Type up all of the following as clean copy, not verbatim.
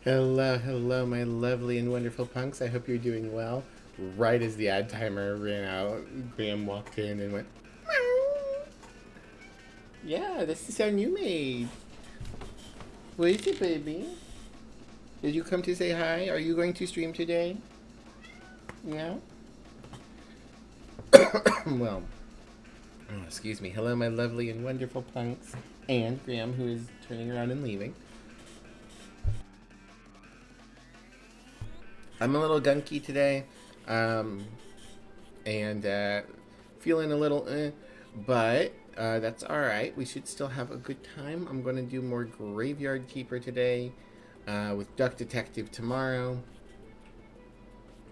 Hello, hello, my lovely and wonderful punks. I hope you're doing well. Right as the ad timer ran out, Graham walked in and went, meow. Yeah, this is the sound you made. What is it, baby? Did you come to say hi? Are you going to stream today? Yeah? Well, excuse me. Hello, my lovely and wonderful punks. And Graham, who is turning around and leaving. I'm a little gunky today, and feeling a little, but that's all right. We should still have a good time. I'm going to do more Graveyard Keeper today, with Duck Detective tomorrow.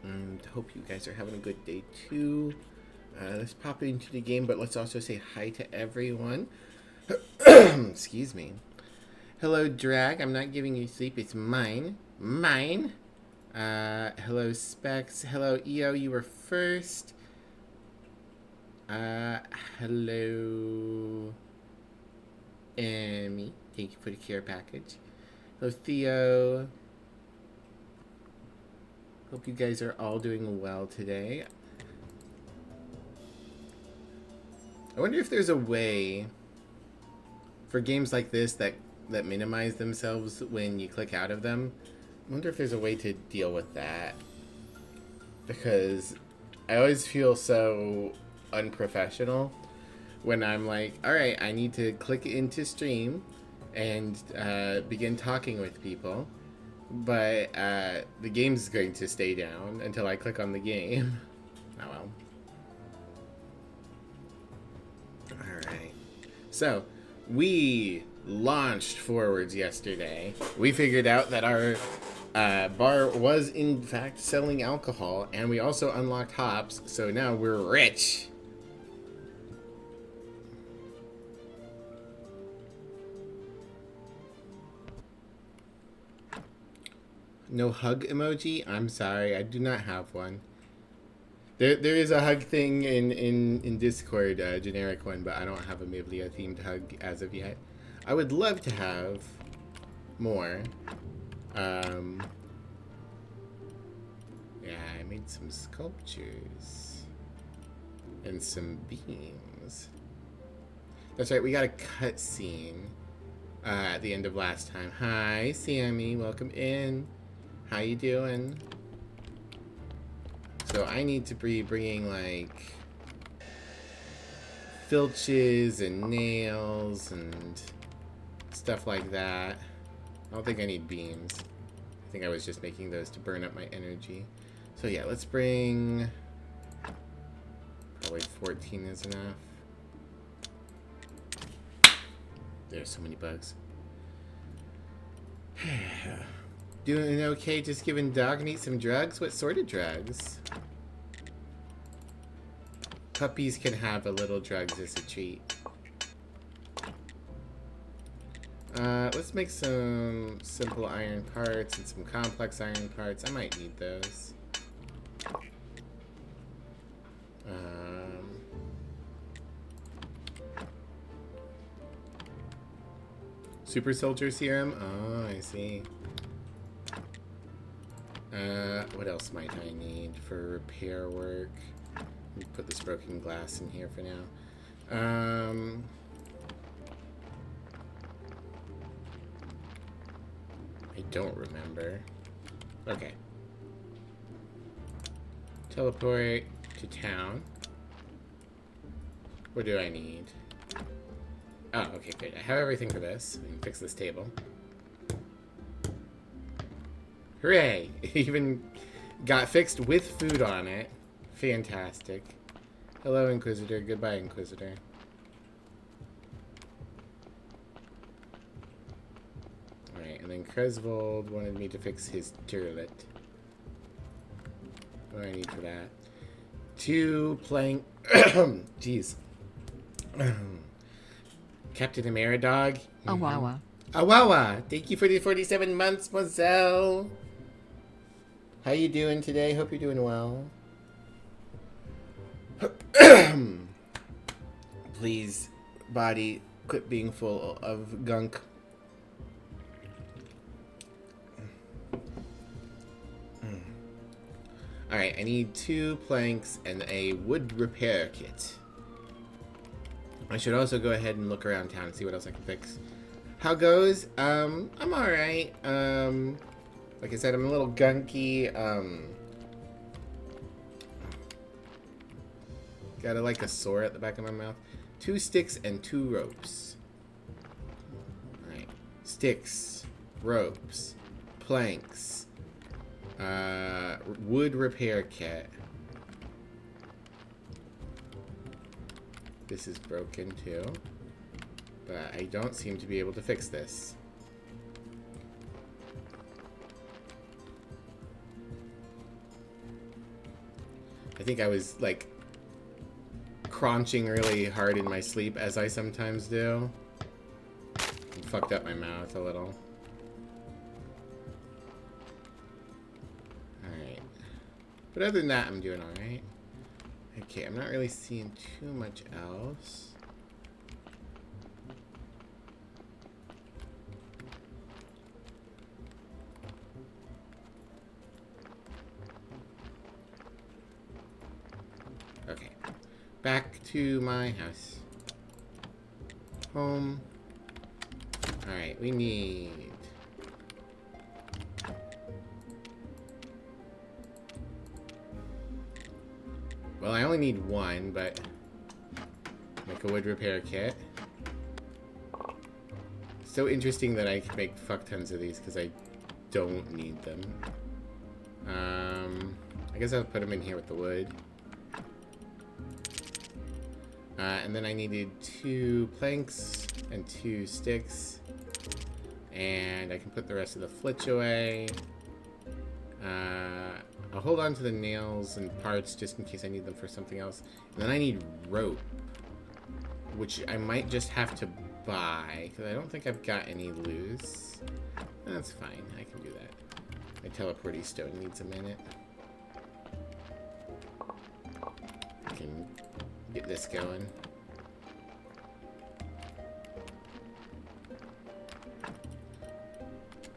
And hope you guys are having a good day too. Let's pop into the game, but let's also say hi to everyone. Excuse me. Hello, Drag. I'm not giving you sleep. It's mine. Mine. Hello, Specs. Hello, EO. You were first. Hello, Emmy. Thank you for the care package. Hello, Theo. Hope you guys are all doing well today. I wonder if there's a way for games like this that minimize themselves when you click out of them. I wonder if there's a way to deal with that. Because I always feel so unprofessional when I'm like, alright, I need to click into stream and begin talking with people. But the game's going to stay down until I click on the game. Oh well. Alright. So, we launched Forwards yesterday. We figured out that our bar was in fact selling alcohol, and we also unlocked hops, so now we're rich. No hug emoji? I'm sorry, I do not have one. There is a hug thing in Discord, a generic one, but I don't have a Mivlia themed hug as of yet. I would love to have more. Yeah, I made some sculptures and some beams. That's right, we got a cutscene at the end of last time. Hi, Sammy, welcome in. How you doing? So I need to be bringing like filches and nails and stuff like that. I don't think I need beams. I think I was just making those to burn up my energy. So yeah, let's bring... Probably 14 is enough. There's so many bugs. Doing okay, just giving dog meat some drugs? What sort of drugs? Puppies can have a little drugs as a treat. Let's make some simple iron parts and some complex iron parts. I might need those. Super soldier serum? Oh, I see. What else might I need for repair work? Put this broken glass in here for now. I don't remember. Okay. Teleport to town. What do I need? Oh, okay, good. I have everything for this. I can fix this table. Hooray! It even got fixed with food on it. Fantastic. Hello, Inquisitor. Goodbye, Inquisitor. Alright, and then Cresvold wanted me to fix his turlet. What do I need for that? 2 plank... Jeez. Captain Ameridog. Awawa. Awawa! Thank you for the 47 months, Mozelle! How you doing today? Hope you're doing well. Please, body, quit being full of gunk. Alright, I need 2 planks and a wood repair kit. I should also go ahead and look around town and see what else I can fix. How goes? I'm alright. Like I said, I'm a little gunky. Got like a sore at the back of my mouth. 2 sticks and 2 ropes. Alright. Sticks, ropes, planks, wood repair kit. This is broken too, but I don't seem to be able to fix this. I think I was like crunching really hard in my sleep, as I sometimes do. And fucked up my mouth a little. Alright. But other than that, I'm doing alright. Okay, I'm not really seeing too much else. Okay. Back to my house. Home. Alright, we need... Well, I only need 1, but... Make a wood repair kit. So interesting that I can make fuck tons of these, because I don't need them. I guess I'll put them in here with the wood. And then I needed 2 planks and 2 sticks. And I can put the rest of the flitch away. I'll hold on to the nails and parts just in case I need them for something else. And then I need rope, which I might just have to buy, because I don't think I've got any loose. That's fine, I can do that. My teleporty stone needs a minute. I can get this going.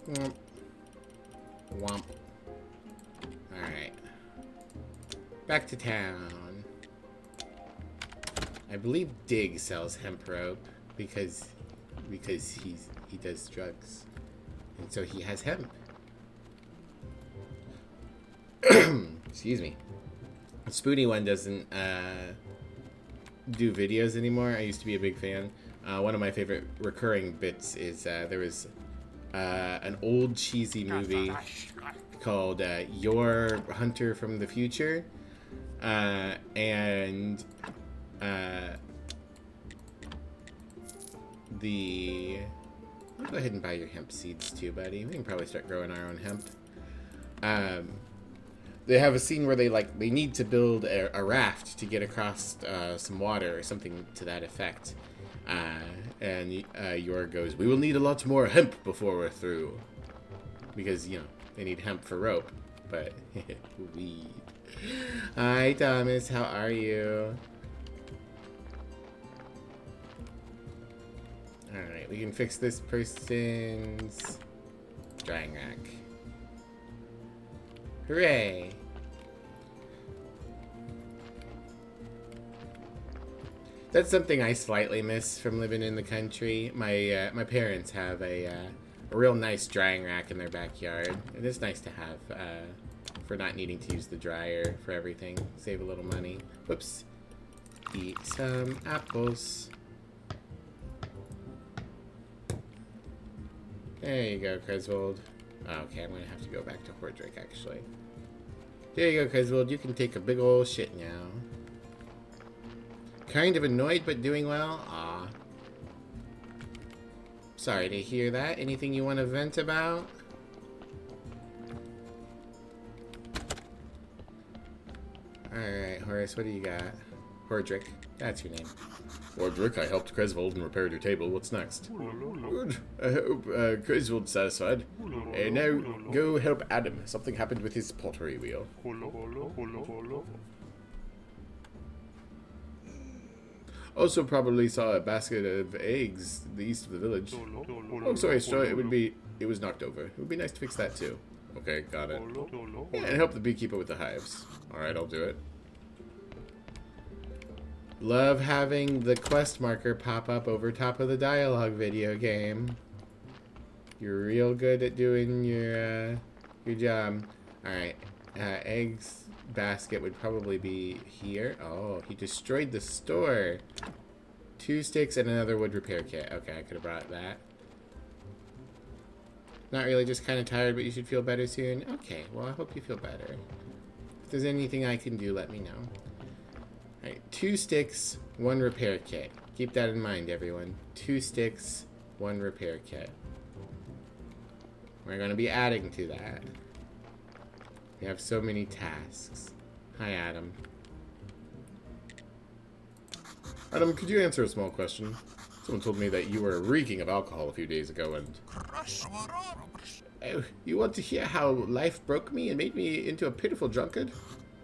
Womp. Womp. Alright. Back to town. I believe Dig sells hemp rope because he does drugs. And so he has hemp. Excuse me. Spoony One doesn't do videos anymore. I used to be a big fan. One of my favorite recurring bits is there was an old cheesy movie called Your Hunter from the Future. And I'll go ahead and buy your hemp seeds too, buddy. We can probably start growing our own hemp. They have a scene where they need to build a raft to get across some water or something to that effect. And Yor goes, "We will need a lot more hemp before we're through." Because, you know, they need hemp for rope. But, weed. Hi, Thomas. How are you? Alright, we can fix this person's drying rack. Hooray! That's something I slightly miss from living in the country. My parents have a real nice drying rack in their backyard. It is nice to have for not needing to use the dryer for everything. Save a little money. Whoops. Eat some apples. There you go, Creswold. Oh, okay, I'm gonna have to go back to Hordrick, actually. There you go, Creswold. You can take a big ol' shit now. Kind of annoyed, but doing well? Aw. Sorry to hear that. Anything you want to vent about? Alright, Horace, what do you got? Hordrick. That's your name. Hordrick, I helped Creswold and repaired your table. What's next? Good. I hope Creswold's satisfied. And now, go help Adam. Something happened with his pottery wheel. Also probably saw a basket of eggs east of the village. Oh, sorry, Straw. It was knocked over. It would be nice to fix that too. Okay, got it. Yeah, and help the beekeeper with the hives. Alright, I'll do it. Love having the quest marker pop up over top of the dialogue video game. You're real good at doing your job. Alright, eggs basket would probably be here. Oh, he destroyed the store. 2 sticks and another wood repair kit. Okay, I could have brought that. Not really, just kind of tired, but you should feel better soon. Okay, well, I hope you feel better. If there's anything I can do, let me know. Alright, 2 sticks, 1 repair kit. Keep that in mind, everyone. 2 sticks, 1 repair kit. We're going to be adding to that. We have so many tasks. Hi, Adam. Adam, could you answer a small question? Someone told me that you were reeking of alcohol a few days ago and... Oh, you want to hear how life broke me and made me into a pitiful drunkard?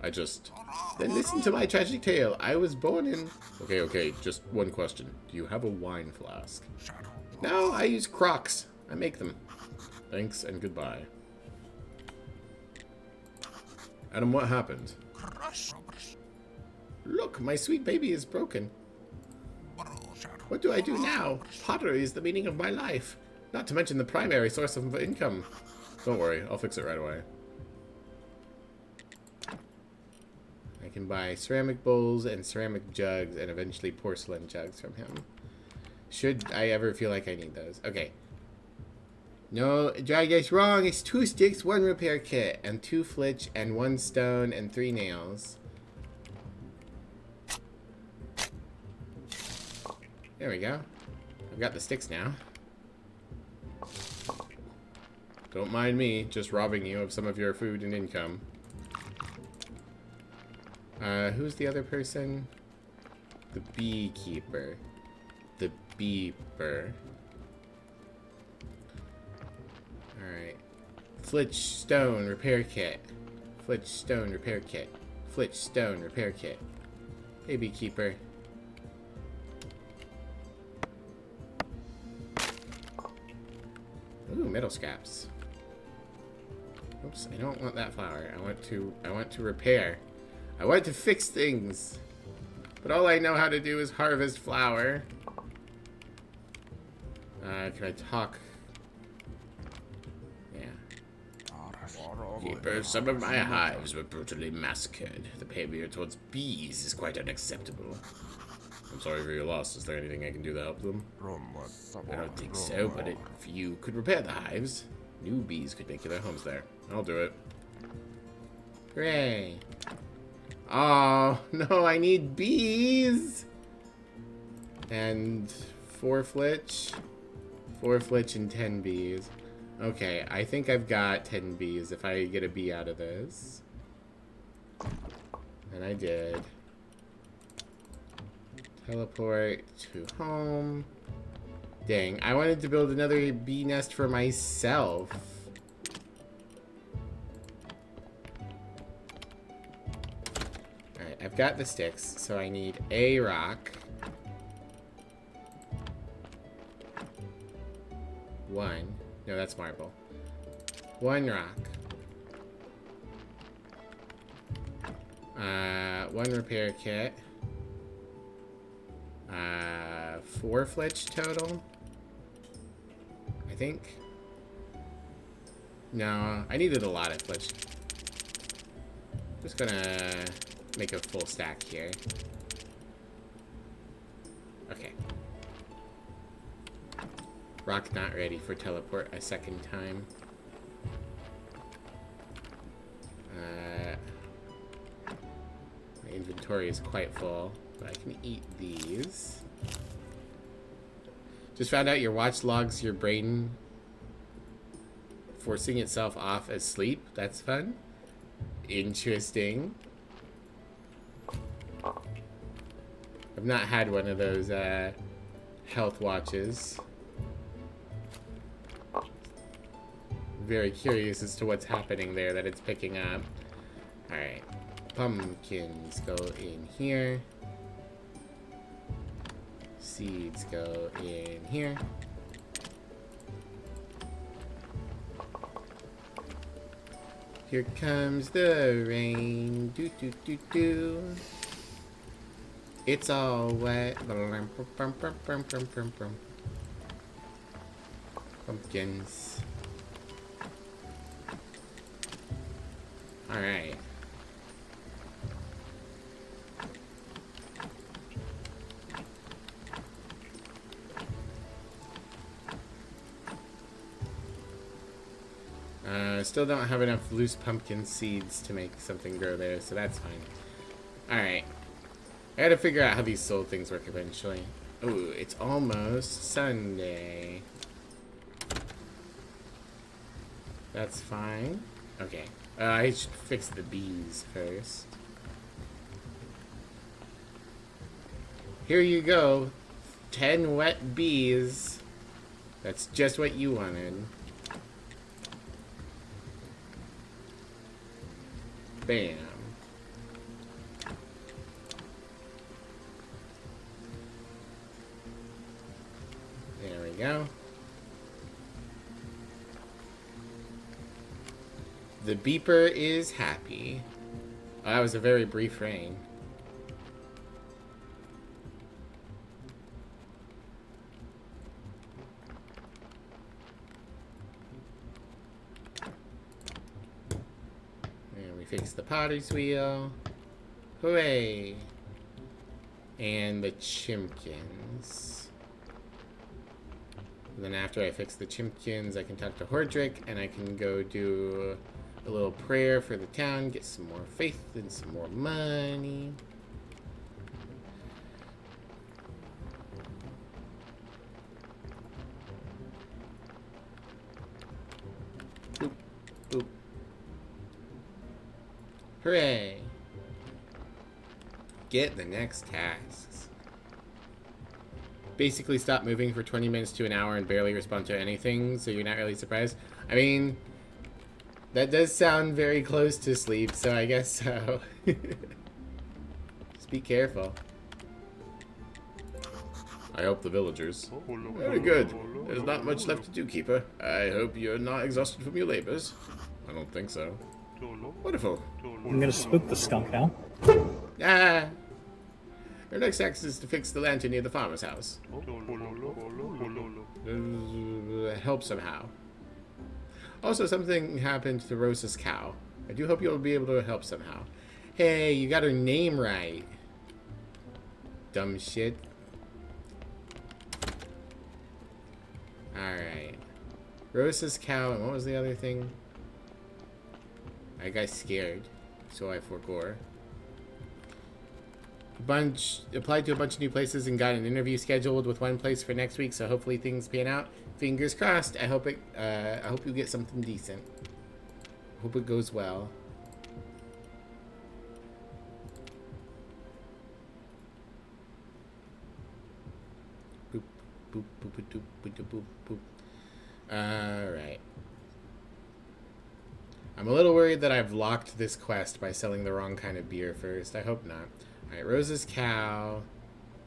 Then listen to my tragic tale. I was born in... Okay, just one question. Do you have a wine flask? No, I use Crocs. I make them. Thanks and goodbye. Adam, what happened? Look, my sweet baby is broken. What do I do now? Pottery is the meaning of my life. Not to mention the primary source of income. Don't worry, I'll fix it right away. I can buy ceramic bowls and ceramic jugs and eventually porcelain jugs from him. Should I ever feel like I need those. Okay. No, I guess wrong. It's 2 sticks, 1 repair kit, and 2 flitch, and 1 stone, and 3 nails. There we go. I've got the sticks now. Don't mind me, just robbing you of some of your food and income. Who's the other person? The beekeeper. The beeper. Alright. Flitch stone repair kit. Flitch stone repair kit. Flitch stone repair kit. Hey, beekeeper. Ooh, metal scraps. Oops, I don't want that flour. I want to repair. I want to fix things. But all I know how to do is harvest flour. Can I talk? Yeah. Keeper, some of my hives were brutally massacred. The behavior towards bees is quite unacceptable. I'm sorry for your loss. Is there anything I can do to help them? I don't think so, but if you could repair the hives, new bees could make their homes there. I'll do it. Hooray. Oh, no, I need bees! And 4 flitch. 4 flitch and 10 bees. Okay, I think I've got 10 bees if I get a bee out of this. And I did. Teleport to home. Dang, I wanted to build another bee nest for myself. Alright, I've got the sticks, so I need a rock. 1. No, that's marble. 1 rock. 1 repair kit. 4 flitch total, I think. No, I needed a lot of flitch. Just gonna make a full stack here. Okay. Rock not ready for teleport a second time. My inventory is quite full, but I can eat these. Just found out your watch logs your brain forcing itself off as sleep. That's fun. Interesting. I've not had one of those health watches. Very curious as to what's happening there that it's picking up. Alright. Pumpkins go in here. Seeds go in here. Here comes the rain. Do do do do. It's all wet. Pumpkins. Alright. Still don't have enough loose pumpkin seeds to make something grow there, so that's fine. Alright. I gotta figure out how these soul things work eventually. Ooh, it's almost Sunday. That's fine. Okay. I should fix the bees first. Here you go. 10 wet bees. That's just what you wanted. Bam. There we go. The beeper is happy. Oh, that was a very brief rain. And we fixed the potter's wheel. Hooray! And the chimkins. Then after I fix the chimkins, I can talk to Hordrick, and I can go do a little prayer for the town, get some more faith and some more money. Boop, boop. Hooray! Get the next tasks. Basically stop moving for 20 minutes to an hour and barely respond to anything, so you're not really surprised. I mean, that does sound very close to sleep, so I guess so. Just be careful. I hope the villagers. Very good. There's not much left to do, Keeper. I hope you're not exhausted from your labors. I don't think so. Wonderful. I'm gonna spook the skunk now. Ah! Your next task is to fix the lantern near the farmer's house. Help somehow. Also, something happened to Rosa's cow. I do hope you'll be able to help somehow. Hey, you got her name right. Dumb shit. Alright. Rosa's cow, and what was the other thing? I got scared, so I forgot. Applied to a bunch of new places and got an interview scheduled with one place for next week, so hopefully things pan out. Fingers crossed. I hope you get something decent. Hope it goes well. Boop, boop, boop, boop, boop, boop, boop, boop. Alright. I'm a little worried that I've locked this quest by selling the wrong kind of beer first. I hope not. Alright, Rosa's cow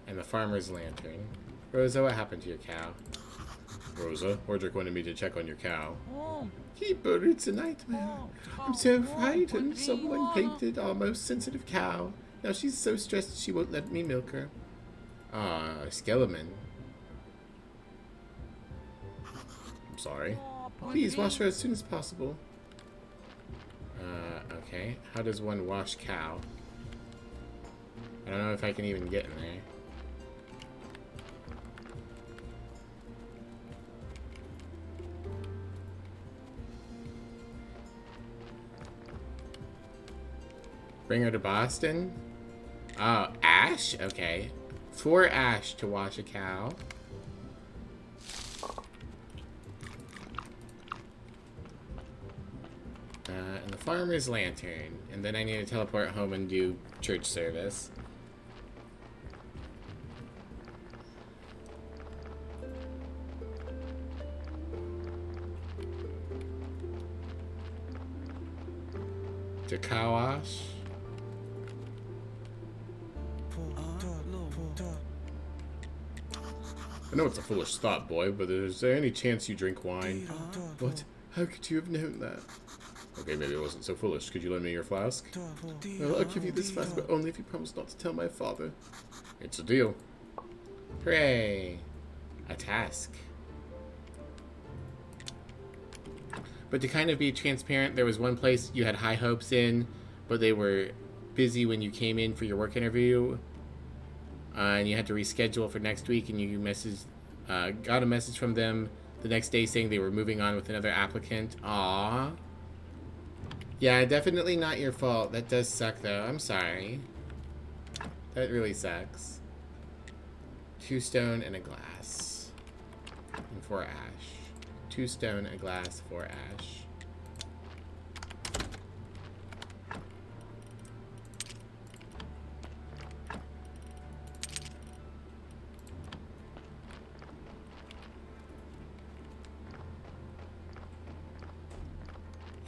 and the farmer's lantern. Rosa, what happened to your cow? Rosa, Hordrick wanted me to check on your cow. Keeper, it's a nightmare. I'm so frightened. Someone painted our most sensitive cow. Now she's so stressed she won't let me milk her. Ah, skeleton. I'm sorry. Please wash her as soon as possible. Okay. How does one wash cow? I don't know if I can even get in there. Bring her to Boston? Oh, Ash? Okay. For Ash to wash a cow. And the farmer's lantern. And then I need to teleport home and do church service. To cow wash. I know it's a foolish thought, boy, but is there any chance you drink wine? What? How could you have known that? Okay, maybe I wasn't so foolish. Could you lend me your flask? Well, I'll give you this flask, but only if you promise not to tell my father. It's a deal. Hooray! A task. But to kind of be transparent, there was one place you had high hopes in, but they were busy when you came in for your work interview, and you had to reschedule for next week, and you got a message from them the next day saying they were moving on with another applicant. Aww. Yeah, definitely not your fault. That does suck, though. I'm sorry. That really sucks. 2 stone and a glass. And 4 ash. 2 stone, a glass, 4 ash.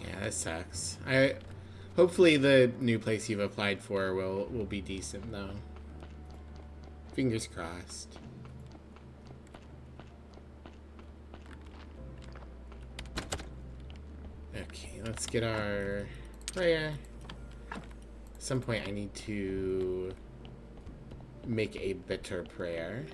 Yeah, that sucks. Hopefully the new place you've applied for will be decent, though. Fingers crossed. Okay, let's get our prayer. At some point I need to make a better prayer.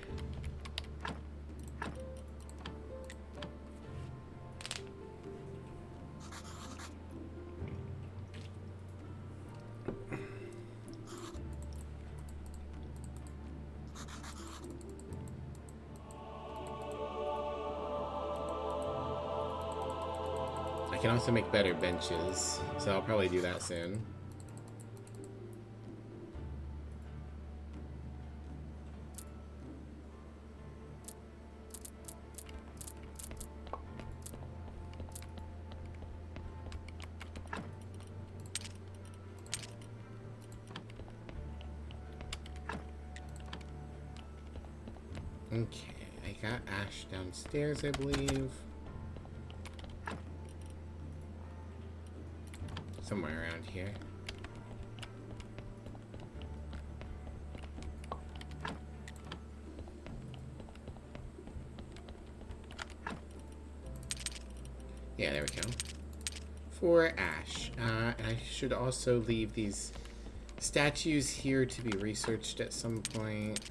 I can also make better benches, so I'll probably do that soon. Okay, I got ash downstairs, I believe. Somewhere around here. Yeah, there we go. 4 ash. And I should also leave these statues here to be researched at some point.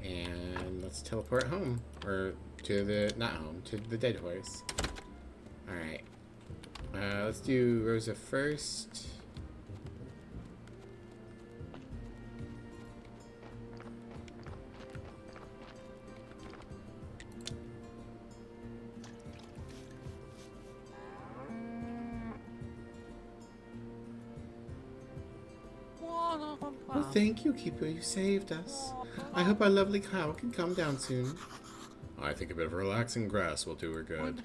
And let's teleport home. Or to the... not home, to the dead horse. Alright. Let's do Rosa first. Well, thank you, Keeper. You saved us. I hope our lovely cow can come down soon. I think a bit of relaxing grass will do her good.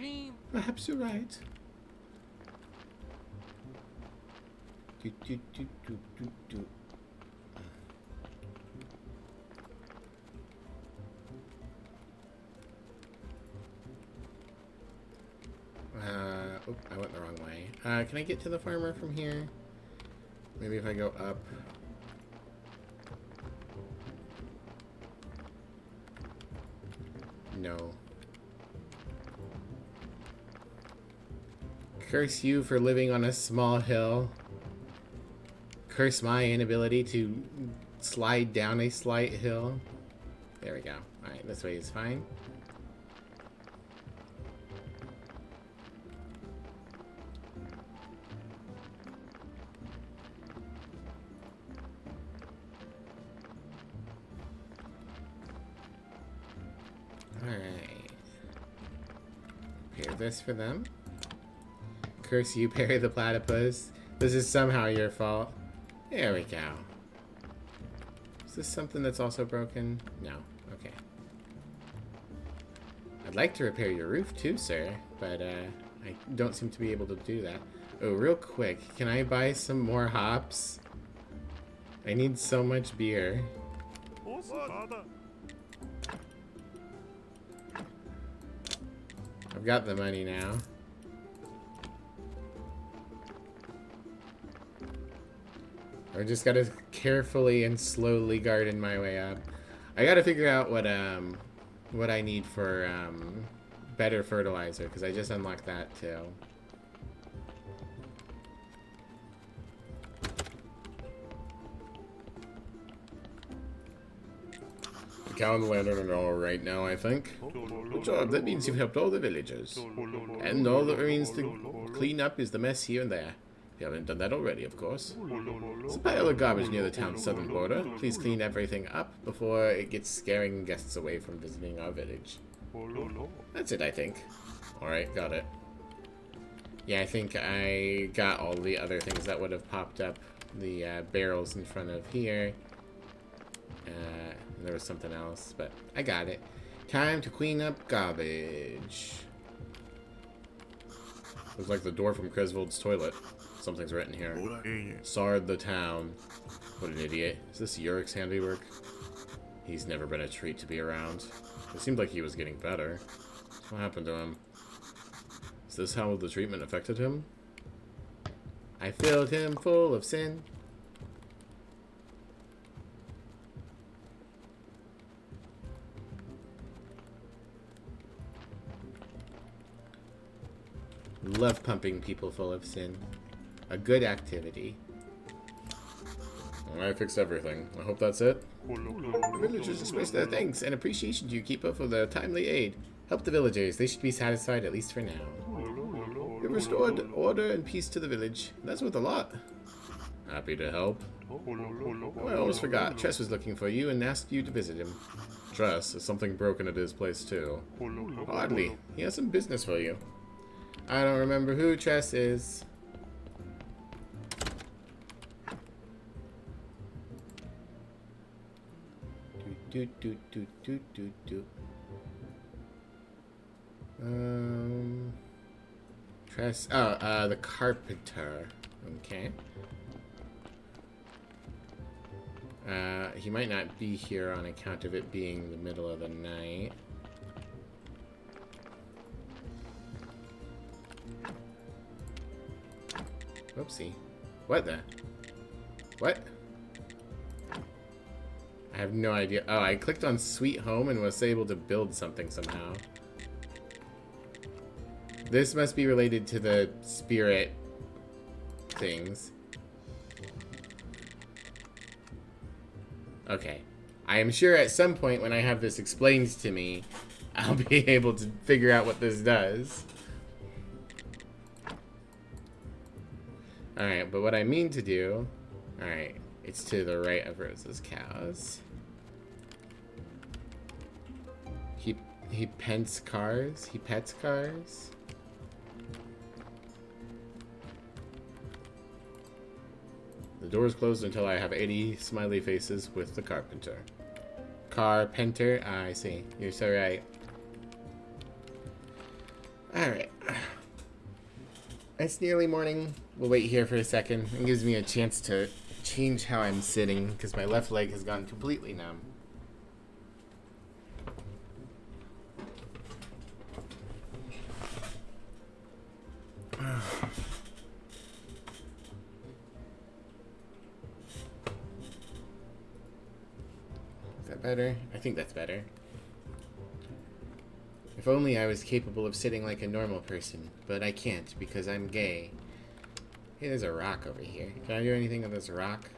Perhaps you're right. Do, do, do, do, do, do. Oh, I went the wrong way. Can I get to the farmer from here? Maybe if I go up. No. Curse you for living on a small hill. Curse my inability to slide down a slight hill. There we go. Alright, this way is fine. Alright. Repair this for them. Curse you, Perry the Platypus. This is somehow your fault. There we go. Is this something that's also broken? No. Okay. I'd like to repair your roof too, sir, but I don't seem to be able to do that. Oh, real quick, can I buy some more hops? I need so much beer. I've got the money now. I just gotta carefully and slowly garden my way up. I gotta figure out what I need for better fertilizer, because I just unlocked that too. cow and the lantern are all right now, I think. Good job. That means you've helped all the villagers. And all that remains to clean up is the mess here and there. You haven't done that already, of course. There's a pile of garbage near the town's southern border. Please clean everything up before it gets scaring guests away from visiting our village. That's it, I think. Alright, got it. Yeah, I think I got all the other things that would have popped up. The barrels in front of here. There was something else, but I got it. Time to clean up garbage. Looks like the door from Cresvold's toilet. Something's written here. Sard the town. What an idiot. Is this Yurik's handiwork? He's never been a treat to be around. It seemed like he was getting better. What happened to him? Is this how the treatment affected him? I filled him full of sin. Love pumping people full of sin. A good activity. I fixed everything. I hope that's it. The villagers express their thanks and appreciation to you, Keeper, for the timely aid. Help the villagers. They should be satisfied, at least for now. You've restored order and peace to the village. That's worth a lot. Happy to help. Oh, I almost forgot. Tress was looking for you and asked you to visit him. Tress? Is something broken at his place, too? Hardly. He has some business for you. I don't remember who Tress is. Tress. Oh, the carpenter. Okay. He might not be here on account of it being the middle of the night. Whoopsie. What the? What? I have no idea. Oh, I clicked on Sweet Home and was able to build something somehow. This must be related to the spirit things. Okay. I am sure at some point when I have this explained to me, I'll be able to figure out what this does. Alright, but what I mean to do... Alright, it's to the right of Rose's cows. He pets cars? He pets cars? The door is closed until I have 80 smiley faces with the carpenter. Carpenter? Ah, I see. You're so right. Alright. It's nearly morning. We'll wait here for a second. It gives me a chance to change how I'm sitting because my left leg has gone completely numb. Is that better? I think that's better. If only I was capable of sitting like a normal person, but I can't because I'm gay. Hey, there's a rock over here. Can I do anything with this rock?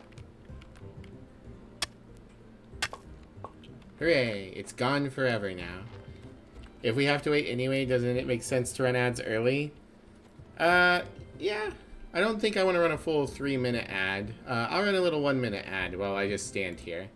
Hooray! It's gone forever now. If we have to wait anyway, doesn't it make sense to run ads early? Yeah. I don't think I want to run a full 3-minute ad. I'll run a little 1-minute ad while I just stand here.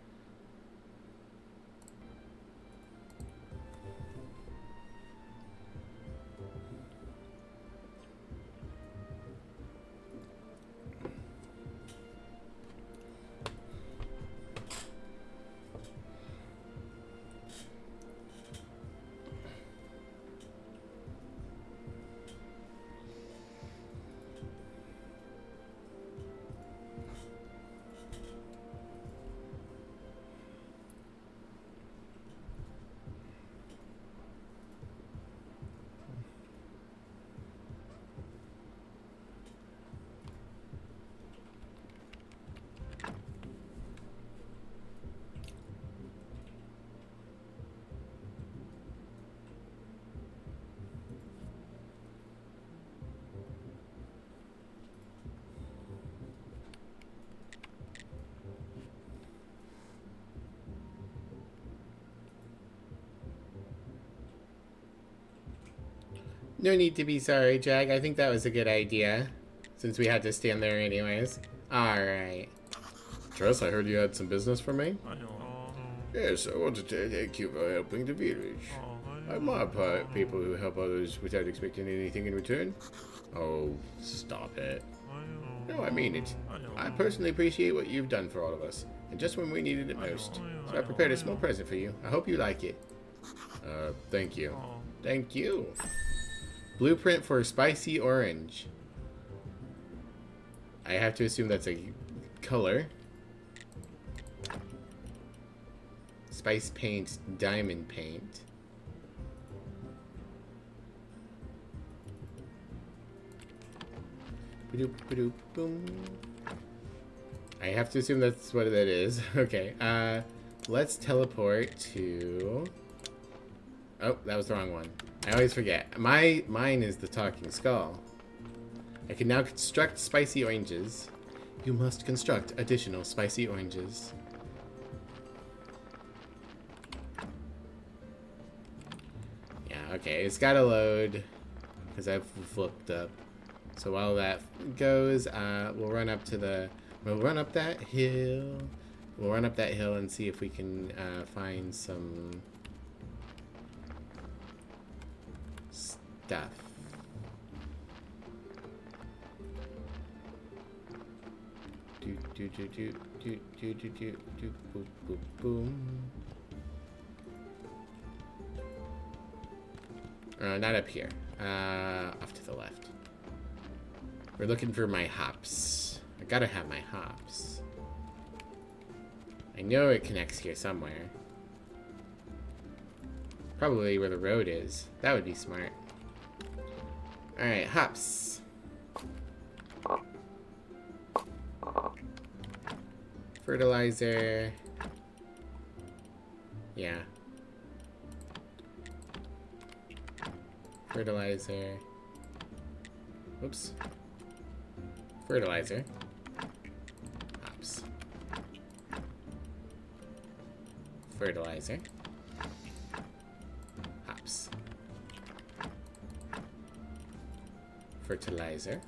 No need to be sorry, Jag. I think that was a good idea, since we had to stand there anyways. Alright. Tress, I heard you had some business for me? Yes, I wanted to thank you for helping the village. I admire people who help others without expecting anything in return. Oh, stop it. No, I mean it. I personally appreciate what you've done for all of us, and just when we needed it most. So I prepared a small present for you. I hope you like it. Thank you. Thank you. Blueprint for spicy orange. I have to assume that's a color. Spice paint, diamond paint. Ba-doop, ba-doop, boom. I have to assume that's what that is. Okay, let's teleport to... Oh, that was the wrong one. I always forget. Mine is the talking skull. I can now construct spicy oranges. You must construct additional spicy oranges. Yeah, okay, it's gotta load because I've flipped up. So while that goes, we'll run up that hill. We'll run up that hill and see if we can find some stuff. Boom, boom, boom. Not up here. Off to the left. We're looking for my hops. I gotta have my hops. I know it connects here somewhere. Probably where the road is. That would be smart. Alright, hops. Fertilizer. Yeah. Fertilizer. Oops. Fertilizer. Hops. Fertilizer. Hops. Fertilizer.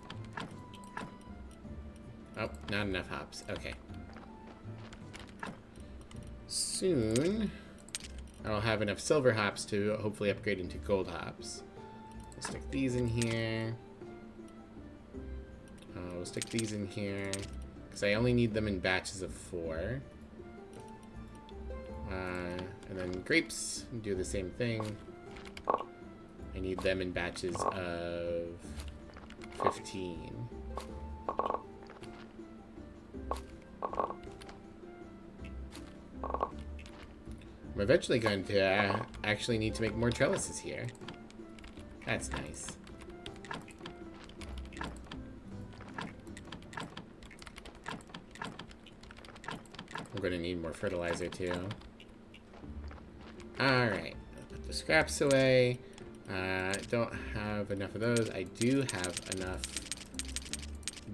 Oh, not enough hops. Okay. Soon, I'll have enough silver hops to hopefully upgrade into gold hops. We'll stick these in here. We'll stick these in here because I only need them in batches of 4. And then grapes, do the same thing. I need them in batches of 15. I'm eventually going to actually need to make more trellises here. That's nice. We're going to need more fertilizer too. Alright, put the scraps away. Don't have enough of those. I do have enough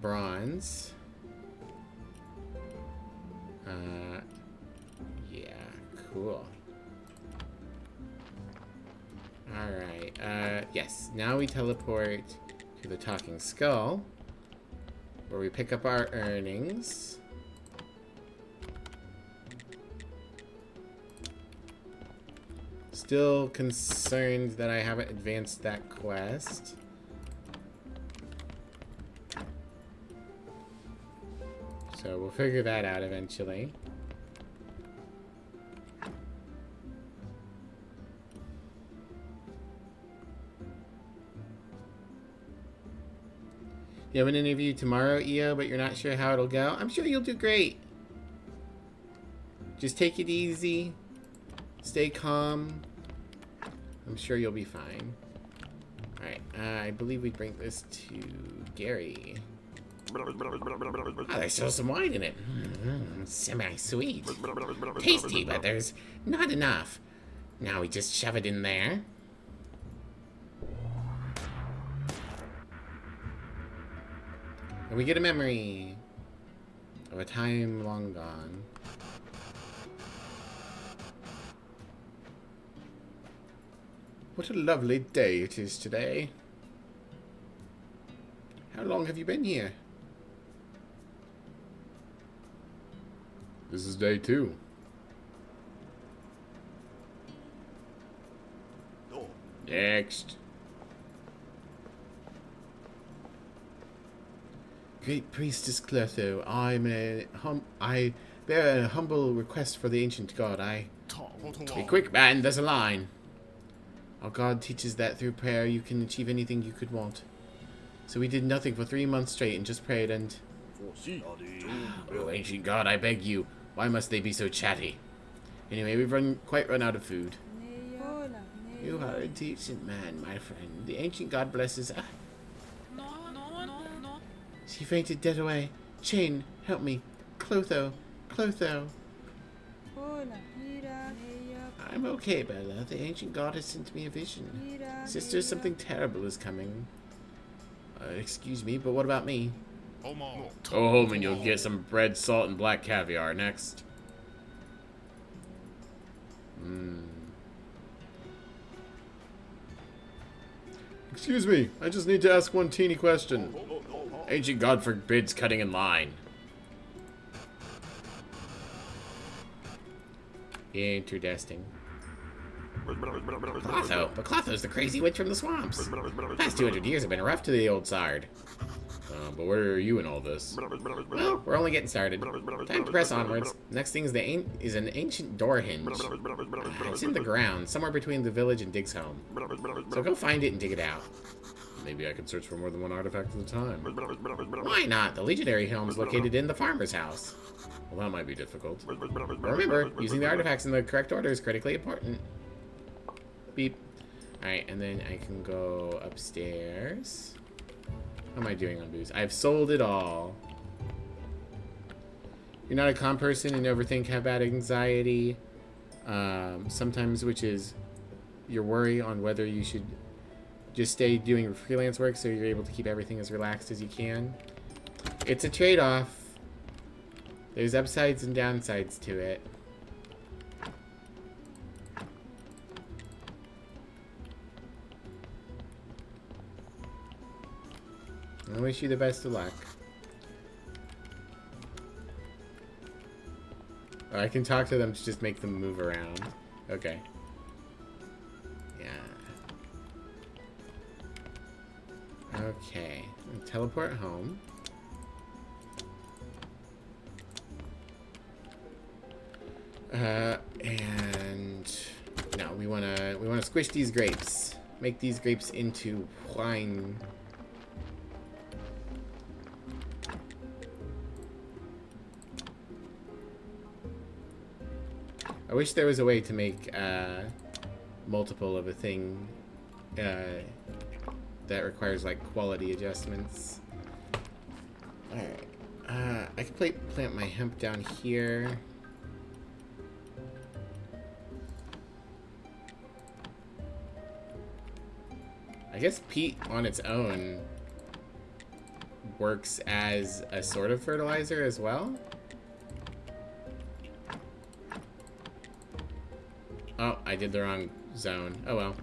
bronze. Yeah, cool. Alright, yes. Now we teleport to the Talking Skull, where we pick up our earnings. Still concerned that I haven't advanced that quest. So we'll figure that out eventually. You have an interview tomorrow, EO, but you're not sure how it'll go? I'm sure you'll do great. Just take it easy. Stay calm. I'm sure you'll be fine. Alright, I believe we bring this to Gary. Oh, there's still some wine in it. Semi-sweet. Tasty, but there's not enough. Now we just shove it in there. And we get a memory of a time long gone. What a lovely day it is today. How long have you been here? This is day 2. Next. Great Priestess Clotho, I bear a humble request for the ancient god. Be quick, man, there's a line. Our god teaches that through prayer you can achieve anything you could want. So we did nothing for 3 months straight and just prayed and... Oh, ancient god, I beg you. Why must they be so chatty? Anyway, we've quite run out of food. You are a decent man, my friend. The ancient god blesses... She fainted dead away. Chain, help me. Clotho. Clotho. I'm okay, Bella. The ancient god has sent me a vision. Sister, something terrible is coming. Excuse me, but what about me? Go home and you'll get some bread, salt, and black caviar next. Excuse me, I just need to ask one teeny question. Ancient god forbids cutting in line. Interesting. Clotho, but Clotho's the crazy witch from the swamps. The past 200 years have been rough to the old Sard. But where are you in all this? Well, we're only getting started. Time to press onwards. Next thing is an ancient door hinge. It's in the ground, somewhere between the village and Dig's home. So go find it and dig it out. Maybe I could search for more than one artifact at a time. Why not? The legionary home's located in the farmer's house. Well, that might be difficult. Remember, using the artifacts in the correct order is critically important. Beep. Alright, and then I can go upstairs. How am I doing on booze? I've sold it all. You're not a calm person and overthink, have bad anxiety. Sometimes, which is your worry on whether you should just stay doing freelance work so you're able to keep everything as relaxed as you can. It's a trade-off. There's upsides and downsides to it. I wish you the best of luck. Oh, I can talk to them to just make them move around. Okay. Yeah. Okay. Teleport home. And no, we wanna squish these grapes. Make these grapes into wine. I wish there was a way to make multiple of a thing that requires like quality adjustments. Alright. I could plant my hemp down here. I guess peat on its own works as a sort of fertilizer as well. Oh, I did the wrong zone. Oh well.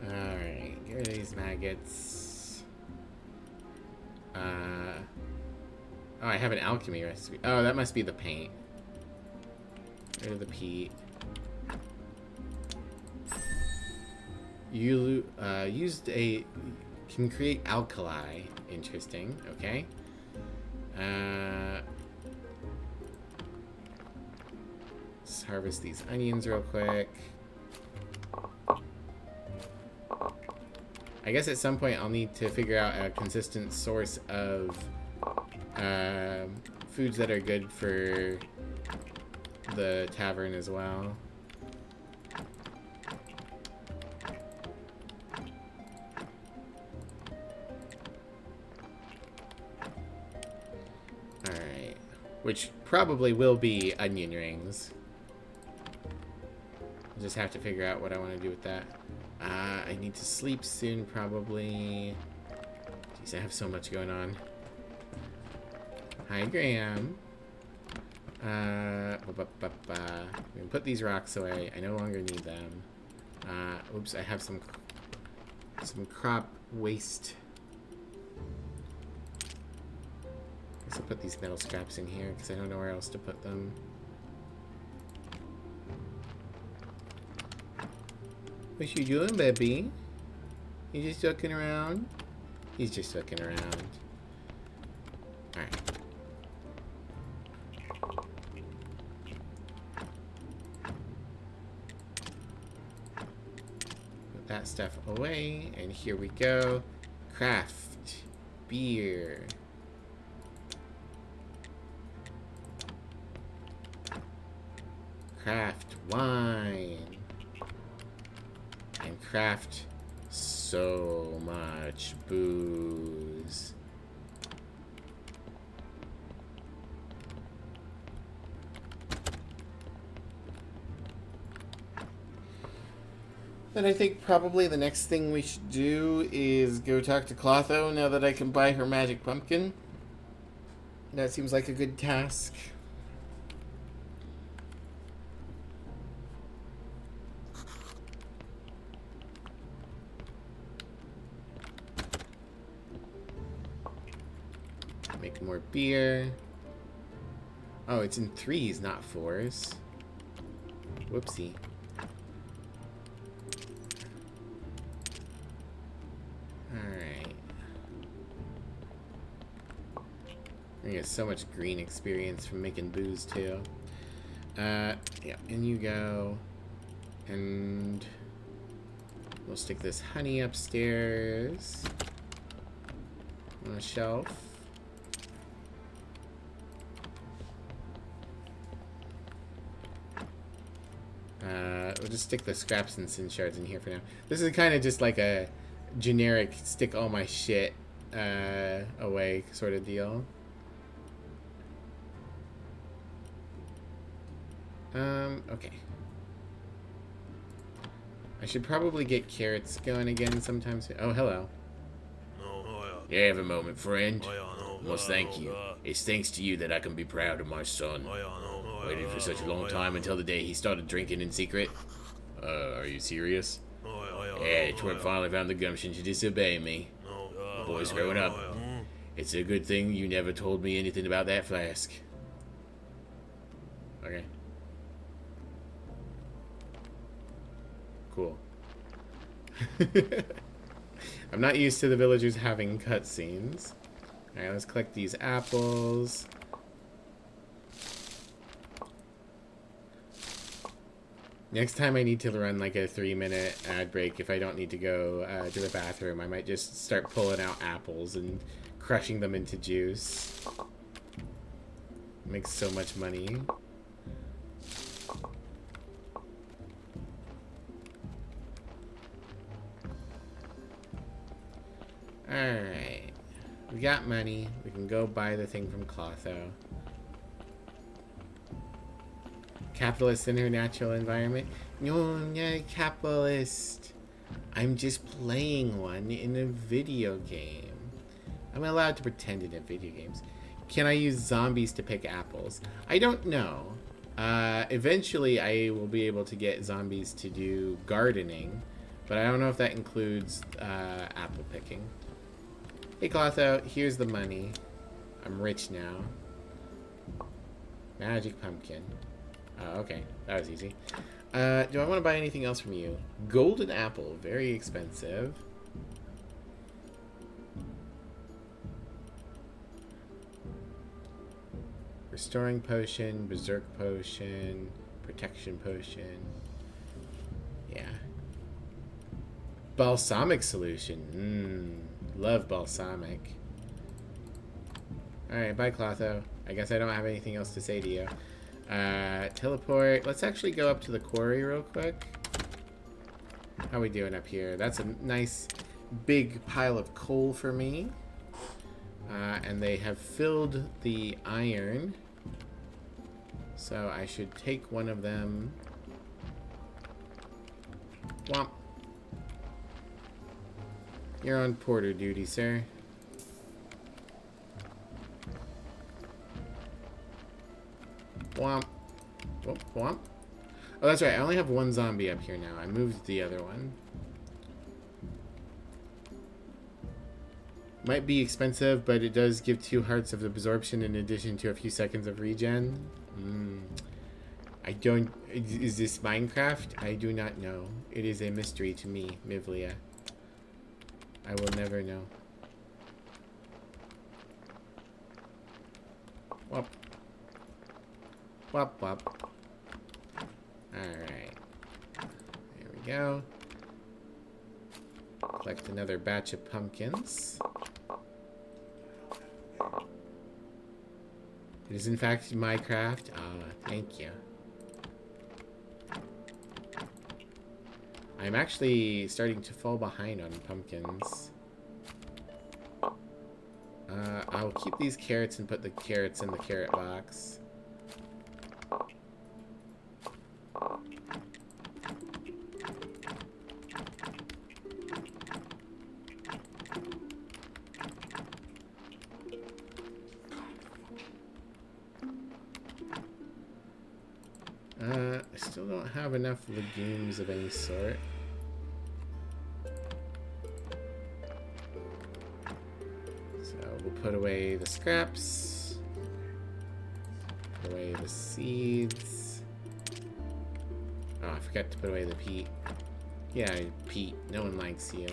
Alright, get rid of these maggots. Oh, I have an alchemy recipe. Oh, that must be the paint. Get rid of the peat. You can create alkali. Interesting. Okay. Let's harvest these onions real quick. I guess at some point I'll need to figure out a consistent source of foods that are good for the tavern as well. Alright. Which probably will be onion rings. I'll just have to figure out what I want to do with that. I need to sleep soon, probably. Jeez, I have so much going on. Hi, Graham. We can put these rocks away. I no longer need them. Oops, I have some crop waste. Guess I'll put these metal scraps in here because I don't know where else to put them. What you doing, baby? You just looking around? He's just looking around. Alright. Put that stuff away, and here we go. Craft beer. Craft wine. And craft so much booze. Then I think probably the next thing we should do is go talk to Clotho now that I can buy her magic pumpkin. That seems like a good task. Make more beer. Oh, it's in 3s, not 4s. Whoopsie. Alright. I get so much green experience from making booze, too. Yeah, in you go. And we'll stick this honey upstairs on a shelf. We'll just stick the scraps and sin shards in here for now. This is kind of just like a generic stick all my shit away sort of deal. Okay. I should probably get carrots going again sometime soon. Oh, hello. You have a moment, friend. Well, thank you. It's thanks to you that I can be proud of my son. Waited for such a long time until the day he started drinking in secret. Are you serious? Yeah, it's when I finally found the gumption to disobey me. The boy's growing up. It's a good thing you never told me anything about that flask. Okay. Cool. I'm not used to the villagers having cutscenes. Alright, let's collect these apples. Next time I need to run like a 3-minute ad break if I don't need to go to the bathroom. I might just start pulling out apples and crushing them into juice. Makes so much money. Alright. We got money. We can go buy the thing from Clotho. Capitalist in her natural environment? No, I'm not a capitalist. I'm just playing one in a video game. I'm allowed to pretend in video games. Can I use zombies to pick apples? I don't know. Eventually I will be able to get zombies to do gardening, but I don't know if that includes apple picking. Hey Clotho, here's the money. I'm rich now. Magic pumpkin. Okay, that was easy. Do I want to buy anything else from you? Golden apple, very expensive. Restoring potion, berserk potion, protection potion. Yeah. Balsamic solution. Love balsamic. Alright, bye Clotho. I guess I don't have anything else to say to you. Teleport. Let's actually go up to the quarry real quick. How are we doing up here? That's a nice big pile of coal for me. And they have filled the iron. So I should take one of them. Womp. You're on porter duty, sir. womp. Womp, womp. Oh, that's right. I only have one zombie up here now. I moved the other one. Might be expensive, but it does give 2 hearts of absorption in addition to a few seconds of regen. I don't... Is this Minecraft? I do not know. It is a mystery to me, Mivlia. I will never know. Wop. Wop, wop. Alright. There we go. Collect another batch of pumpkins. It is in fact Minecraft. Ah, thank you. I'm actually starting to fall behind on pumpkins. I'll keep these carrots and put the carrots in the carrot box. I still don't have enough legumes of any sort. So we'll put away the scraps. Put away the seeds. Oh, I forgot to put away the peat. Yeah, Pete. No one likes you.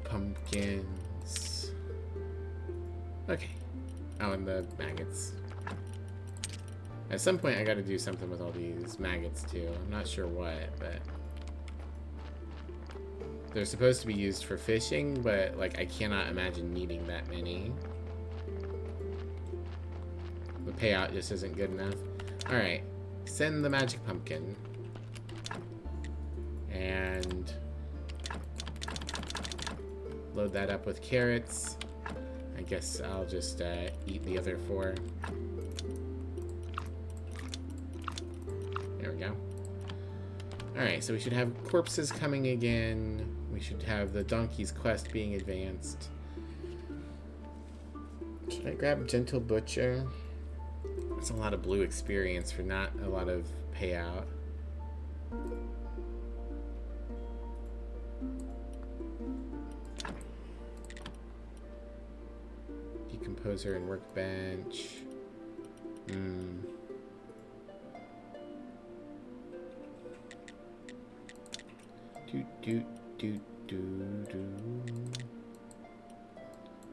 Pumpkins. Okay. Oh, and the maggots. At some point, I gotta do something with all these maggots, too. I'm not sure what, but... They're supposed to be used for fishing, but, like, I cannot imagine needing that many. The payout just isn't good enough. Alright. Send the magic pumpkin. And... load that up with carrots. I guess I'll just eat the other 4. There we go. Alright, so we should have corpses coming again. We should have the donkey's quest being advanced. Should I grab Gentle Butcher? That's a lot of blue experience for not a lot of payout. Decomposer and workbench.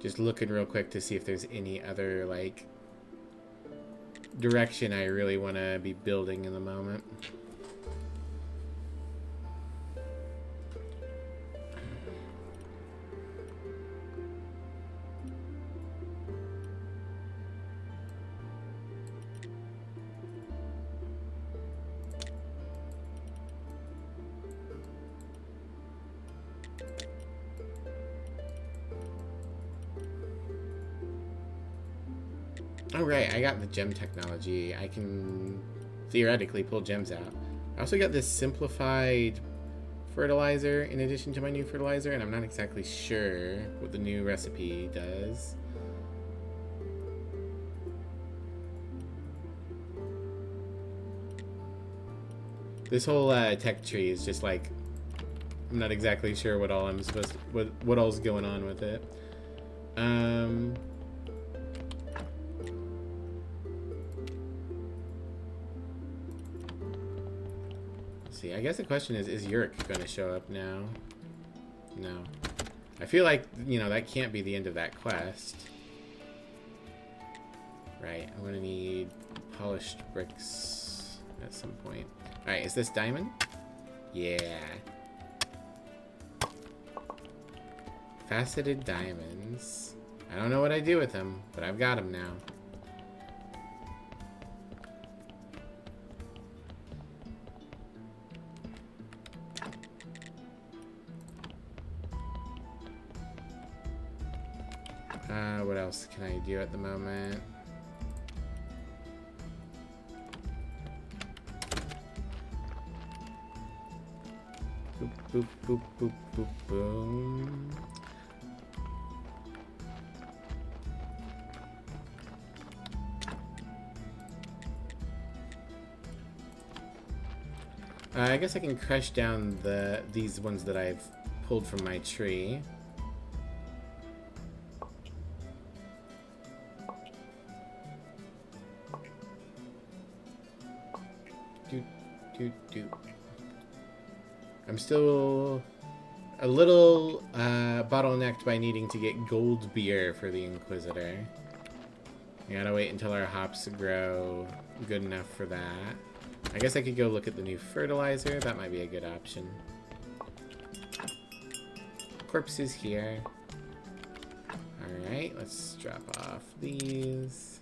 Just looking real quick to see if there's any other, like, direction I really want to be building in the moment. Oh right, I got the gem technology. I can theoretically pull gems out. I also got this simplified fertilizer in addition to my new fertilizer, and I'm not exactly sure what the new recipe does. This whole tech tree is just like, I'm not exactly sure what all I'm supposed to, what all's going on with it. See, I guess the question is Yurik going to show up now? No. I feel like, you know, that can't be the end of that quest. Right, I'm going to need polished bricks at some point. Alright, is this diamond? Yeah. Faceted diamonds. I don't know what I do with them, but I've got them now. What else can I do at the moment? Boop, boop, boop, boop, boop, boom. I guess I can crush down these ones that I've pulled from my tree. Do. I'm still a little bottlenecked by needing to get gold beer for the Inquisitor. I gotta wait until our hops grow good enough for that. I guess I could go look at the new fertilizer. That might be a good option. Corpses here. Alright, let's drop off these.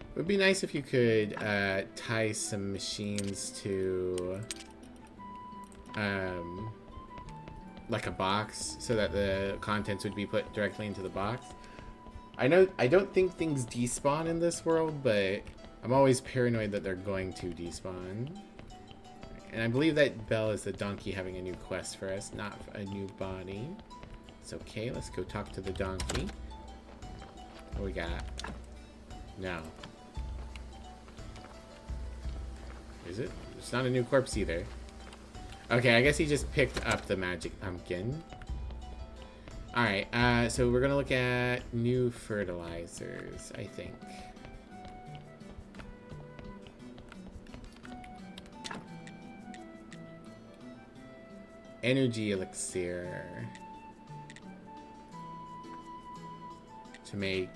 It would be nice if you could tie some machines to like a box so that the contents would be put directly into the box. I don't think things despawn in this world, but I'm always paranoid that they're going to despawn. And I believe that Belle is the donkey having a new quest for us, not a new body. It's okay, let's go talk to the donkey. What we got? No. Is it? It's not a new corpse either. Okay, I guess he just picked up the magic pumpkin. Alright, so we're gonna look at new fertilizers, I think. Energy elixir. To make...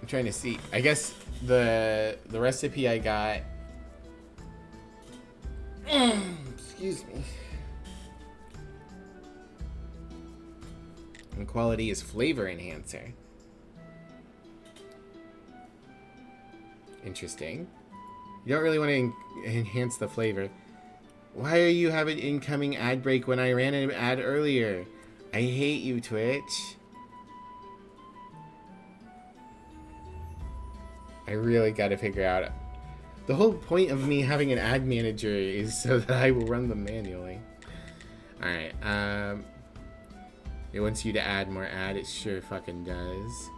I'm trying to see. I guess the recipe I got... Excuse me. And quality is flavor enhancer. Interesting. You don't really want to enhance the flavor. Why are you having incoming ad break when I ran an ad earlier? I hate you, Twitch. I really gotta figure out... The whole point of me having an ad manager is so that I will run them manually. Alright, it wants you to add more ad. It sure fucking does.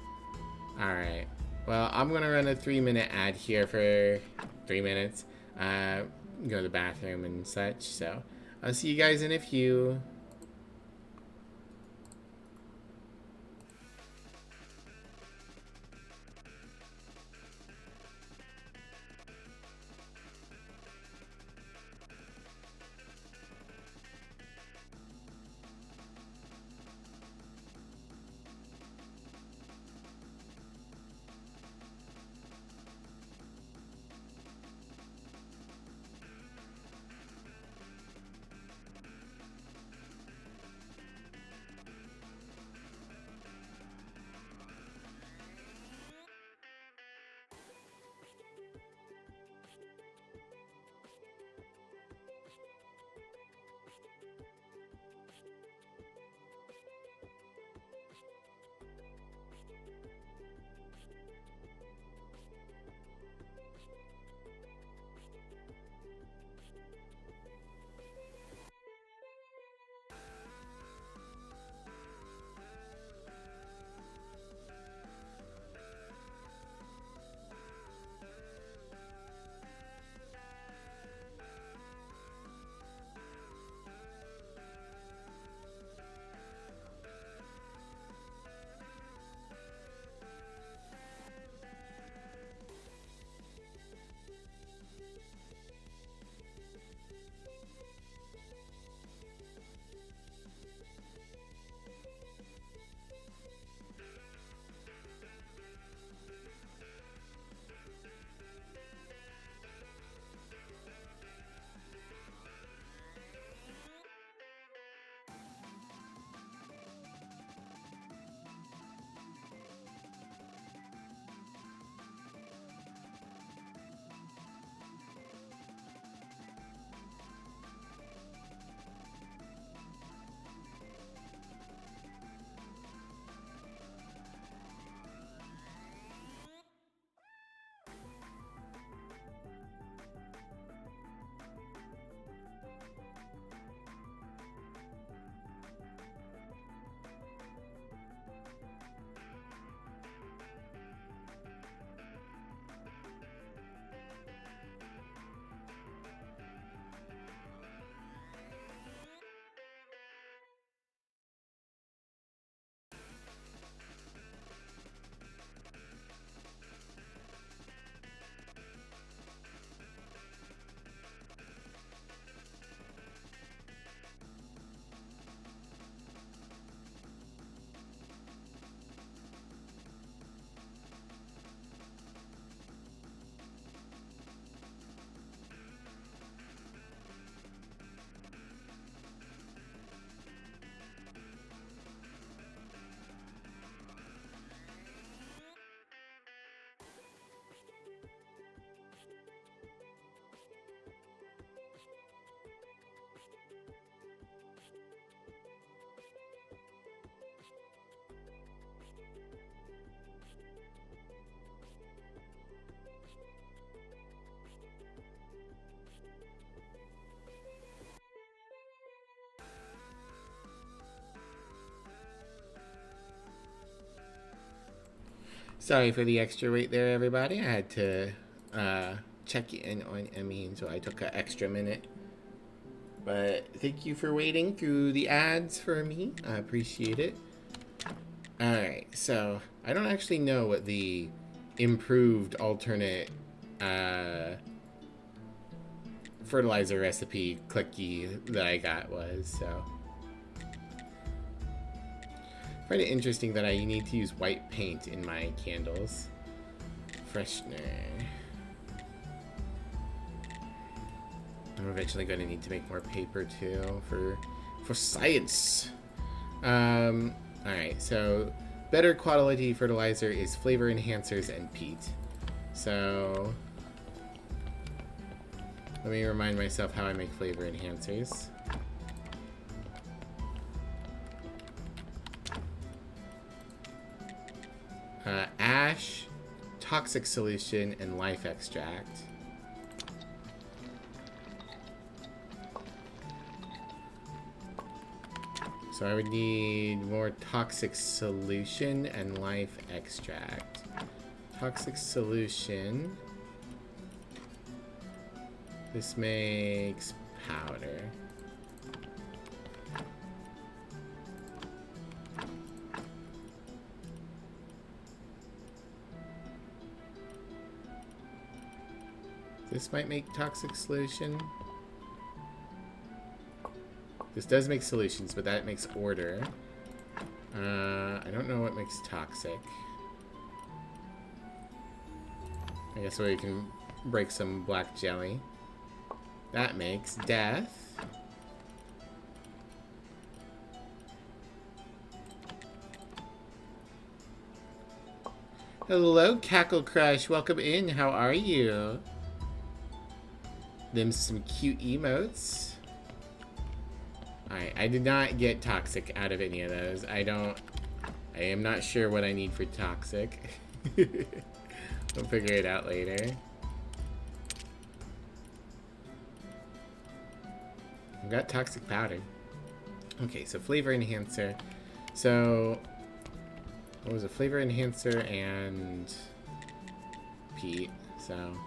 Alright. Well, I'm gonna run a 3-minute ad here for 3 minutes. Go to the bathroom and such, so I'll see you guys in a few. Sorry for the extra wait there, everybody. I had to check in on Emmy, so I took an extra minute. But thank you for waiting through the ads for me. I appreciate it. Alright, so I don't actually know what the improved alternate fertilizer recipe clicky that I got was, so. I find it interesting that I need to use white paint in my candles. Freshener. I'm eventually going to need to make more paper too for science. Alright, so better quality fertilizer is flavor enhancers and peat. So let me remind myself how I make flavor enhancers. Ash, toxic solution, and life extract. So I would need more toxic solution and life extract. Toxic solution. This makes powder. This might make toxic solution. This does make solutions, but that makes order. I don't know what makes toxic. I guess we can break some black jelly. That makes death. Hello, Cackle Crush. Welcome in. How are you? Them some cute emotes. Alright, I did not get toxic out of any of those. I am not sure what I need for toxic. We'll figure it out later. I've got toxic powder. Okay, so flavor enhancer. So, what was it? Flavor enhancer and peat. So,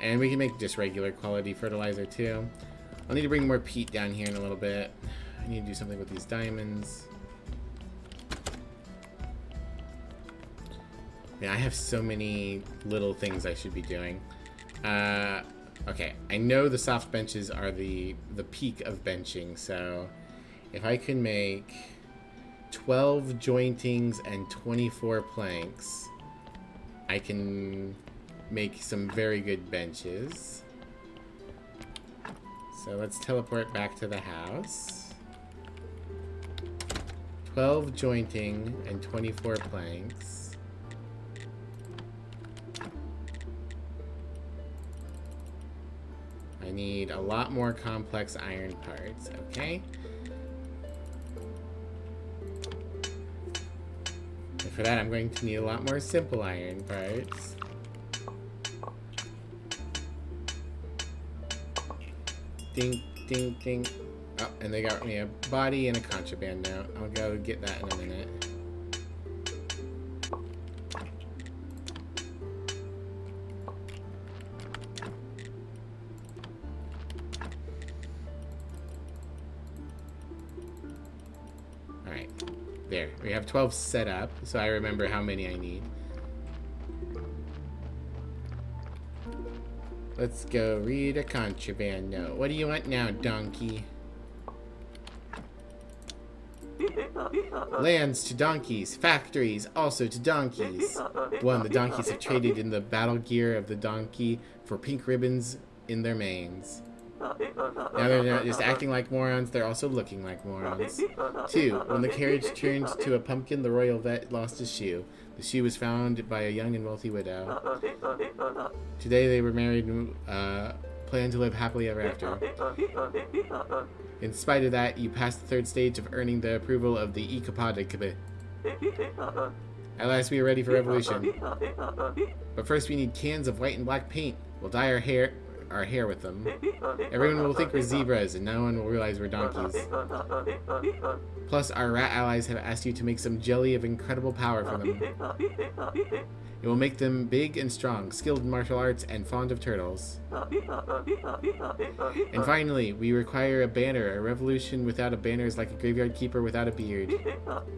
and we can make just regular quality fertilizer too. I'll need to bring more peat down here in a little bit. I need to do something with these diamonds. Yeah, I have so many little things I should be doing. Okay, I know the soft benches are the peak of benching, so if I can make 12 jointings and 24 planks, I can make some very good benches. So let's teleport back to the house. 12 jointing and 24 planks. I need a lot more complex iron parts, okay? And for that, I'm going to need a lot more simple iron parts. Ding, ding, ding. Oh, and they got me a body and a contraband now. I'll go get that in a minute. Alright. There. We have 12 set up, so I remember how many I need. Let's go read a contraband note. What do you want now, donkey? Lands to donkeys, factories also to donkeys. 1. The donkeys have traded in the battle gear of the donkey for pink ribbons in their manes. Now they're not just acting like morons, they're also looking like morons. 2. When the carriage turned to a pumpkin, the royal vet lost his shoe. The shoe was found by a young and wealthy widow. Today they were married and planned to live happily ever after. In spite of that, you passed the 3rd stage of earning the approval of the Ecopodic. At last we are ready for revolution. But first we need cans of white and black paint. We'll dye our hair our hair with them. Everyone will think we're zebras, and no one will realize we're donkeys. Plus, our rat allies have asked you to make some jelly of incredible power for them. It will make them big and strong, skilled in martial arts, and fond of turtles. And finally, we require a banner. A revolution without a banner is like a graveyard keeper without a beard.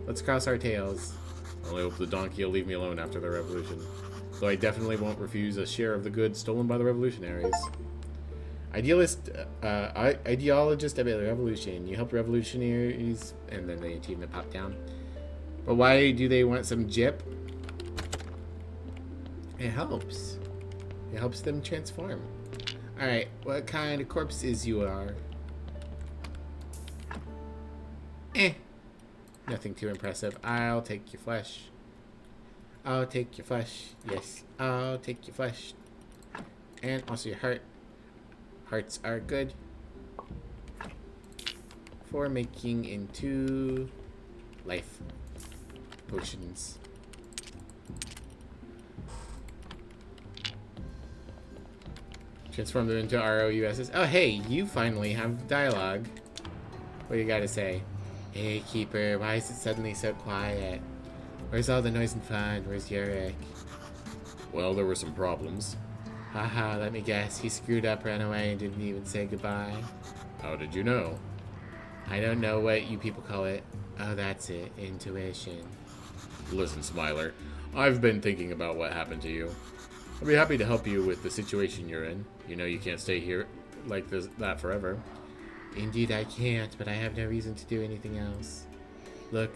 Let's cross our tails. I only hope the donkey will leave me alone after the revolution. Though I definitely won't refuse a share of the goods stolen by the revolutionaries. Ideologist about the revolution. You help revolutionaries, and then the achievement pop down. But why do they want some jip? It helps. It helps them transform. Alright, what kind of corpses you are? Nothing too impressive. I'll take your flesh. I'll take your flesh. Yes, I'll take your flesh. And also your heart. Hearts are good for making into life potions. Transform them into ROUSs. Oh, hey, you finally have dialogue. What do you gotta say? Hey, Keeper, why is it suddenly so quiet? Where's all the noise and fun? Where's Yurik? Well, there were some problems. Haha, let me guess. He screwed up, ran away, and didn't even say goodbye. How did you know? I don't know what you people call it. Oh, that's it. Intuition. Listen, Smiler. I've been thinking about what happened to you. I'd be happy to help you with the situation you're in. You know you can't stay here like that forever. Indeed I can't, but I have no reason to do anything else. Look,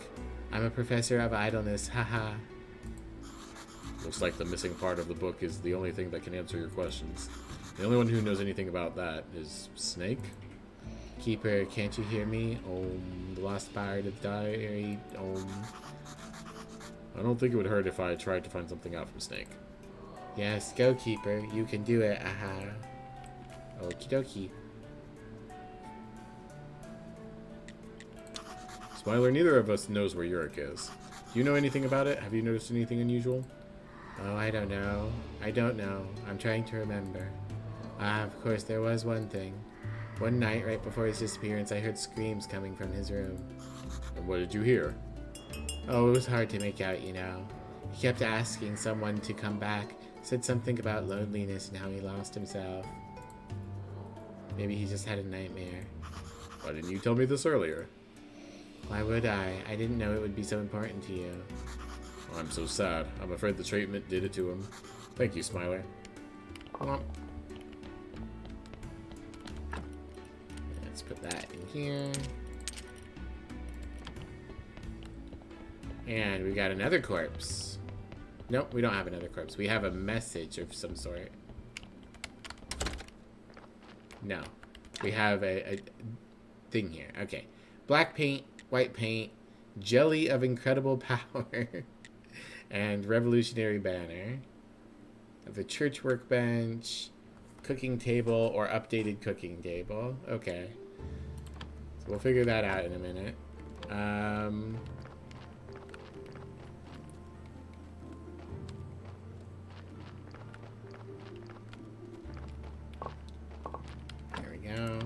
I'm a professor of idleness, haha. Looks like the missing part of the book is the only thing that can answer your questions. The only one who knows anything about that is Snake. Keeper, can't you hear me? The lost part of the diary, I don't think it would hurt if I tried to find something out from Snake. Yes, go Keeper, you can do it, aha. Okie dokie. Smiler, neither of us knows where Yurik is. Do you know anything about it? Have you noticed anything unusual? Oh, I don't know. I don't know. I'm trying to remember. Of course, there was one thing. One night, right before his disappearance, I heard screams coming from his room. And what did you hear? Oh, it was hard to make out, you know. He kept asking someone to come back. Said something about loneliness and how he lost himself. Maybe he just had a nightmare. Why didn't you tell me this earlier? Why would I? I didn't know it would be so important to you. I'm so sad. I'm afraid the treatment did it to him. Thank you, Smiler. Let's put that in here. And we got another corpse. Nope, we don't have another corpse. We have a message of some sort. No. We have a thing here. Okay. Black paint, white paint, jelly of incredible power, and revolutionary banner. The church workbench, cooking table, or updated cooking table. Okay. So we'll figure that out in a minute. There we go.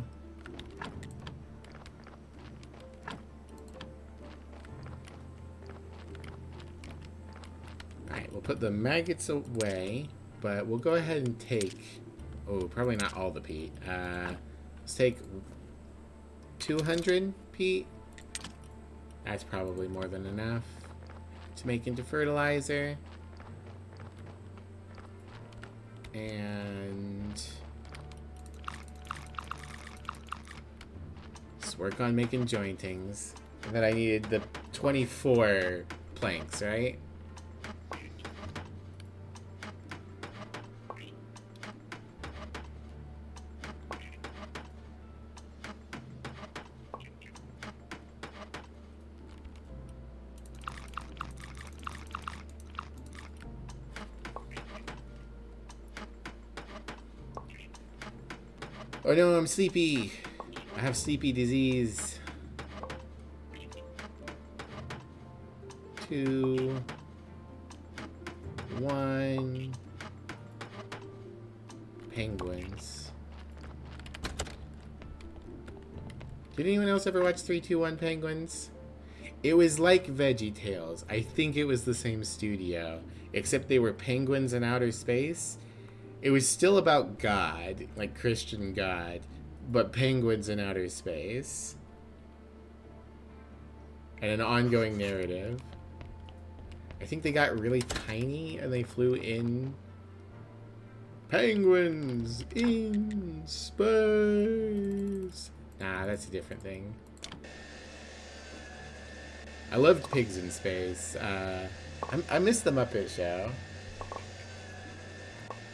Alright, we'll put the maggots away, but we'll go ahead and take... Oh, probably not all the peat. Let's take 200 peat. That's probably more than enough to make into fertilizer. And... let's work on making jointings. And then I needed the 24 planks, right? Oh no, I'm sleepy. I have sleepy disease. 2, 1. Penguins. Did anyone else ever watch 321 Penguins? It was like VeggieTales. I think it was the same studio, except they were penguins in outer space. It was still about God, like Christian God, but penguins in outer space. And an ongoing narrative. I think they got really tiny and they flew in. Penguins in space. Nah, that's a different thing. I loved pigs in space. I miss the Muppet Show.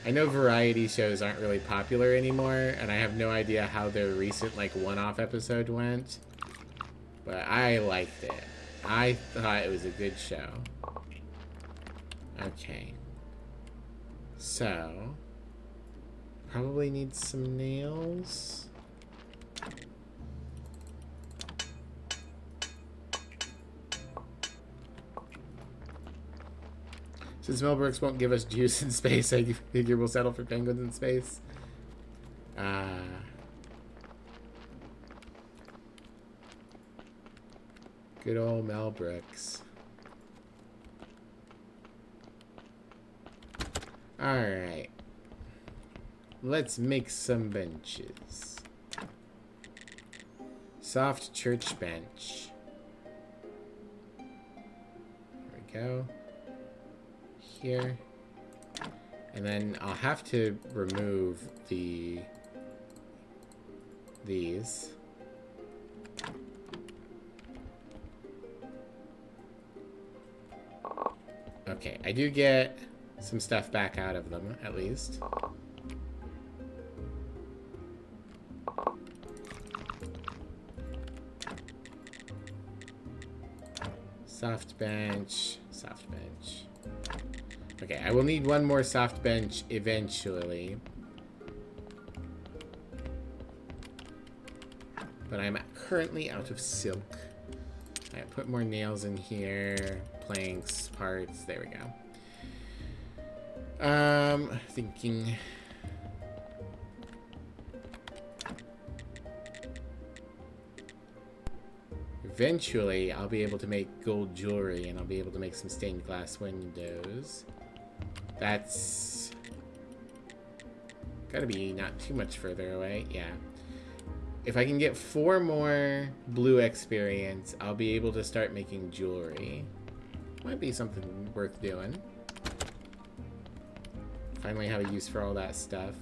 I know variety shows aren't really popular anymore, and I have no idea how their recent, like, one-off episode went. But I liked it. I thought it was a good show. Okay. So, probably need some nails. Since Mel Brooks won't give us juice in space, I figure we'll settle for penguins in space. Good old Mel Brooks. Alright. Let's make some benches. Soft church bench. There we go. Here. And then I'll have to remove these. Okay, I do get some stuff back out of them, at least. Soft bench, soft bench. Okay, I will need one more soft bench eventually. But I'm currently out of silk. I put more nails in here, planks, parts, there we go. Thinking. Eventually, I'll be able to make gold jewelry, and I'll be able to make some stained glass windows. That's gotta be not too much further away. Yeah. If I can get 4 more blue experience, I'll be able to start making jewelry. Might be something worth doing. Finally have a use for all that stuff.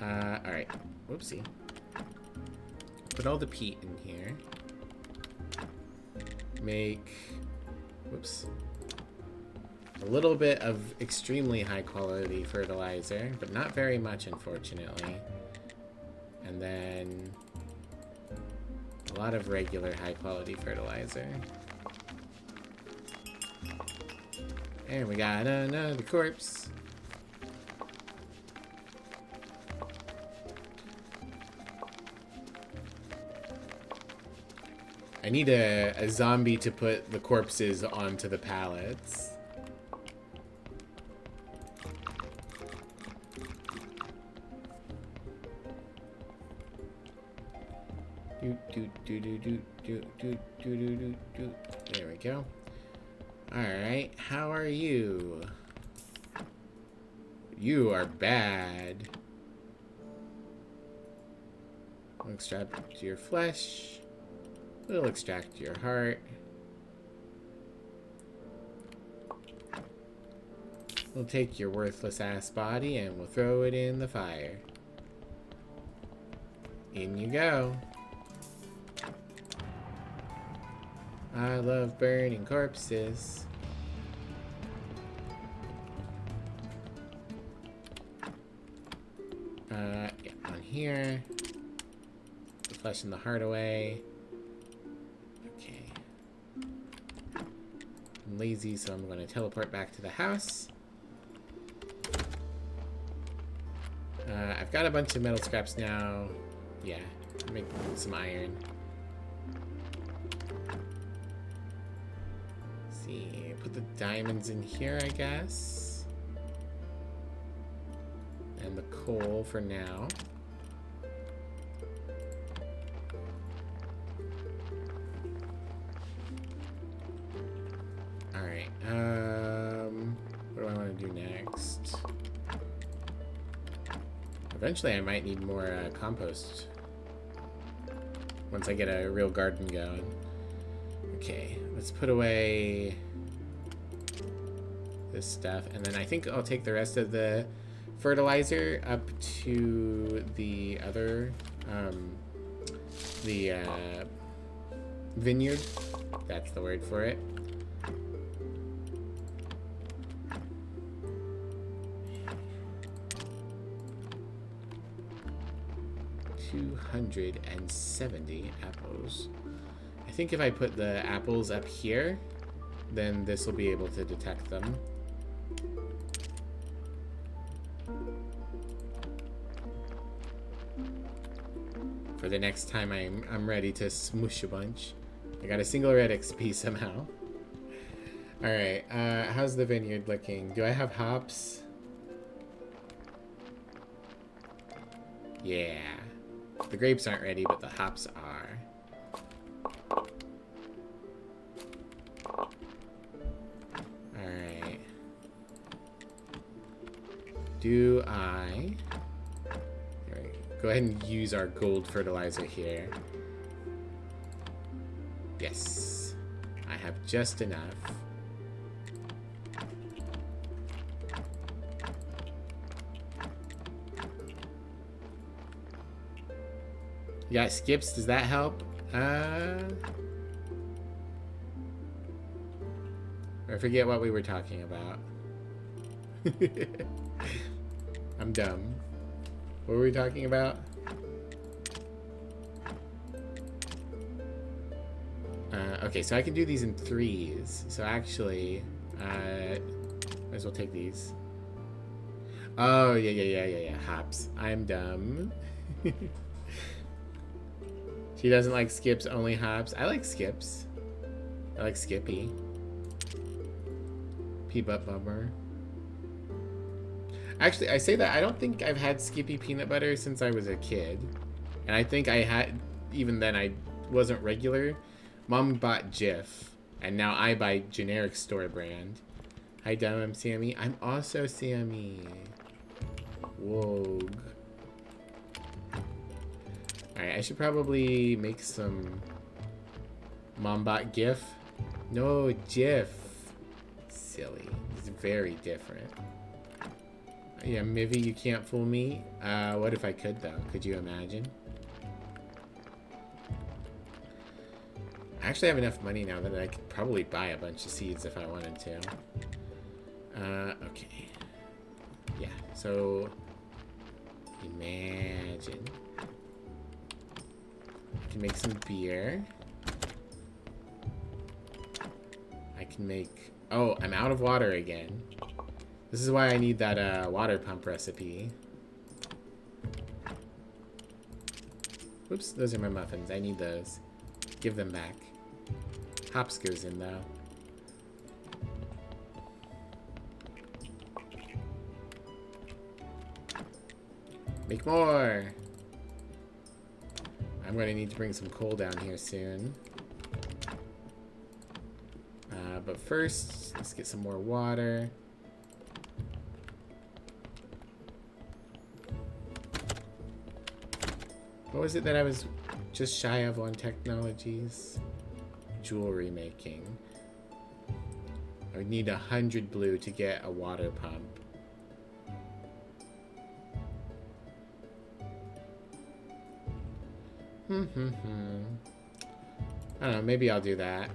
Alright. Whoopsie. Put all the peat in here. Make... Whoops. A little bit of extremely high quality fertilizer, but not very much, unfortunately. And then a lot of regular high quality fertilizer. And we got another corpse. I need a zombie to put the corpses onto the pallets. There we go. Alright, how are you? You are bad. We'll extract your flesh. We'll extract your heart. We'll take your worthless ass body and we'll throw it in the fire. In you go. I love burning corpses. Yeah, on here. The flesh and the heart away. Okay. I'm lazy, so I'm going to teleport back to the house. I've got a bunch of metal scraps now. Yeah, make some iron. See, put the diamonds in here, I guess. And the coal for now. Alright, what do I want to do next? Eventually I might need more compost once I get a real garden going. Okay, let's put away this stuff, and then I think I'll take the rest of the fertilizer up to the other, vineyard. That's the word for it. $270 apples. I think if I put the apples up here, then this will be able to detect them. For the next time I'm ready to smoosh a bunch. I got a single red XP somehow. Alright, how's the vineyard looking? Do I have hops? Yeah. The grapes aren't ready, but the hops are. Alright. Do I... Go ahead and use our gold fertilizer here. Yes. I have just enough. You got skips? Does that help? I forget what we were talking about. I'm dumb. What were we talking about? Okay, so I can do these in threes. So actually, might as well take these. Oh, yeah. Hops. I'm dumb. She doesn't like skips, only hops. I like skips. I like Skippy. Pea-butt bummer. Actually, I say that I don't think I've had Skippy peanut butter since I was a kid. And I think I had, even then I wasn't regular. Mom bought Jif, and now I buy generic store brand. Hi, Dumb, I'm Sammy. I'm also Sammy. Whoa. Alright, I should probably make some Mom bought GIF. No, Jif. Silly. It's very different. Yeah, Mivy, you can't fool me. What if I could, though? Could you imagine? I actually have enough money now that I could probably buy a bunch of seeds if I wanted to. Okay. Yeah, so... Imagine. I can make some beer. I can make... Oh, I'm out of water again. This is why I need that water pump recipe. Oops, those are my muffins. I need those. Give them back. Hops goes in, though. Make more! I'm going to need to bring some coal down here soon. But first, let's get some more water. What was it that I was just shy of on technologies? Jewelry making. I would need 100 blue to get a water pump. I don't know, maybe I'll do that.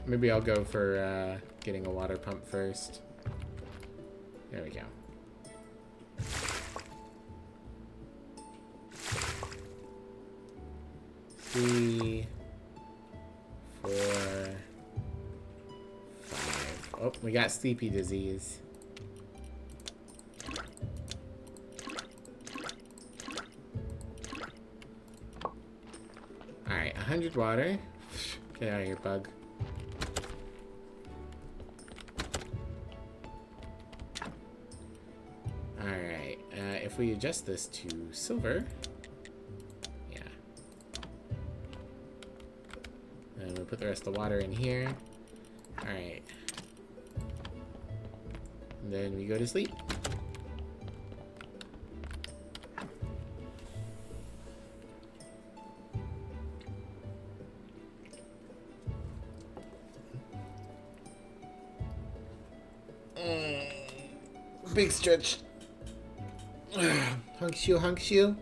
Maybe I'll go for getting a water pump first. There we go. 3, 4, 5. Oh, we got sleepy disease. Alright, 100 water. Get out of here, bug. Alright, if we adjust this to silver, yeah. And we'll put the rest of the water in here. Alright. And then we go to sleep. Big stretch. Hunk shoe, hunk shoe.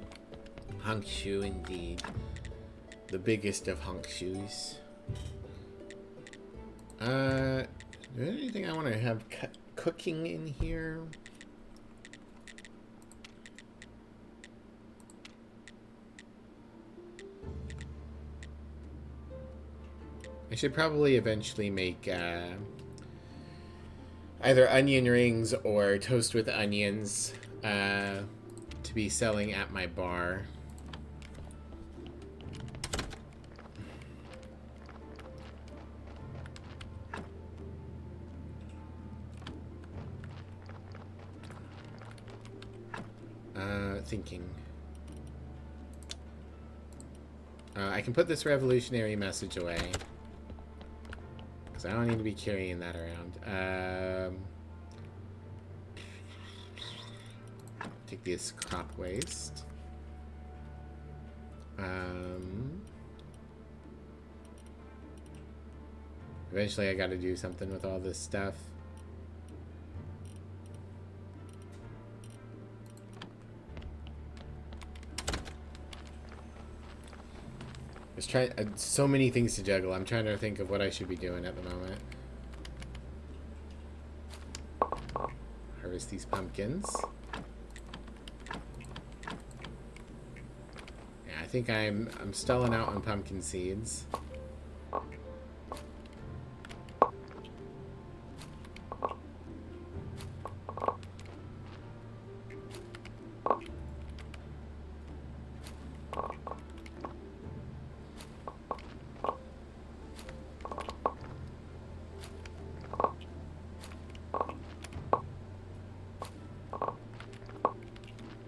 Hunk shoe indeed. The biggest of hunk shoes. Is there anything I want to have cooking in here? I should probably eventually make either onion rings or toast with onions to be selling at my bar. Thinking. I can put this revolutionary message away. Because I don't need to be carrying that around. Take this crop waste. Eventually I gotta do something with all this stuff. Just trying so many things to juggle. I'm trying to think of what I should be doing at the moment. Harvest these pumpkins. Yeah, I think I'm stalling out on pumpkin seeds.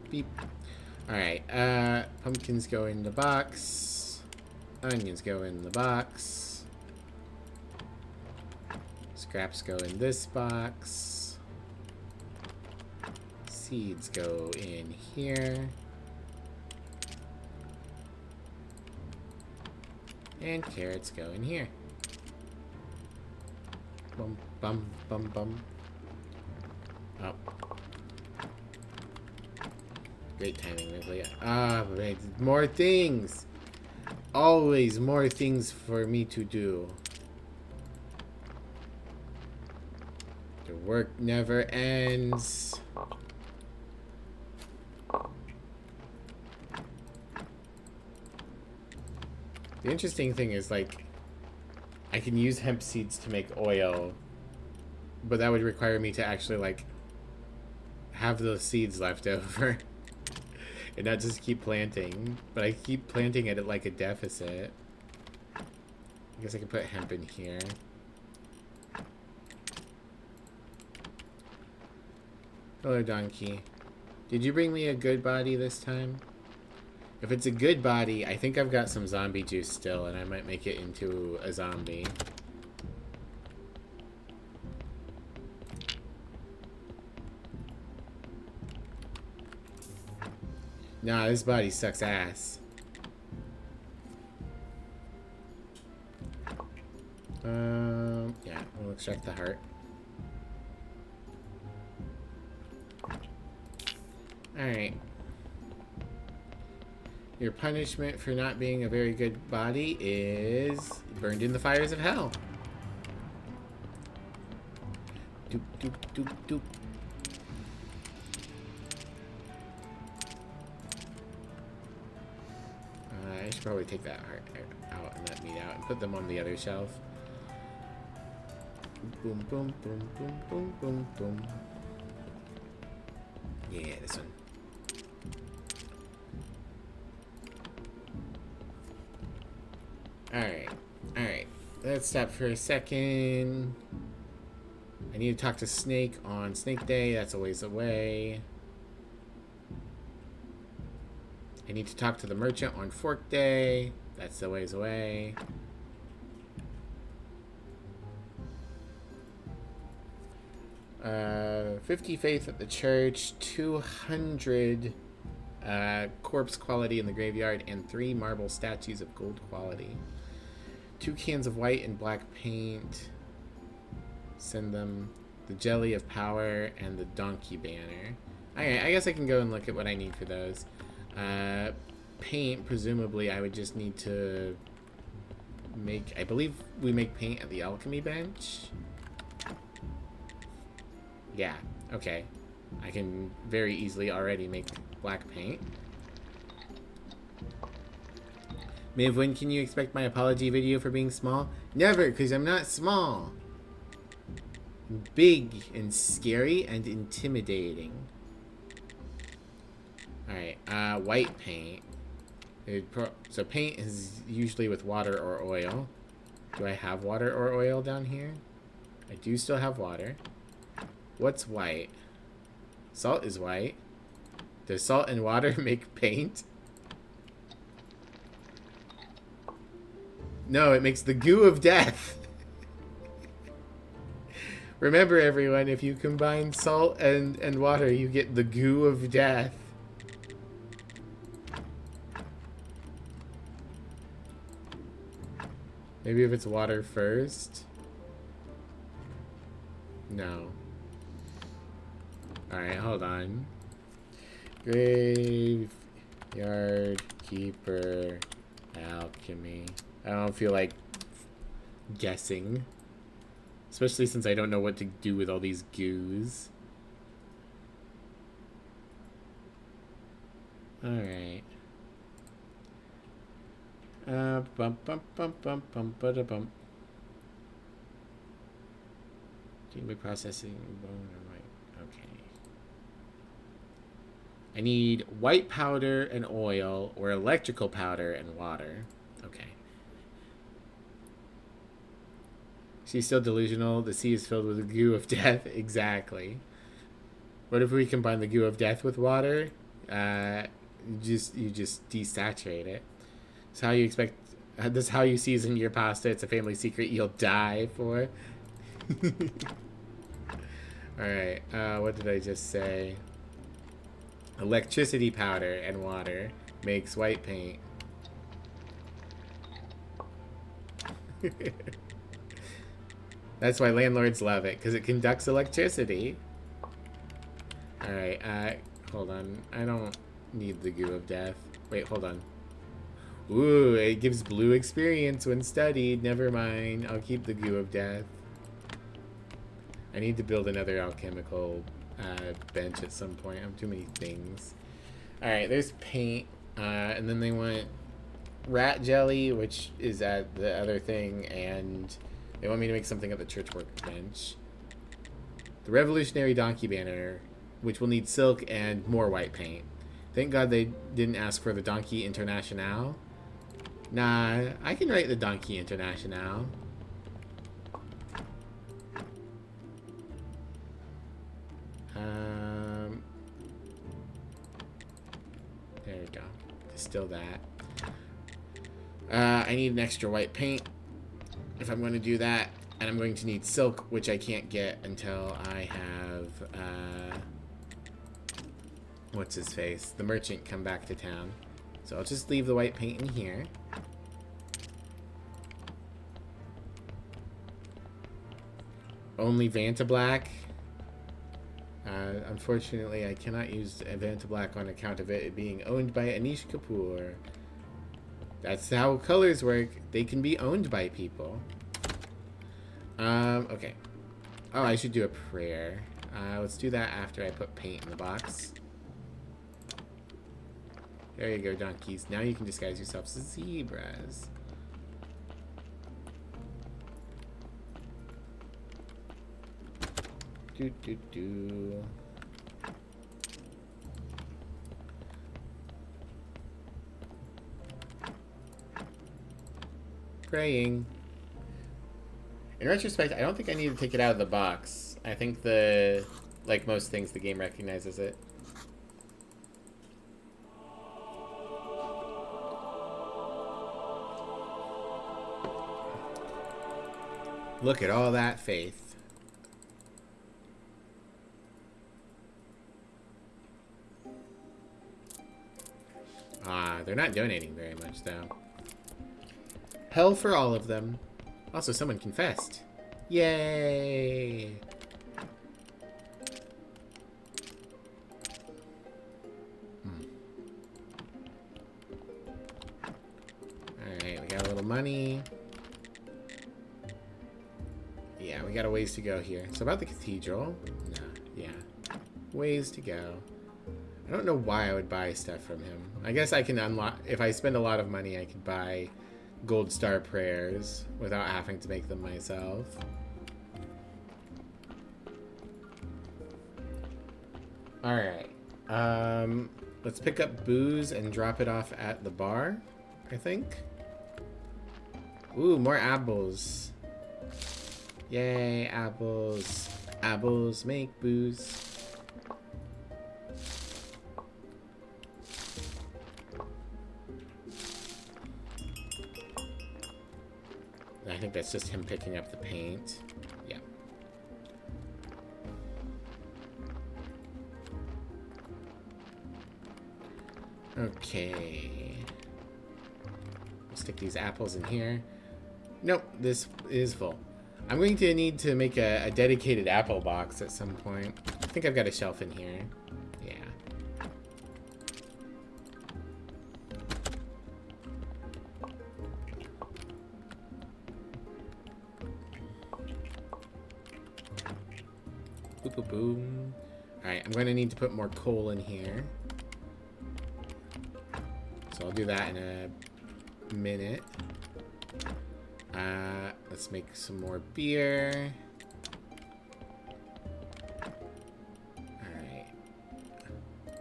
Beep. Alright, pumpkins go in the box. Onions go in the box. Scraps go in this box. Seeds go in here. And carrots go in here. Bum, bum, bum, bum. Oh. Great timing, Ridley. Ah, but more things! Always more things for me to do. The work never ends. The interesting thing is, like, I can use hemp seeds to make oil, but that would require me to actually, like, have those seeds left over. And not just keep planting. But I keep planting it at like a deficit. I guess I can put hemp in here. Hello, donkey. Did you bring me a good body this time? If it's a good body, I think I've got some zombie juice still, and I might make it into a zombie. Nah, this body sucks ass. Yeah, we'll extract the heart. Alright. Your punishment for not being a very good body is burned in the fires of hell. Doop, doop, doop, doop. I should probably take that heart out and that meat out and put them on the other shelf. Boom, boom, boom, boom, boom, boom, boom. Yeah, this one. Alright, alright. Let's stop for a second. I need to talk to Snake on Snake Day. That's a ways away. I need to talk to the merchant on Fork Day. That's a ways away. 50 faith at the church, 200 corpse quality in the graveyard, and 3 marble statues of gold quality. 2 cans of white and black paint. Send them. The jelly of power and the donkey banner. Alright, I guess I can go and look at what I need for those. Paint, presumably I would just need to make... I believe we make paint at the alchemy bench. Yeah, okay. I can very easily already make black paint. Maeve, when can you expect my apology video for being small? Never, because I'm not small. I'm big and scary and intimidating. Alright, white paint. So paint is usually with water or oil. Do I have water or oil down here? I do still have water. What's white? Salt is white. Does salt and water make paint? No, it makes the goo of death. Remember, everyone, if you combine salt and water, you get the goo of death. Maybe if it's water first? No. Alright, hold on. Graveyard Keeper Alchemy. I don't feel like guessing. Especially since I don't know what to do with all these goos. Alright. Bump, bump, bump, bump, bump, ba da bump. Gameplay processing, bone or white. Okay. I need white powder and oil, or electrical powder and water. Okay. She's still delusional. The sea is filled with the goo of death. Exactly. What if we combine the goo of death with water? You just desaturate it. So how you expect? This is how you season your pasta. It's a family secret you'll die for. All right. What did I just say? Electricity powder and water makes white paint. That's why landlords love it, because it conducts electricity. Alright, hold on. I don't need the goo of death. Wait, hold on. Ooh, it gives blue experience when studied. Never mind. I'll keep the goo of death. I need to build another alchemical bench at some point. I have too many things. Alright, there's paint. And then they want rat jelly, which is at the other thing, and they want me to make something at the church workbench. The revolutionary donkey banner, which will need silk and more white paint. Thank God they didn't ask for the Donkey International. Nah, I can write the Donkey International. There we go. Distill that. I need an extra white paint if I'm going to do that, and I'm going to need silk, which I can't get until I have what's his face, the merchant, come back to town. So I'll just leave the white paint in here. Only Vanta Black. Unfortunately, I cannot use Vanta Black on account of it being owned by Anish Kapoor. That's how colors work. They can be owned by people. Okay. Oh, I should do a prayer. Let's do that after I put paint in the box. There you go, donkeys. Now you can disguise yourselves as zebras. Do. Praying. In retrospect, I don't think I need to take it out of the box. I think like most things, the game recognizes it. Look at all that faith. Ah, they're not donating very much, though. Hell for all of them. Also, someone confessed. Yay! Alright, we got a little money. Yeah, we got a ways to go here. So about the cathedral. No, yeah. Ways to go. I don't know why I would buy stuff from him. I guess I can unlock... If I spend a lot of money, I could buy gold star prayers without having to make them myself. Alright. Let's pick up booze and drop it off at the bar, I think. Ooh, more apples. Yay, apples. Apples make booze. I think that's just him picking up the paint. Yeah. Okay. We'll stick these apples in here. Nope, this is full. I'm going to need to make a dedicated apple box at some point. I think I've got a shelf in here. Yeah. Boop, boop, boom. Alright, I'm going to need to put more coal in here. So I'll do that in a minute. Let's make some more beer. Alright.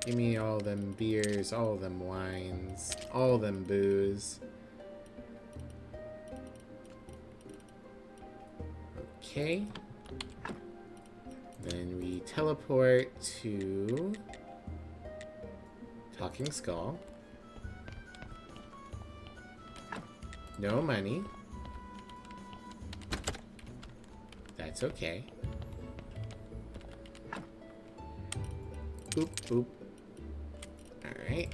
Give me all them beers, all them wines, all them booze. Okay. Then we teleport to Talking Skull. No money. That's okay. Boop, boop. Alright.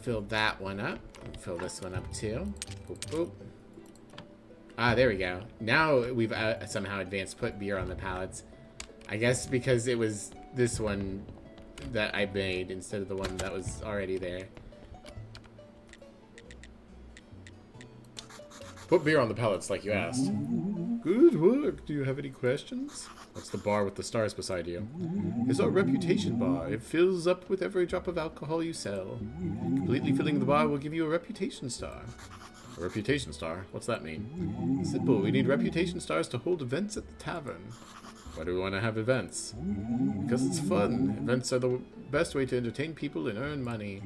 Fill that one up. Fill this one up too. Boop, boop. Ah, there we go. Now we've somehow advanced put beer on the pallets. I guess because it was this one that I made instead of the one that was already there. Put beer on the pallets like you asked. Good work. Do you have any questions? What's the bar with the stars beside you? It's our reputation bar. It fills up with every drop of alcohol you sell. Completely filling the bar will give you a reputation star. A reputation star? What's that mean? Simple. We need reputation stars to hold events at the tavern. Why do we want to have events? Because it's fun. Events are the best way to entertain people and earn money.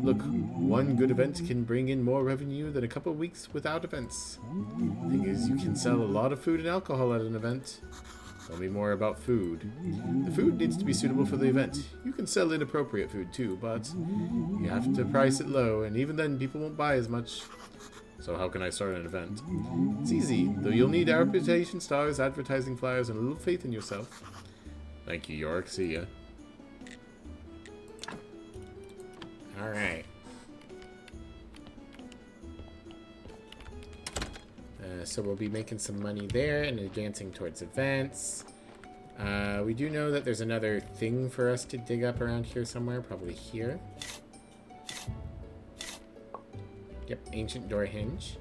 Look, one good event can bring in more revenue than a couple weeks without events. The thing is, you can sell a lot of food and alcohol at an event. Tell me more about food. The food needs to be suitable for the event. You can sell inappropriate food too, but you have to price it low, and even then people won't buy as much. So how can I start an event? It's easy, though you'll need reputation stars, advertising flyers, and a little faith in yourself. Thank you, York. See ya. Alright. So we'll be making some money there and advancing towards events. We do know that there's another thing for us to dig up around here somewhere, probably here. Yep, ancient door hinge.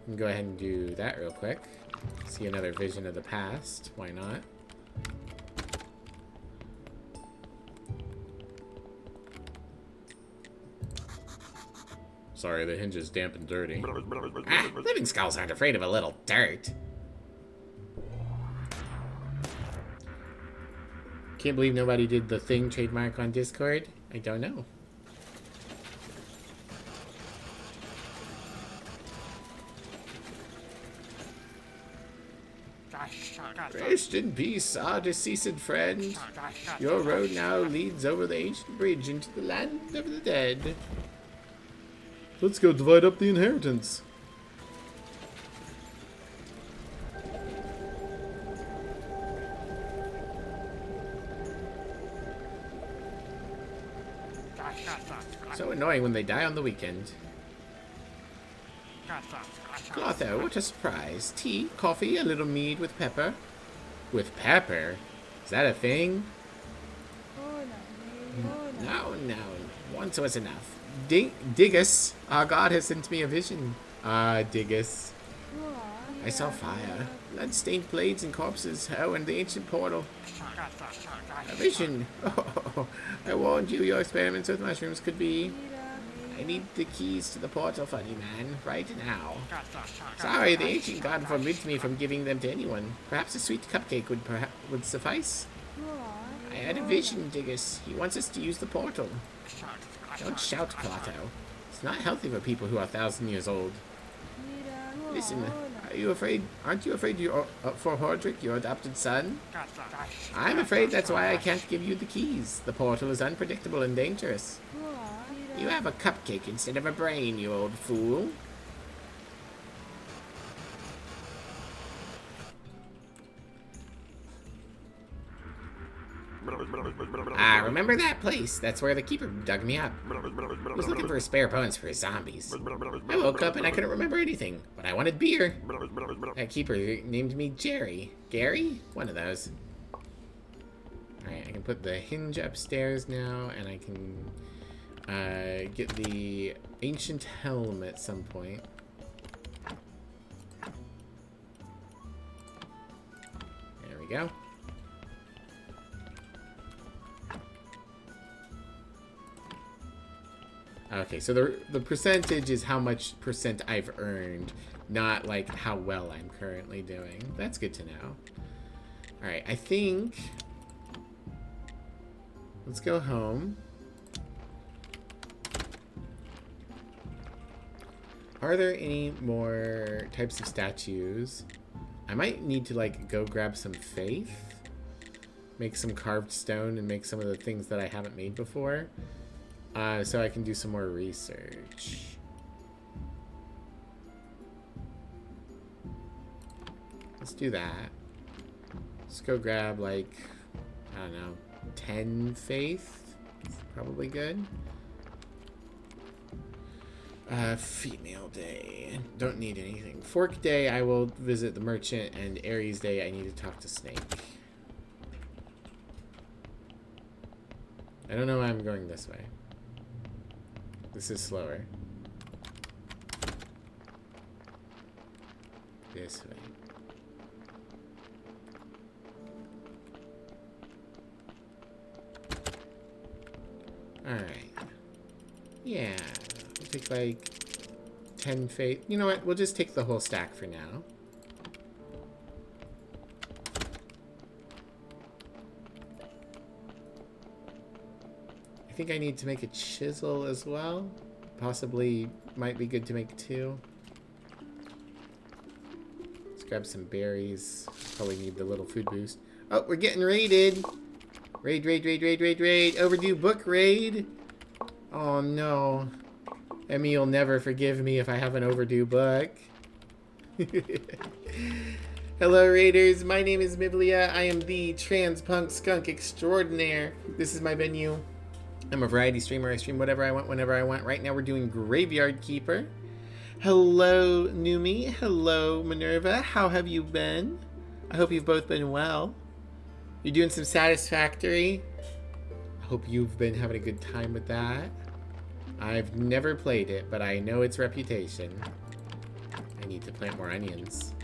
We can go ahead and do that real quick. See another vision of the past. Why not? Sorry, the hinge is damp and dirty. Ah, living skulls aren't afraid of a little dirt. Can't believe nobody did the thing trademark on Discord. I don't know. Rest in peace, our deceased friend. Your road now leads over the ancient bridge into the land of the dead. Let's go divide up the inheritance. So annoying when they die on the weekend. Clotho, what a surprise. Tea, coffee, a little mead with pepper. With pepper? Is that a thing? No, no. Once was enough. Diggus, our god has sent me a vision. Ah, Diggus. I saw fire, blood-stained blades and corpses. Oh, and the ancient portal. A vision. Oh, I warned you your experiments with mushrooms could be... I need the keys to the portal, funny man, right now. Sorry, the ancient god forbids me from giving them to anyone. Perhaps a sweet cupcake would suffice. I had a vision, Diggus. He wants us to use the portal. Don't shout, Clotho. It's not healthy for people who are 1,000 years old. Listen, aren't you afraid for Hordrick, your adopted son? I'm afraid that's why I can't give you the keys. The portal is unpredictable and dangerous. You have a cupcake instead of a brain, you old fool. Ah, remember that place? That's where the keeper dug me up. I was looking for spare bones for his zombies. I woke up and I couldn't remember anything, but I wanted beer. That keeper named me Jerry. Gary? One of those. Alright, I can put the hinge upstairs now, and I can get the ancient helm at some point. There we go. Okay, so the percentage is how much percent I've earned, not like how well I'm currently doing. That's good to know. Alright, I think... Let's go home. Are there any more types of statues? I might need to, like, go grab some faith. Make some carved stone and make some of the things that I haven't made before. So I can do some more research. Let's do that. Let's go grab, like, I don't know, 10 faith. Probably good. Female day. Don't need anything. Fork day, I will visit the merchant, and Aries day, I need to talk to Snake. I don't know why I'm going this way. This is slower. This way. Alright. Yeah. We'll take like 10 faith. You know what? We'll just take the whole stack for now. I think I need to make a chisel as well. Possibly might be good to make 2. Let's grab some berries. Probably need the little food boost. Oh, we're getting raided. Raid, raid, raid, raid, raid, raid. Overdue book raid. Oh no. Emmy will never forgive me if I have an overdue book. Hello raiders, my name is Miblia. I am the trans punk skunk extraordinaire. This is my venue. I'm a variety streamer. I stream whatever I want, whenever I want. Right now we're doing Graveyard Keeper. Hello, Numi. Hello, Minerva. How have you been? I hope you've both been well. You're doing some Satisfactory. I hope you've been having a good time with that. I've never played it, but I know its reputation. I need to plant more onions.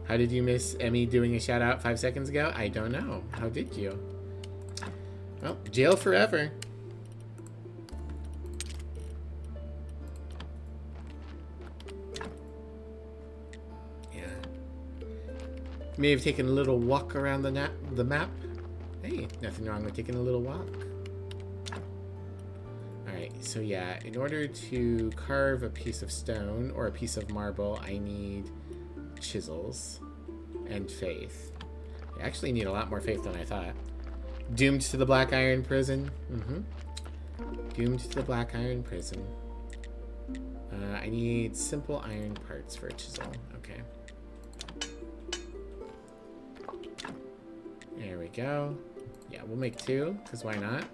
How did you miss Emmy doing a shout out 5 seconds ago? I don't know. How did you? Well, jail forever. Yeah. May have taken a little walk around the map. Hey, nothing wrong with taking a little walk. Alright, so yeah, in order to carve a piece of stone or a piece of marble, I need chisels and faith. I actually need a lot more faith than I thought. Doomed to the Black Iron Prison. Doomed to the Black Iron Prison. I need simple iron parts for a chisel. Okay. There we go. Yeah, we'll make 2, because why not?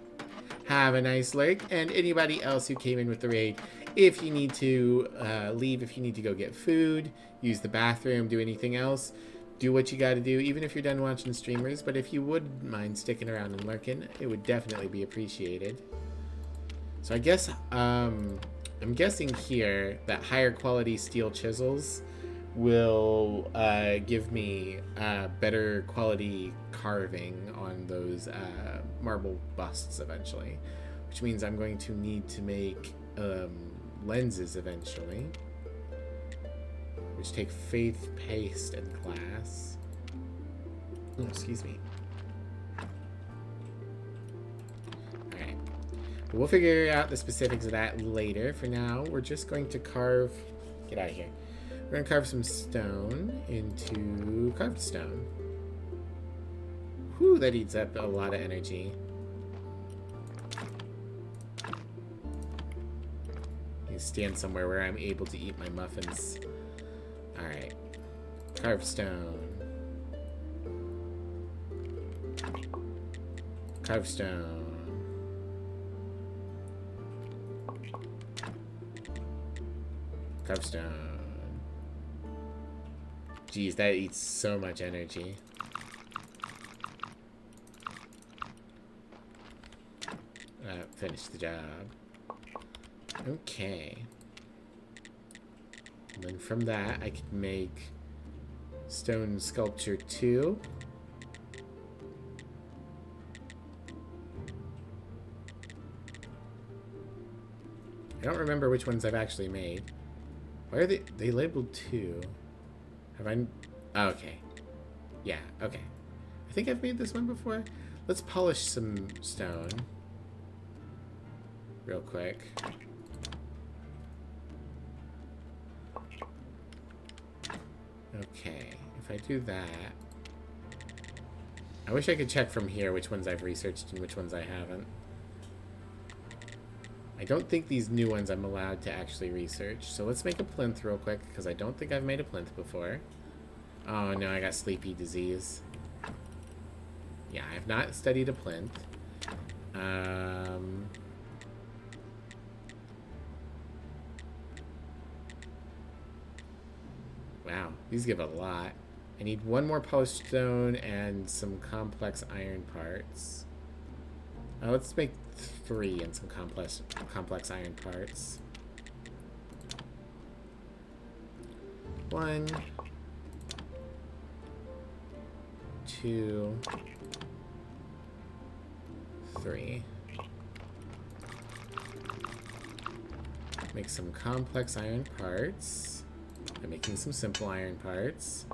Have a nice lake. And anybody else who came in with the raid, if you need to leave, if you need to go get food, use the bathroom, do anything else, do what you got to do, even if you're done watching streamers. But if you would mind sticking around and lurking, it would definitely be appreciated. So I guess, I'm guessing here that higher quality steel chisels will give me better quality carving on those marble busts eventually, which means I'm going to need to make lenses eventually, which take faith, paste, and glass. Oh, excuse me. Alright. We'll figure out the specifics of that later. For now, we're just going to carve... Get out of here. We're going to carve some stone into carved stone. Whew, that eats up a lot of energy. You stand somewhere where I'm able to eat my muffins. Alright. Carved stone. Carved stone. Carved stone. Jeez, that eats so much energy. Finish the job. Okay. And then from that, I could make stone sculpture 2. I don't remember which ones I've actually made. Why are they labeled 2? Have I... Oh, okay. Yeah, okay. I think I've made this one before. Let's polish some stone. Real quick. Okay, if I do that... I wish I could check from here which ones I've researched and which ones I haven't. I don't think these new ones I'm allowed to actually research. So let's make a plinth real quick, because I don't think I've made a plinth before. Oh no, I got sleepy disease. Yeah, I have not studied a plinth. Wow, these give a lot. I need one more polished stone and some complex iron parts. Let's make 3 and some complex iron parts. 1, 2, 3. Make some complex iron parts. I'm making some simple iron parts.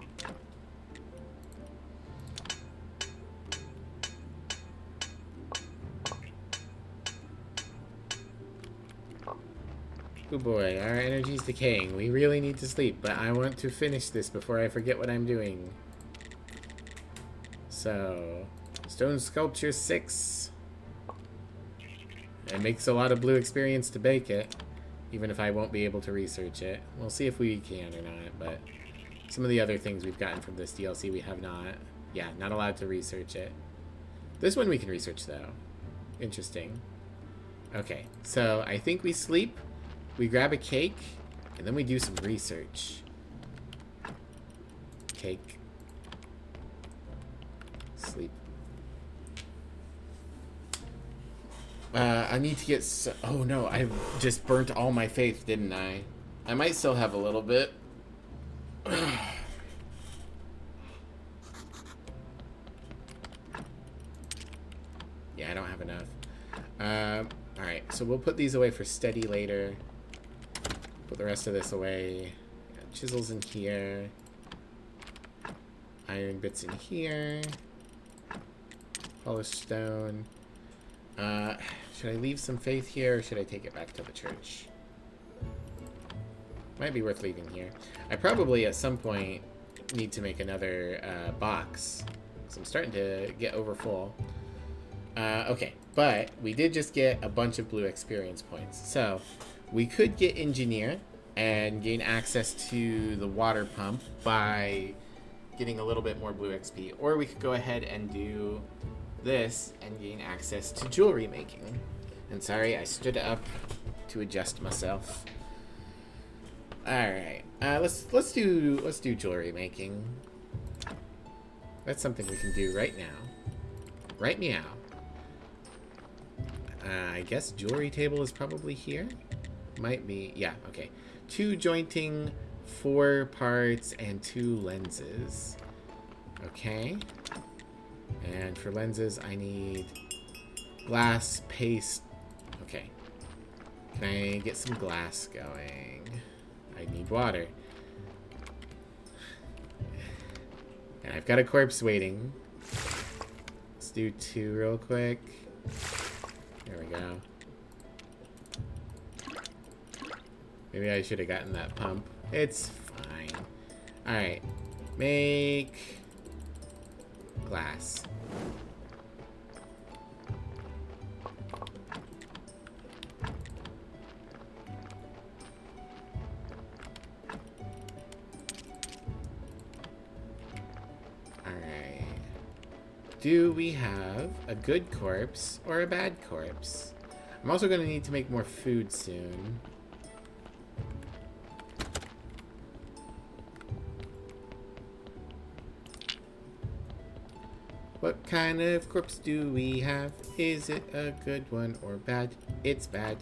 Oh boy, our energy's decaying. We really need to sleep, but I want to finish this before I forget what I'm doing. So, stone sculpture 6. It makes a lot of blue experience to bake it, even if I won't be able to research it. We'll see if we can or not, but some of the other things we've gotten from this DLC we have not. Yeah, not allowed to research it. This one we can research, though. Interesting. Okay, so I think we sleep, we grab a cake, and then we do some research. Cake. Sleep. I need to get... Oh no, I just burnt all my faith, didn't I? I might still have a little bit. Yeah, I don't have enough. Alright, so we'll put these away for steady later. Put the rest of this away. Got chisels in here. Iron bits in here. Polished stone. Should I leave some faith here, or should I take it back to the church? Might be worth leaving here. I probably, at some point, need to make another box. So I'm starting to get over full. Okay, but we did just get a bunch of blue experience points. So we could get engineer and gain access to the water pump by getting a little bit more blue XP. Or we could go ahead and do this and gain access to jewelry making. And sorry, I stood up to adjust myself. Alright, let's do jewelry making. That's something we can do right now. Right meow. I guess jewelry table is probably here. Might be, yeah, okay. 2 jointing, 4 parts, and 2 lenses. Okay. And for lenses, I need glass, paste. Okay. Can I get some glass going? I need water. And I've got a corpse waiting. Let's do 2 real quick. There we go. Maybe I should have gotten that pump. It's fine. Alright. Make glass. Alright. Do we have a good corpse or a bad corpse? I'm also going to need to make more food soon. What kind of corpse do we have? Is it a good one or bad? It's bad.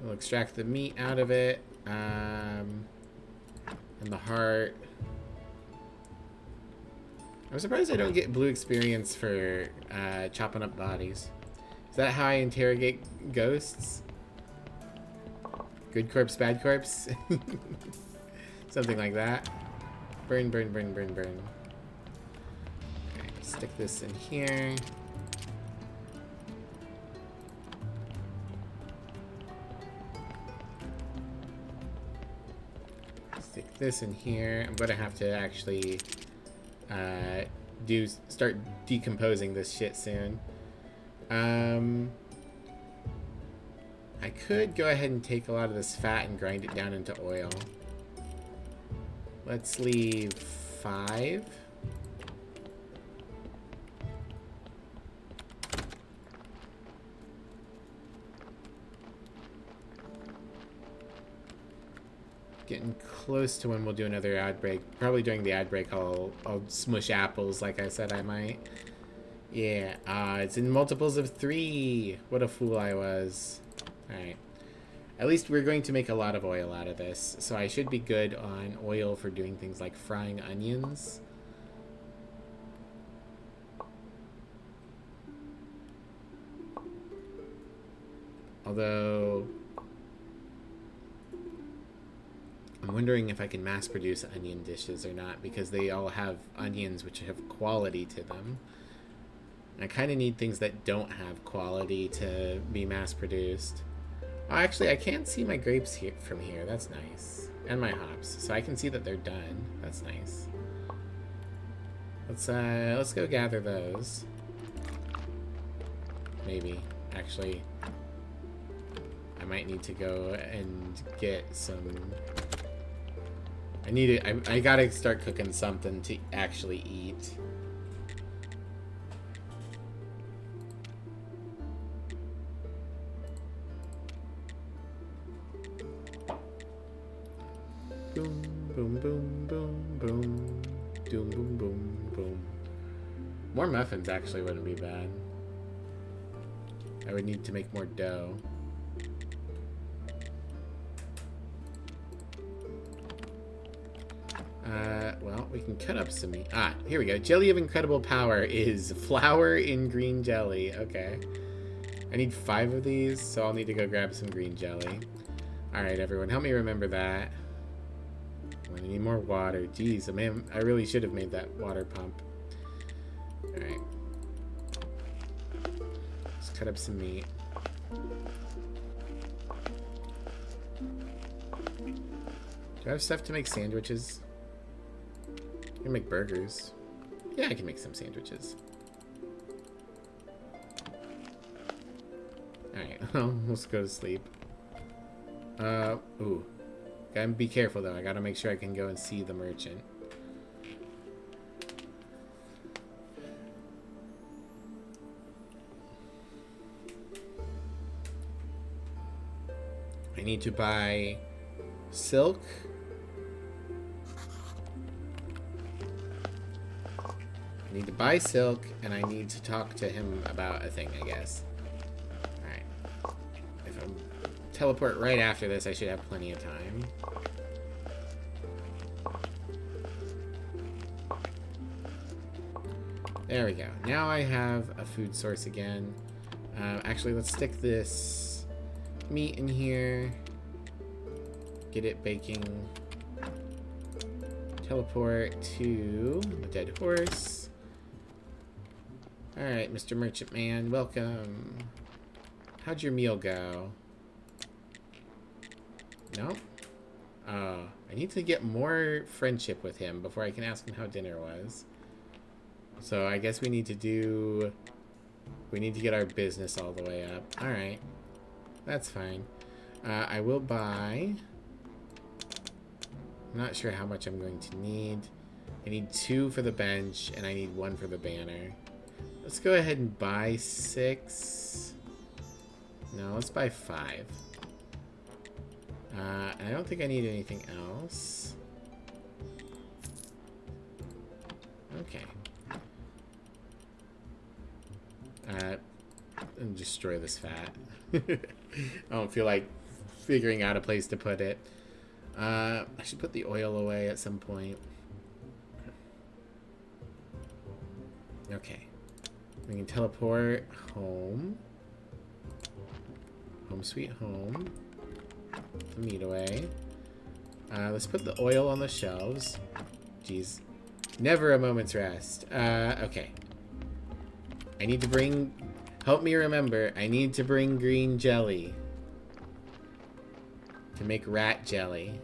We'll extract the meat out of it. And the heart. I'm surprised I don't get blue experience for chopping up bodies. Is that how I interrogate ghosts? Good corpse, bad corpse? Something like that. Burn, burn, burn, burn, burn. Okay, stick this in here. Stick this in here. I'm gonna have to actually start decomposing this shit soon. I could go ahead and take a lot of this fat and grind it down into oil. Let's leave 5. Getting close to when we'll do another ad break. Probably during the ad break I'll smush apples like I said I might. Yeah, it's in multiples of 3. What a fool I was. Alright. At least we're going to make a lot of oil out of this, so I should be good on oil for doing things like frying onions. Although, I'm wondering if I can mass produce onion dishes or not, because they all have onions which have quality to them. And I kind of need things that don't have quality to be mass produced. Oh, actually, I can't see my grapes here from here. That's nice. And my hops. So I can see that they're done. That's nice. Let's go gather those. Maybe. Actually, I might need to go and get some... I gotta start cooking something to actually eat. Boom, boom, boom, boom, boom. Doom, boom, boom, boom. More muffins actually wouldn't be bad. I would need to make more dough. Well, we can cut up some meat. Ah, here we go. Jelly of incredible power is flour in green jelly. Okay. I need 5 of these, so I'll need to go grab some green jelly. Alright, everyone, help me remember that. I need more water. Jeez, man, I really should have made that water pump. Alright. Let's cut up some meat. Do I have stuff to make sandwiches? I can make burgers. Yeah, I can make some sandwiches. Alright, well, let's go to sleep. Ooh. Gotta be careful though. I gotta make sure I can go and see the merchant. I need to buy silk. I need to buy silk, and I need to talk to him about a thing, I guess. Alright. If I teleport right after this, I should have plenty of time. There we go. Now I have a food source again. Actually, let's stick this meat in here. Get it baking. Teleport to the dead horse. Alright, Mr. Merchant Man, welcome. How'd your meal go? No? I need to get more friendship with him before I can ask him how dinner was. So I guess we need to get our business all the way up. Alright. That's fine. I will buy... I'm not sure how much I'm going to need. I need 2 for the bench, and I need 1 for the banner. Let's go ahead and buy 6. No, let's buy 5. And I don't think I need anything else. Okay. And destroy this fat. I don't feel like figuring out a place to put it. I should put the oil away at some point. Okay. We can teleport home. Home sweet home. Put the meat away. Let's put the oil on the shelves. Jeez. Never a moment's rest. Okay. I need to bring... Help me remember. I need to bring green jelly. To make rat jelly.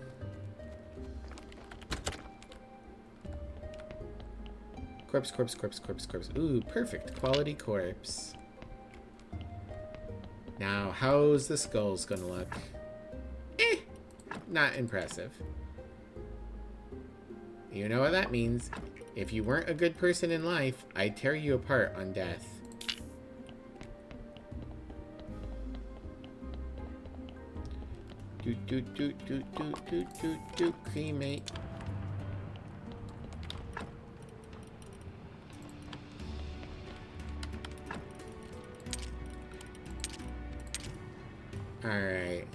Corpse, corpse, corpse, corpse, corpse. Ooh, perfect. Quality corpse. Now, how's the skulls gonna look? Not impressive. You know what that means. If you weren't a good person in life, I'd tear you apart on death. Cremate. Alright.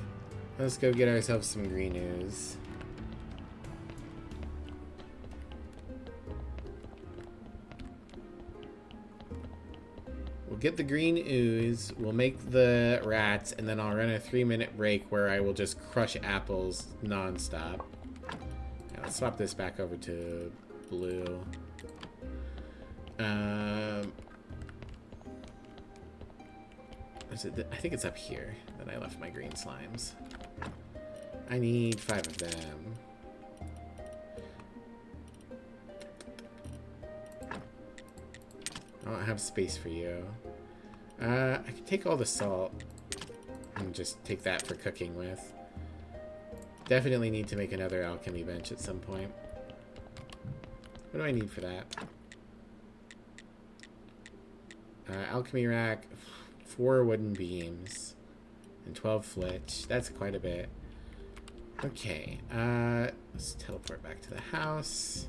Let's go get ourselves some green ooze. We'll get the green ooze, we'll make the rats, and then I'll run a 3-minute break where I will just crush apples non-stop. Yeah, let's swap this back over to blue. Is it I think it's up here that I left my green slimes. I need 5 of them. I don't have space for you. I can take all the salt and just take that for cooking with. Definitely need to make another alchemy bench at some point. What do I need for that? Alchemy rack, 4 wooden beams, and 12 flitch. That's quite a bit. Okay, let's teleport back to the house.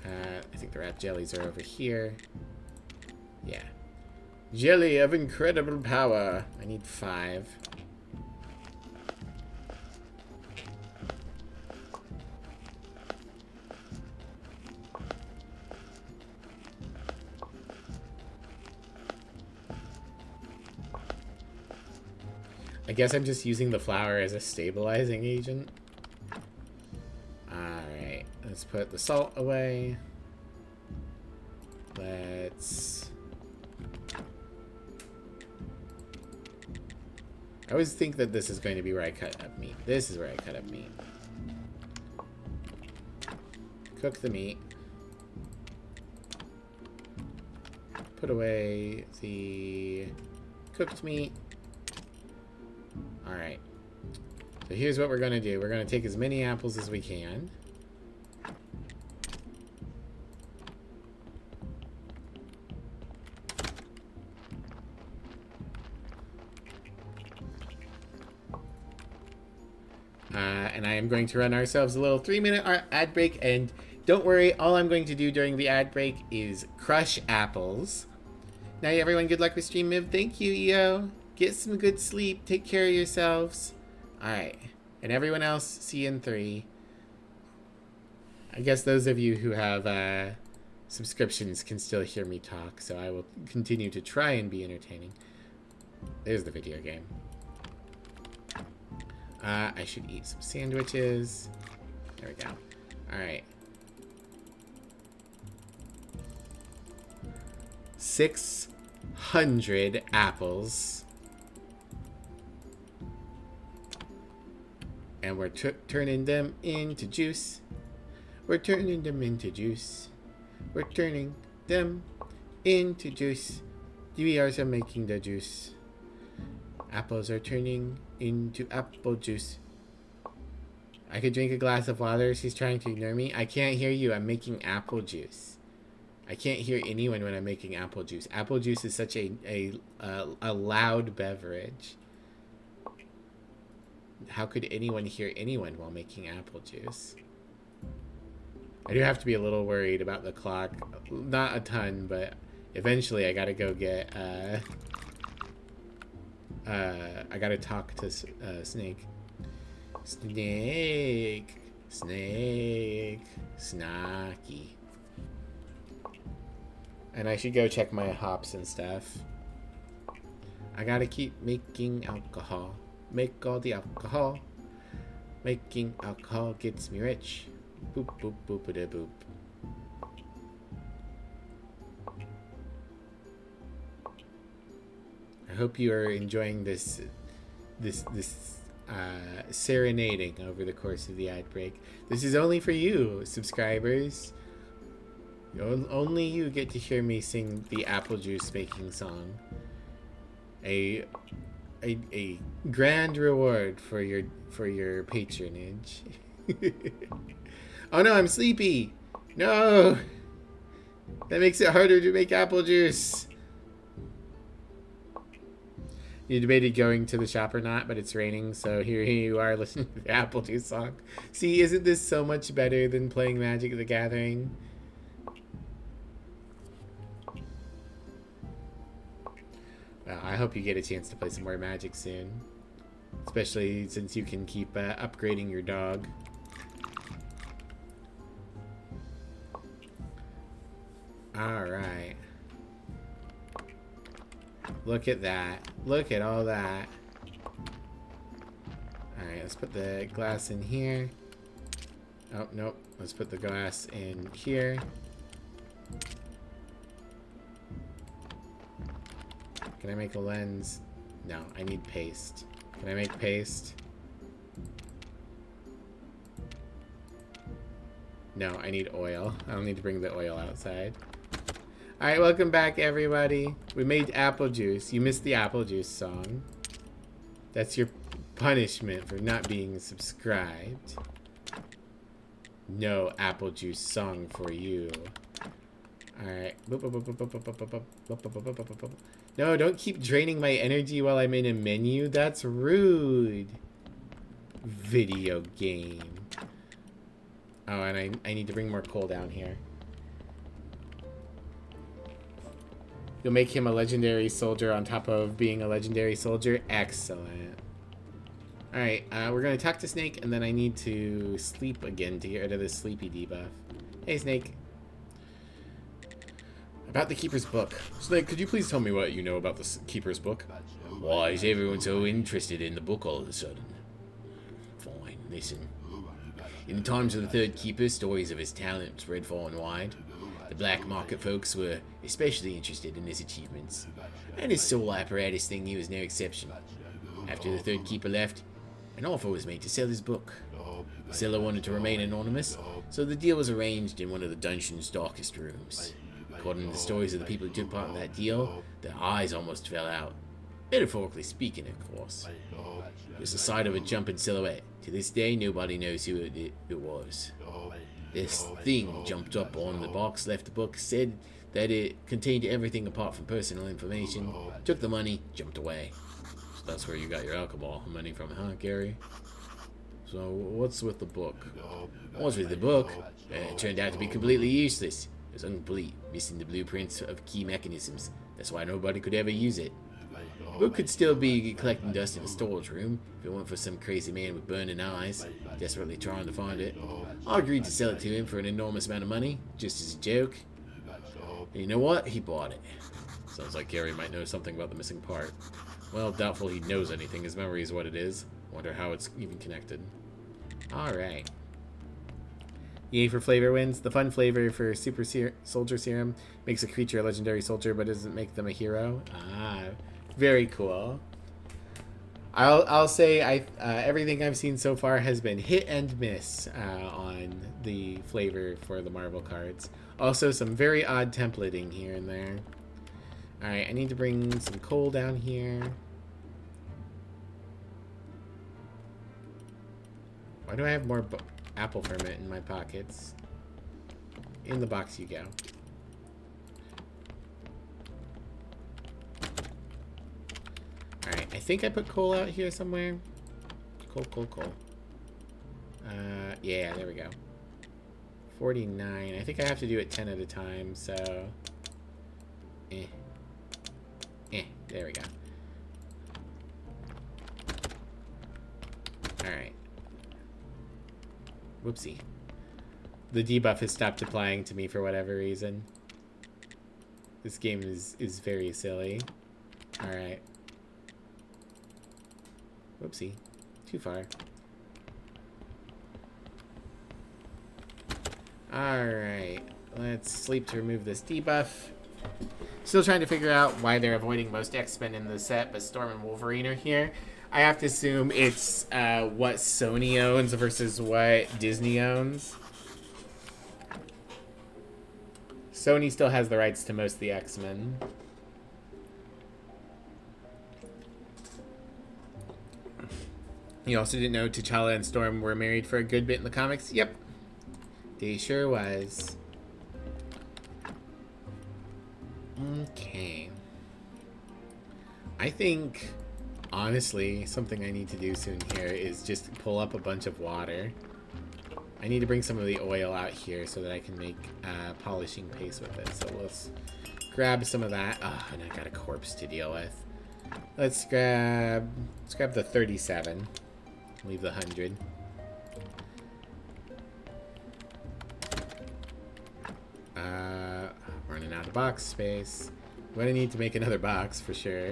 I think the rat jellies are over here. Yeah. Jelly of incredible power. I need 5. I guess I'm just using the flour as a stabilizing agent. Alright, let's put the salt away. Let's... I always think that this is going to be where I cut up meat. This is where I cut up meat. Cook the meat. Put away the Cooked meat. Alright. So here's what we're going to do. We're going to take as many apples as we can. And I am going to run ourselves a little 3-minute ad break. And don't worry, all I'm going to do during the ad break is crush apples. Now, everyone, good luck with Stream Miv. Thank you, EO. Get some good sleep. Take care of yourselves. Alright. And everyone else, see you in 3. I guess those of you who have subscriptions can still hear me talk, so I will continue to try and be entertaining. There's the video game. I should eat some sandwiches. There we go. Alright. 600 apples. And we're turning them into juice. We're turning them into juice. We're turning them into juice. We are making the juice. Apples are turning into apple juice. I could drink a glass of water. She's trying to ignore me. I can't hear you. I'm making apple juice. I can't hear anyone when I'm making apple juice. Apple juice is such a loud beverage. How could anyone hear anyone while making apple juice? I do have to be a little worried about the clock. Not a ton, but eventually I gotta go get, I gotta talk to Snake. Snake. Snake. Snacky. And I should go check my hops and stuff. I gotta keep making alcohol. Make all the alcohol. Making alcohol gets me rich. Boop, boop, boop-a-da boop. I hope you are enjoying this serenading over the course of the ad break. This is only for you, subscribers. Only you get to hear me sing the apple juice making song. A grand reward for your patronage. Oh no, I'm sleepy. No, that makes it harder to make apple juice. You debated going to the shop or not, but it's raining, so here you are listening to the apple juice song. See, isn't this so much better than playing Magic the Gathering? Well, I hope you get a chance to play some more Magic soon. Especially since you can keep upgrading your dog. Alright. Look at that. Look at all that. Alright, let's put the glass in here. Oh, nope. Let's put the glass in here. Can I make a lens? No, I need paste. Can I make paste? No, I need oil. I don't need to bring the oil outside. Alright, welcome back, everybody. We made apple juice. You missed the apple juice song. That's your punishment for not being subscribed. No apple juice song for you. Alright. No, don't keep draining my energy while I'm in a menu. That's rude. Video game. Oh, and I need to bring more coal down here. You'll make him a legendary soldier on top of being a legendary soldier? Excellent. Alright, we're going to talk to Snake, and then I need to sleep again to get rid of this sleepy debuff. Hey, Snake. About the Keeper's Book. Snake, could you please tell me what you know about the Keeper's Book? Why is everyone so interested in the book all of a sudden? Fine, listen. In the times of the Third Keeper, stories of his talent spread far and wide. The black market folks were especially interested in his achievements, and his soul apparatus thing was no exception. After the Third Keeper left, an offer was made to sell his book. The seller wanted to remain anonymous, so the deal was arranged in one of the dungeon's darkest rooms. According to the stories of the people who took part in that deal, their eyes almost fell out. Metaphorically speaking, of course. Just the sight of a jumping silhouette. To this day, nobody knows who it was. This thing jumped up on the box, left the book, said that it contained everything apart from personal information, took the money, jumped away. So that's where you got your alcohol money from, huh, Gary? So what's with the book? What's with the book? It turned out to be completely useless. It was incomplete, missing the blueprints of key mechanisms. That's why nobody could ever use it. The book could still be collecting dust in a storage room if it weren't for some crazy man with burning eyes, desperately trying to find it. I agreed to sell it to him for an enormous amount of money, just as a joke. And you know what? He bought it. Sounds like Gary might know something about the missing part. Well, doubtful he knows anything. His memory is what it is. Wonder how it's even connected. Alright. Yay for flavor wins. The fun flavor for soldier serum makes a creature a legendary soldier but doesn't make them a hero. Ah, very cool. I'll say everything I've seen so far has been hit and miss on the flavor for the Marvel cards. Also, some very odd templating here and there. Alright, I need to bring some coal down here. Why do I have more apple ferment in my pockets? In the box you go. Alright, I think I put coal out here somewhere. Coal. Yeah, there we go. 49. I think I have to do it 10 at a time, so... there we go. Alright. Whoopsie. The debuff has stopped applying to me for whatever reason. This game is very silly. Alright. Whoopsie. Too far. Alright. Let's sleep to remove this debuff. Still trying to figure out why they're avoiding most X-Men in the set, but Storm and Wolverine are here. I have to assume it's what Sony owns versus what Disney owns. Sony still has the rights to most of the X-Men. You also didn't know T'Challa and Storm were married for a good bit in the comics? Yep. They sure was. Okay. I think, honestly, something I need to do soon here is just pull up a bunch of water. I need to bring some of the oil out here so that I can make polishing paste with it. So let's grab some of that. Oh, and I got a corpse to deal with. Let's grab the 37. Leave the 100. Running out of box space. I'm gonna need to make another box for sure.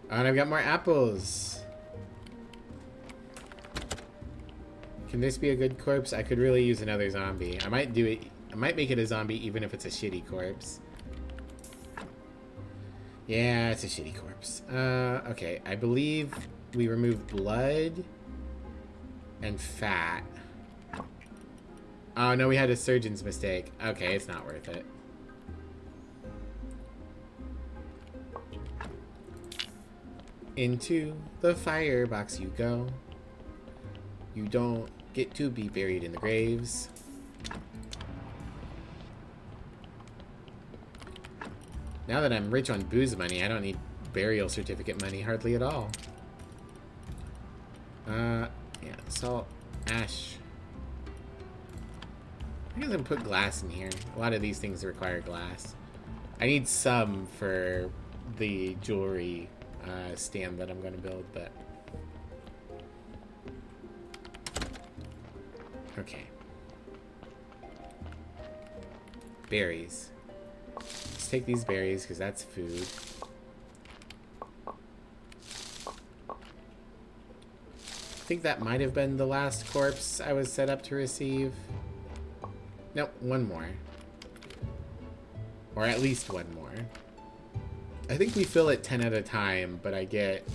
Oh, and I've got more apples. Can this be a good corpse? I could really use another zombie. I might do it. I might make it a zombie even if it's a shitty corpse. Yeah, it's a shitty corpse. Okay. I believe we removed blood and fat. Oh, no, we had a surgeon's mistake. Okay, it's not worth it. Into the firebox you go. You don't get to be buried in the graves. Now that I'm rich on booze money, I don't need burial certificate money hardly at all. Yeah, salt, ash. I guess I can put glass in here. A lot of these things require glass. I need some for the jewelry stand that I'm going to build, but... Okay. Berries. Let's take these berries, because that's food. I think that might have been the last corpse I was set up to receive. Nope, one more. Or at least one more. I think we fill it 10 at a time, but I get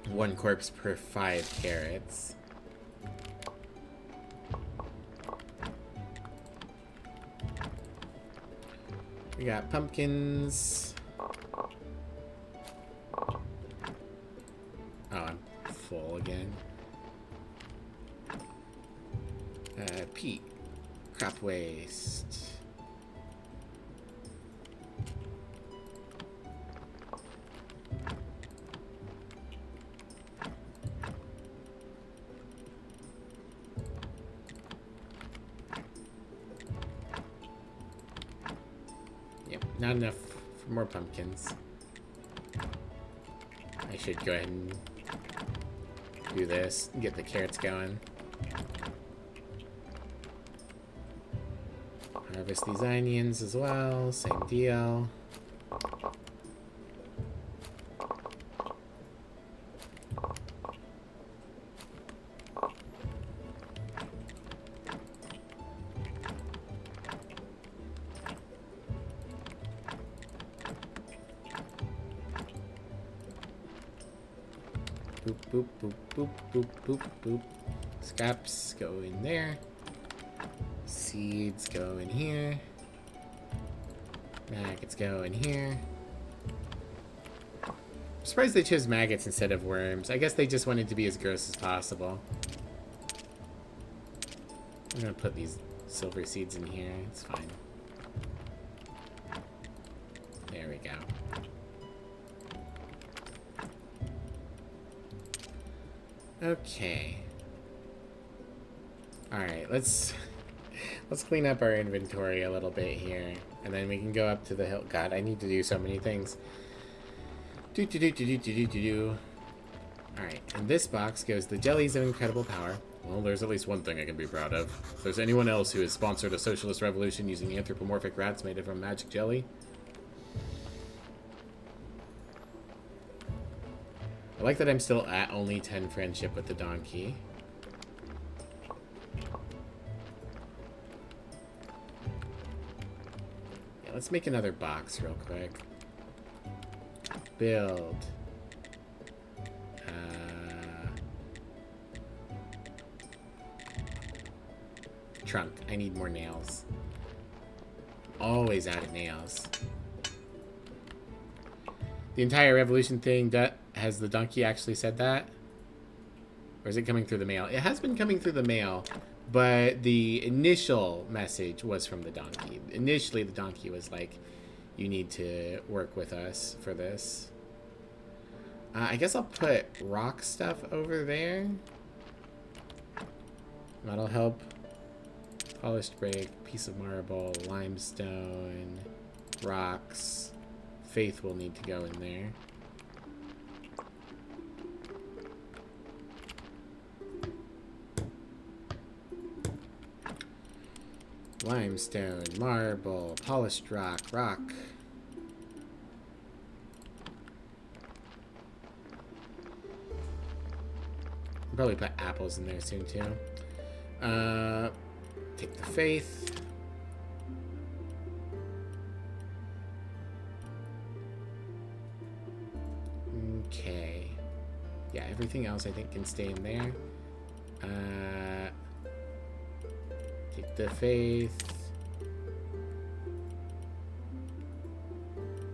one corpse per 5 carrots. We got pumpkins. Oh, I'm full again. Peat. Crop waste. Yep, not enough for more pumpkins. I should go ahead and do this and get the carrots going. Harvest these onions as well, same deal. Boop, boop, boop, boop, boop, boop, boop. Scraps go in there. Seeds go in here. Maggots go in here. I'm surprised they chose maggots instead of worms. I guess they just wanted to be as gross as possible. I'm gonna put these silver seeds in here. It's fine. There we go. Okay. Alright, let's clean up our inventory a little bit here. And then we can go up to the hill. God, I need to do so many things. Alright, in this box goes the jellies of incredible power. Well, there's at least one thing I can be proud of. If there's anyone else who has sponsored a socialist revolution using anthropomorphic rats made from magic jelly, I like that I'm still at only 10 friendship with the donkey. Yeah, let's make another box real quick. Build. Trunk. I need more nails. Always out of nails. The entire revolution thing, has the donkey actually said that? Or is it coming through the mail? It has been coming through the mail, but the initial message was from the donkey. Initially, the donkey was like, you need to work with us for this. I guess I'll put rock stuff over there. That'll help. Polished brick, piece of marble, limestone, rocks. Faith will need to go in there. Limestone, marble, polished rock, rock. I'll probably put apples in there soon too. Take the faith. Okay. Yeah, everything else I think can stay in there. Take the faith.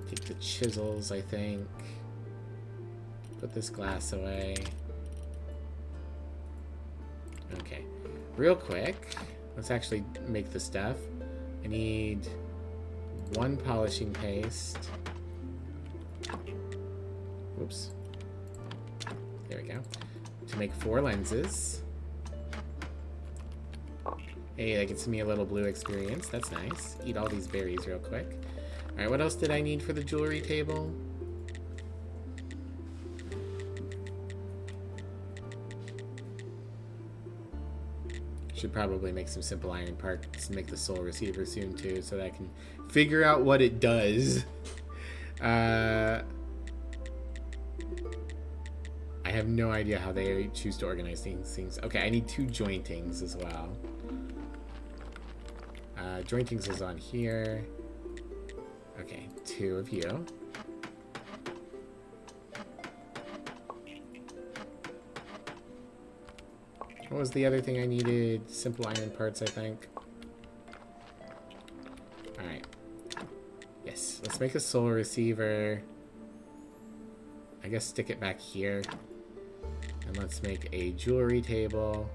Take the chisels, I think. Put this glass away. Okay. Real quick, let's actually make the stuff. I need 1 polishing paste. Whoops. There we go. To make 4 lenses. Hey, that gets me a little blue experience. That's nice. Eat all these berries real quick. Alright, what else did I need for the jewelry table? Should probably make some simple iron parts and make the soul receiver soon too, so that I can figure out what it does. I have no idea how they choose to organize these things. Okay, I need 2 jointings as well. Jointings is on here. Okay, 2 of you. What was the other thing I needed? Simple iron parts, I think. Alright. Yes, let's make a soul receiver. I guess stick it back here. And let's make a jewelry table.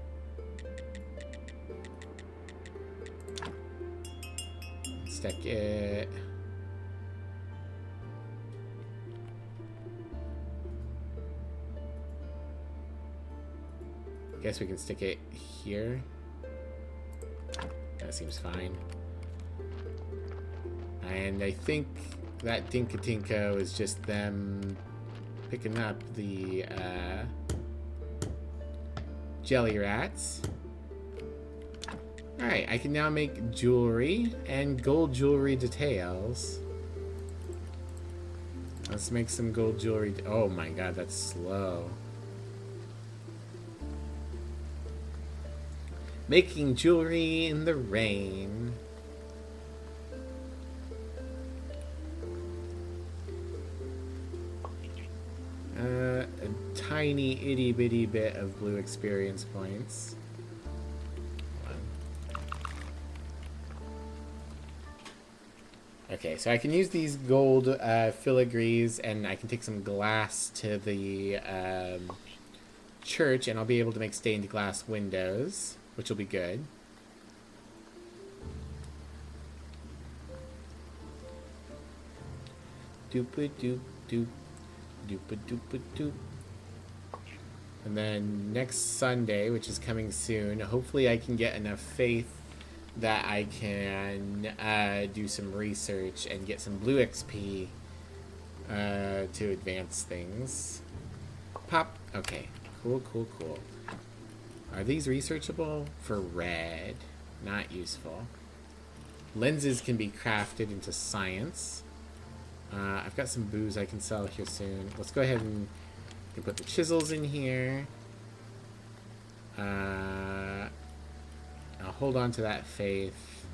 Stick it. I guess we can stick it here. That seems fine. And I think that Dinka is just them picking up the jelly rats. Alright, I can now make jewelry and gold jewelry details. Let's make some gold jewelry. Oh my god, that's slow. Making jewelry in the rain. A tiny itty bitty bit of blue experience points. Okay, so I can use these gold filigrees, and I can take some glass to the church, and I'll be able to make stained glass windows, which will be good. Doopa doop doop. Doopa doopa doop. And then next Sunday, which is coming soon, hopefully I can get enough faith that I can do some research and get some blue XP to advance things. Pop. Okay. Cool, cool, cool. Are these researchable? For red. Not useful. Lenses can be crafted into science. I've got some booze I can sell here soon. Let's go ahead and put the chisels in here. I'll hold on to that faith.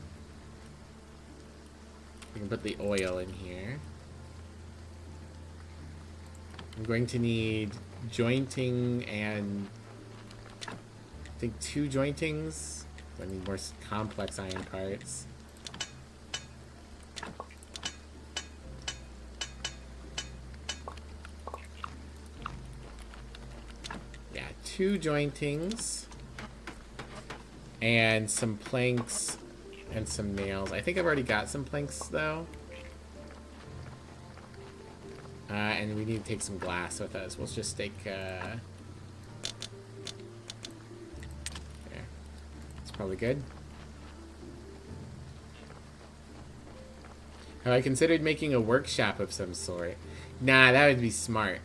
We can put the oil in here. I'm going to need jointing and I think 2 jointings. I need more complex iron parts. Yeah, 2 jointings. And some planks and some nails. I think I've already got some planks, though. And we need to take some glass with us. We'll just take... there. It's probably good. Have I considered making a workshop of some sort? Nah, that would be smart.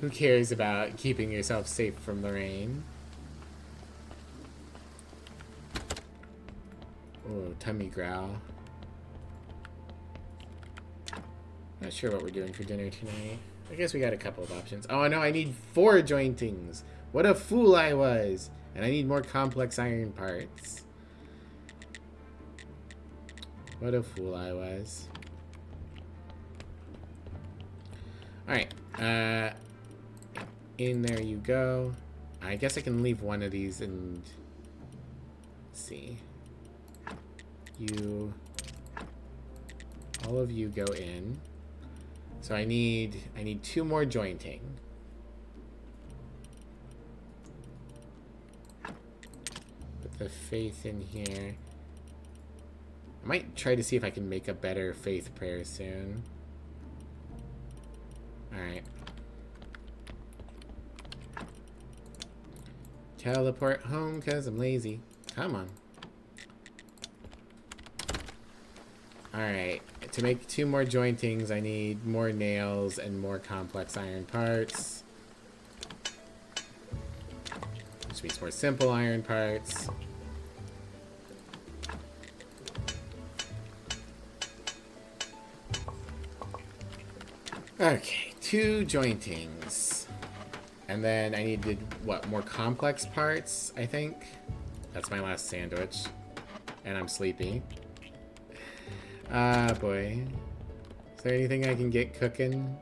Who cares about keeping yourself safe from the rain? Oh, tummy growl. Not sure what we're doing for dinner tonight. I guess we got a couple of options. Oh no, I need 4 jointings. What a fool I was. And I need more complex iron parts. What a fool I was. Alright. In there you go. I guess I can leave one of these and... Let's see. You... All of you go in. So I need 2 more jointing. Put the faith in here. I might try to see if I can make a better faith prayer soon. Alright. Teleport home because I'm lazy. Come on. Alright. To make 2 more jointings, I need more nails and more complex iron parts. Which means more simple iron parts. Okay, 2 jointings. And then I needed, what, more complex parts, I think? That's my last sandwich. And I'm sleepy. Ah, boy. Is there anything I can get cooking?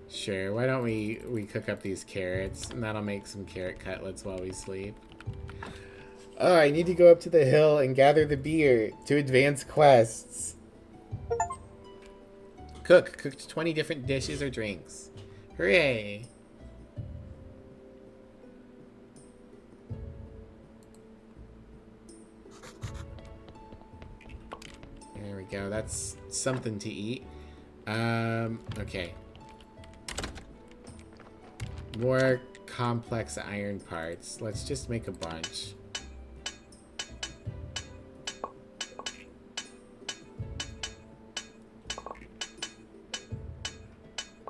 Sure, why don't we cook up these carrots, and that'll make some carrot cutlets while we sleep. Oh, I need to go up to the hill and gather the beer to advance quests. Cooked 20 different dishes or drinks. Hooray! There we go. That's something to eat. Okay. More complex iron parts. Let's just make a bunch.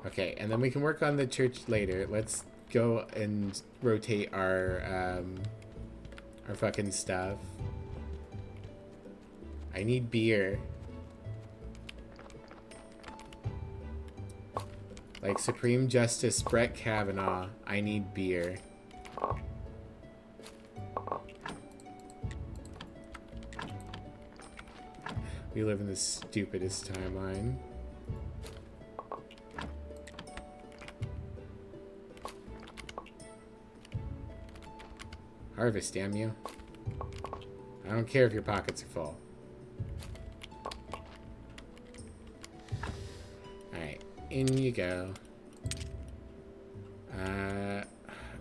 Okay, and then we can work on the church later. Let's go and rotate our fucking stuff. I need beer. Like Supreme Justice Brett Kavanaugh, I need beer. We live in the stupidest timeline. Harvest, damn you. I don't care if your pockets are full. Alright, in you go. I'm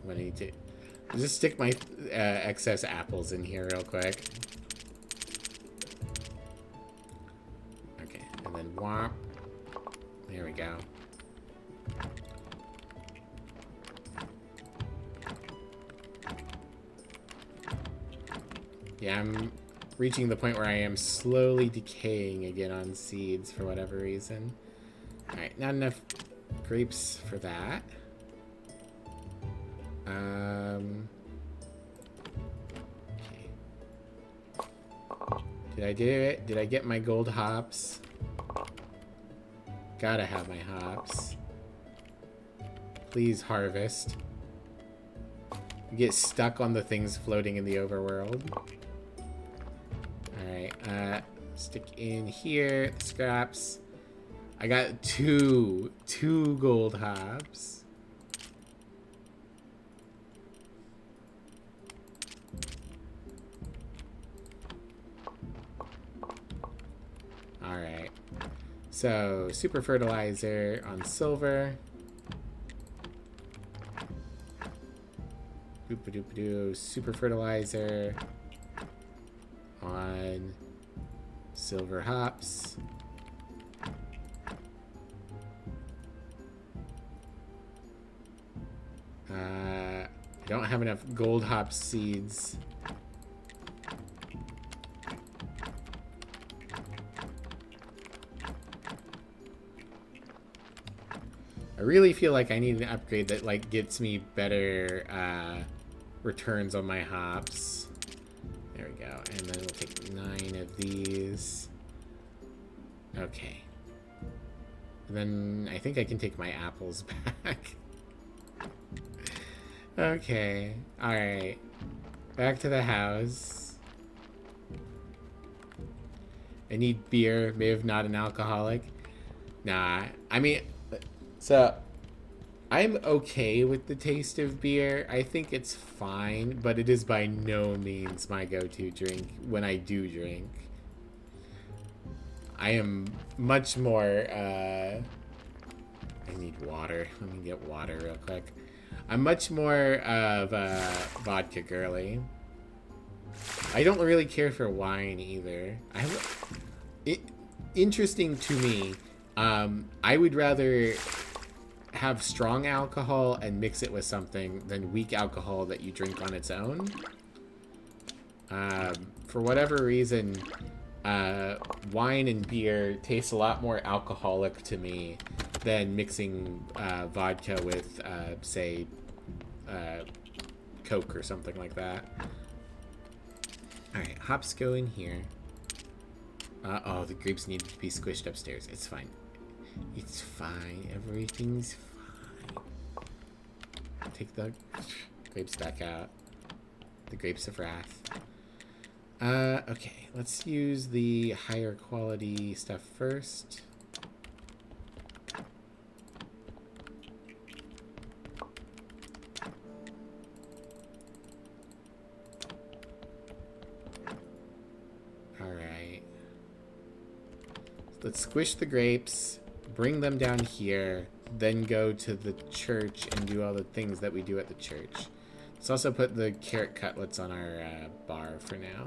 gonna need to just stick my excess apples in here real quick. Okay, and then whomp. There we go. Yeah, I'm reaching the point where I am slowly decaying again on seeds for whatever reason. Alright, not enough grapes for that. Okay. Did I do it? Did I get my gold hops? Gotta have my hops. Please harvest. You get stuck on the things floating in the overworld. Alright, stick in here, the scraps. I got two gold hops. Alright. So, super fertilizer on silver. Doop-a-doop-a-doo. Super fertilizer on silver hops. I don't have enough gold hop seeds. I really feel like I need an upgrade that like gets me better returns on my hops. There we go. And then we'll take 9 of these. Okay. And then I think I can take my apples back. Okay. Alright. Back to the house. I need beer. Maybe not an alcoholic. Nah. I mean, so I'm okay with the taste of beer. I think it's fine, but it is by no means my go-to drink when I do drink. I am much more, I need water. Let me get water real quick. I'm much more of a vodka girly. I don't really care for wine either. Interesting to me, I would rather have strong alcohol and mix it with something than weak alcohol that you drink on its own. For whatever reason, wine and beer taste a lot more alcoholic to me than mixing vodka with, say, Coke or something like that. Alright, hops go in here. Oh, the grapes need to be squished upstairs. It's fine. It's fine. Everything's fine. Take the grapes back out. The grapes of wrath. Okay. Let's use the higher quality stuff first. Alright. Let's squish the grapes. Bring them down here. then go to the church and do all the things that we do at the church. Let's also put the carrot cutlets on our bar for now.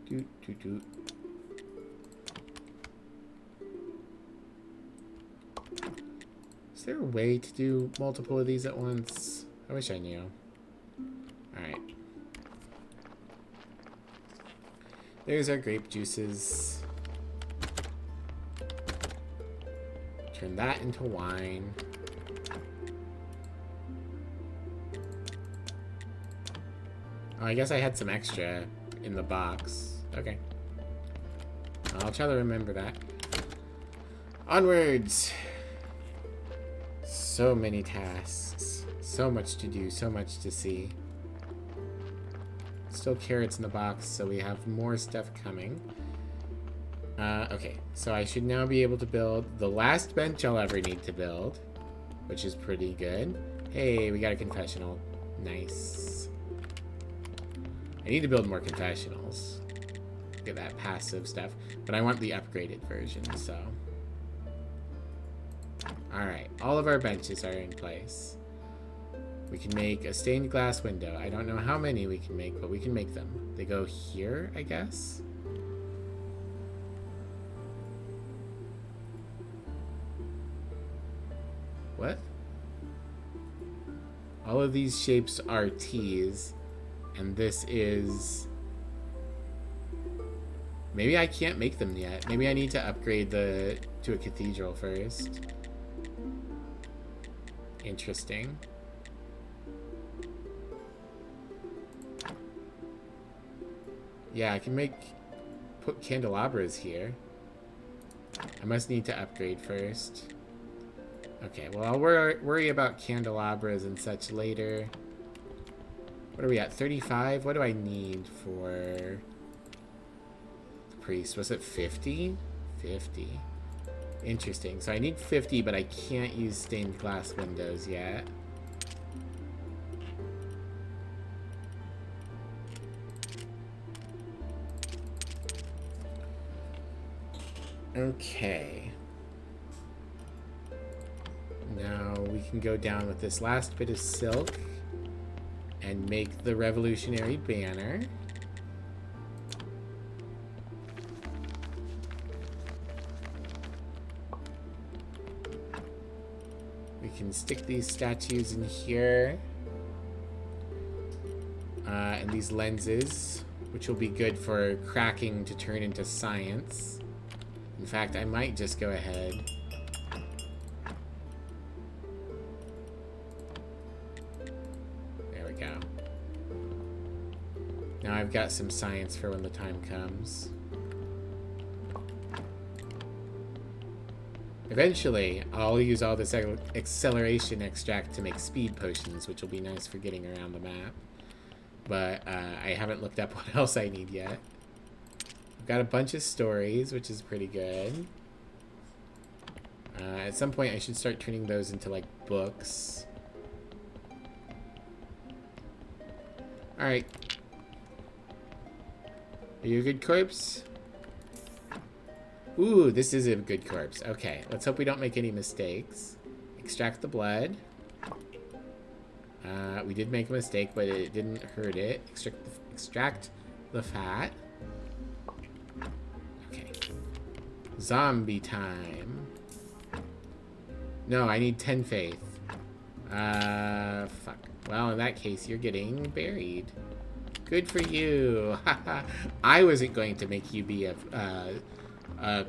Doot, doot, doot. Is there a way to do multiple of these at once? I wish I knew. Alright. There's our grape juices. Turn that into wine. Oh, I guess I had some extra in the box. Okay. I'll try to remember that. Onwards! So many tasks. So much to do. So much to see. Still carrots in the box, so we have more stuff coming. Okay, so I should now be able to build the last bench I'll ever need to build, which is pretty good. Hey, we got a confessional. Nice. I need to build more confessionals. Get that passive stuff, but I want the upgraded version, so. Alright, all of our benches are in place. We can make a stained glass window. I don't know how many we can make, but we can make them. They go here, I guess? What? All of these shapes are T's, and this is... Maybe I can't make them yet. Maybe I need to upgrade to a cathedral first. Interesting. Yeah, I can put candelabras here. I must need to upgrade first. Okay, well, I'll worry about candelabras and such later. What are we at? 35? What do I need for the priest? Was it 50? 50. Interesting. So I need 50, but I can't use stained glass windows yet. Okay. Now we can go down with this last bit of silk and make the revolutionary banner. We can stick these statues in here. And these lenses, which will be good for cracking to turn into science. In fact, I might just go ahead. There we go. Now I've got some science for when the time comes. Eventually, I'll use all this acceleration extract to make speed potions, which will be nice for getting around the map. But I haven't looked up what else I need yet. I've got a bunch of stories, which is pretty good. At some point, I should start turning those into, like, books. Alright. Are you a good corpse? Ooh, this is a good corpse. Okay, let's hope we don't make any mistakes. Extract the blood. We did make a mistake, but it didn't hurt it. Extract the fat. Okay. Zombie time. No, I need 10 faith. Fuck. Well, in that case, you're getting buried. Good for you. I wasn't going to make you be a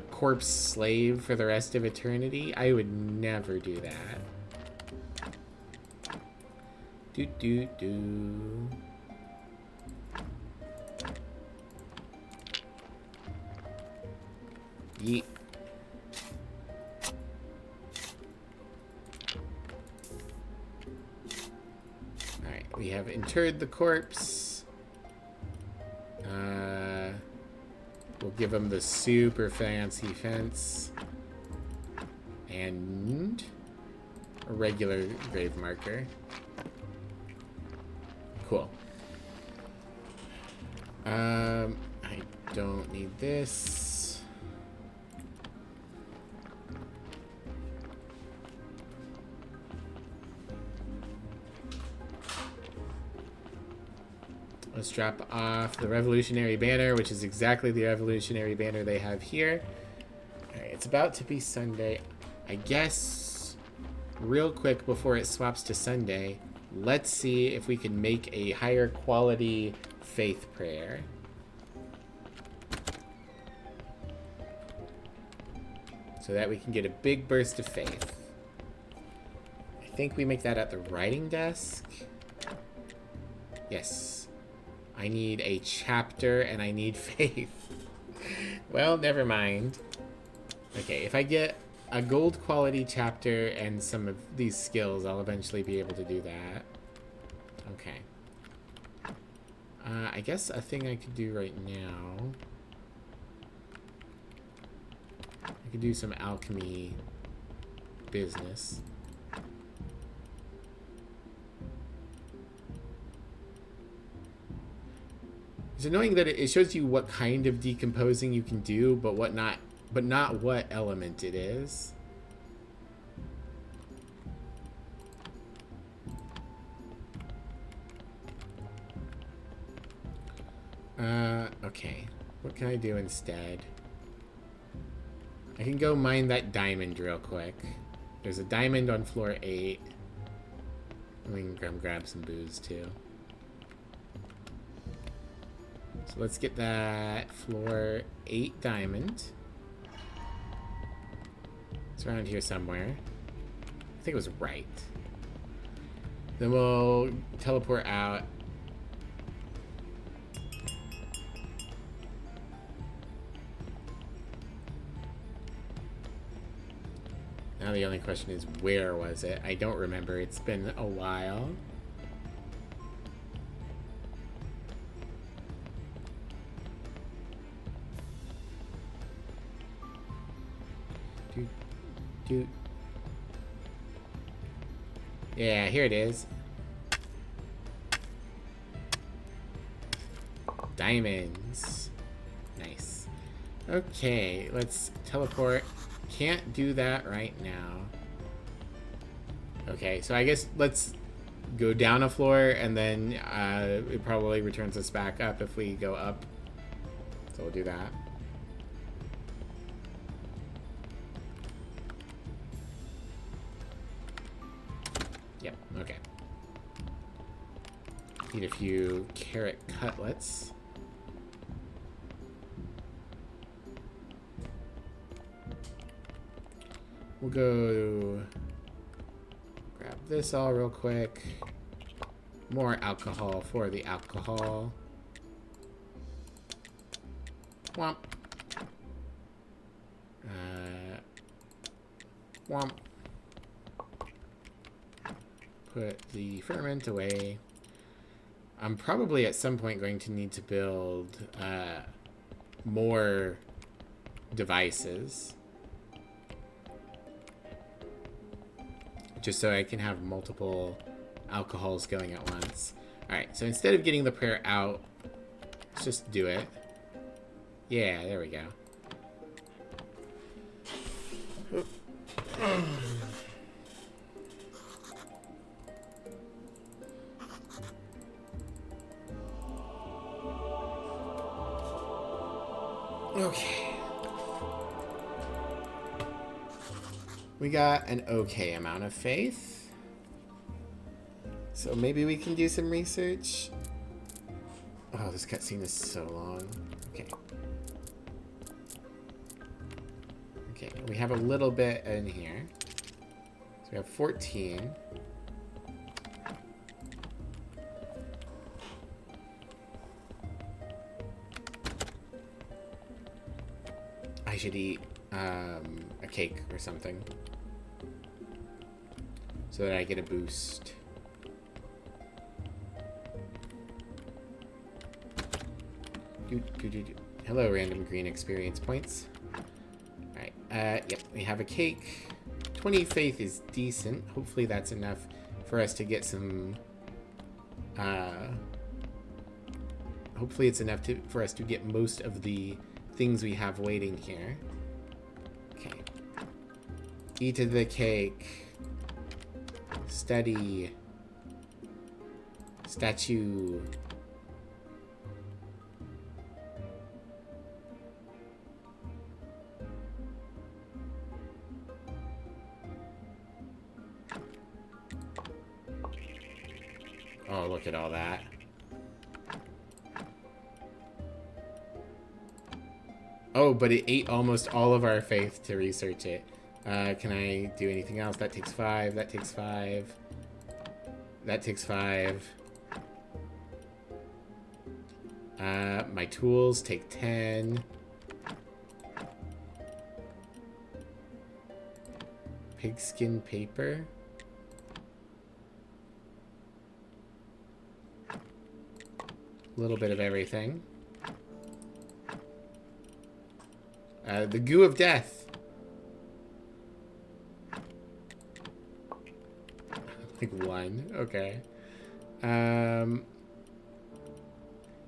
corpse slave for the rest of eternity. I would never do that. Do. Yeet. Alright, we have interred the corpse. We'll give him the super fancy fence. And a regular grave marker. Cool. I don't need this. Let's drop off the Revolutionary Banner, which is exactly the Revolutionary Banner they have here. Alright, it's about to be Sunday. I guess, real quick before it swaps to Sunday, let's see if we can make a higher quality faith prayer. So that we can get a big burst of faith. I think we make that at the writing desk. Yes. I need a chapter and I need faith. Well, never mind. Okay, if I get a gold quality chapter and some of these skills, I'll eventually be able to do that. Okay. I guess a thing I could do right now... I could do some alchemy business. It's annoying that it shows you what kind of decomposing you can do, but not what element it is. Okay. What can I do instead? I can go mine that diamond real quick. There's a diamond on floor 8. We can grab some booze too. So let's get that floor 8 diamond. It's around here somewhere. I think it was right. Then we'll teleport out. Now the only question is, where was it? I don't remember. It's been a while. Yeah, here it is. Diamonds. Nice. Okay, let's teleport. Can't do that right now. Okay, so I guess let's go down a floor and then it probably returns us back up if we go up. So we'll do that. Yep, okay. Eat a few carrot cutlets. We'll go grab this all real quick. More alcohol for the alcohol. Womp. Womp. Put the ferment away. I'm probably at some point going to need to build more devices. Just so I can have multiple alcohols going at once. Alright, so instead of getting the prayer out, let's just do it. Yeah, there we go. Okay. We got an okay amount of faith. So maybe we can do some research. Oh, this cutscene is so long. Okay. Okay, we have a little bit in here. So we have 14. I should eat a cake or something so that I get a boost. Hello, random green experience points. Alright, yep, we have a cake. 20 faith is decent. Hopefully that's enough for us to get some hopefully it's enough for us to get most of the things we have waiting here. Okay. Eat of the cake. Study. Statue. Oh, look at all that. Oh, but it ate almost all of our faith to research it. Can I do anything else? That takes 5. That takes 5. That takes 5. My tools take 10. Pigskin paper. A little bit of everything. The goo of death. Like 1. Okay.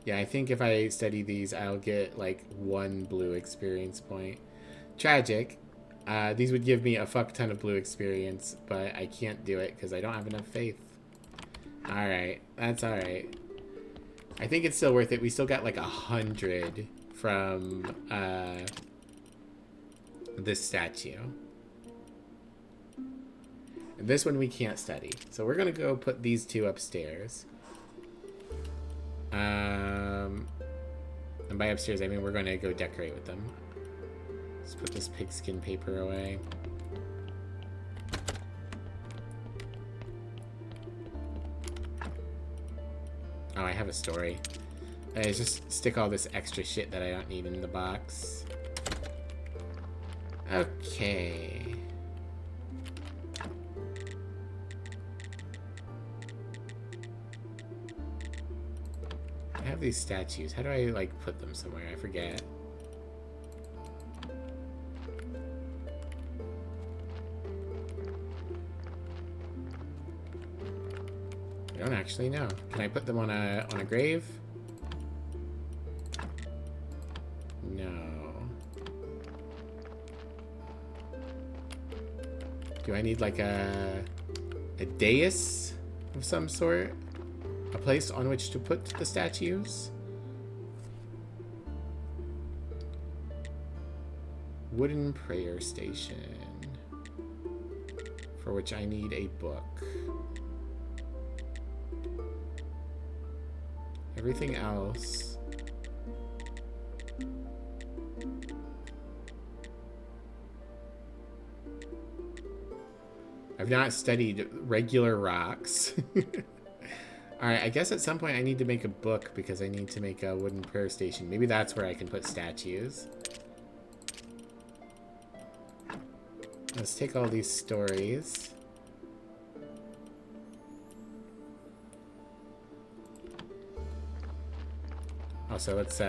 Yeah, I think if I study these, I'll get like 1 blue experience point. Tragic. These would give me a fuck ton of blue experience, but I can't do it because I don't have enough faith. Alright, that's alright. I think it's still worth it. We still got like 100 from this statue. And this one we can't study. So we're going to go put these 2 upstairs. And by upstairs, I mean we're going to go decorate with them. Let's put this pigskin paper away. Oh, I have a story. I just stick all this extra shit that I don't need in the box. Okay. I have these statues. How do I, like, put them somewhere? I forget. I don't actually know. Can I put them on a grave? No. Do I need like a dais of some sort? A place on which to put the statues? Wooden prayer station. For which I need a book. Everything else. I've not studied regular rocks. Alright, I guess at some point I need to make a book because I need to make a wooden prayer station. Maybe that's where I can put statues. Let's take all these stories. Also, let's,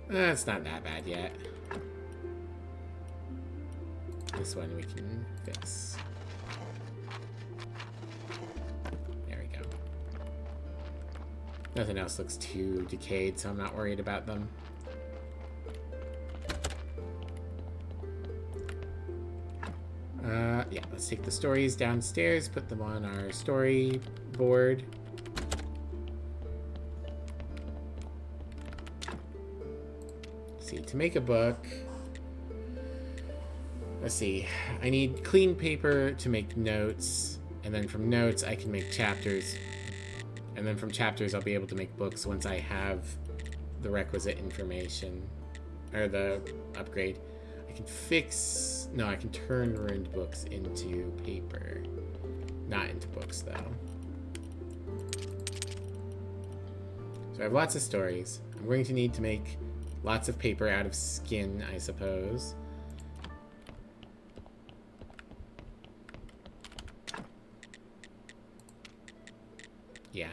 it's not that bad yet. This one we can fix. There we go. Nothing else looks too decayed, so I'm not worried about them. Yeah, let's take the stories downstairs, put them on our storyboard. See, to make a book, let's see, I need clean paper to make notes, and then from notes I can make chapters, and then from chapters I'll be able to make books once I have the requisite information, or the upgrade. I can fix, no, I can turn ruined books into paper, not into books though. So I have lots of stories. I'm going to need to make lots of paper out of skin, I suppose. Yeah.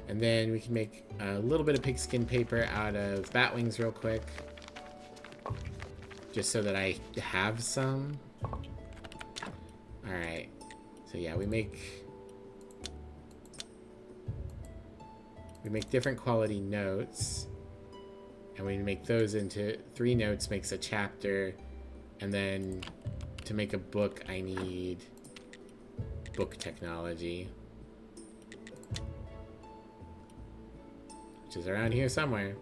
And then we can make a little bit of pigskin paper out of bat wings real quick. Just so that I have some. Alright. So yeah, we make different quality notes. And we make those into 3 notes makes a chapter. And then to make a book, I need book technology. Which is around here somewhere.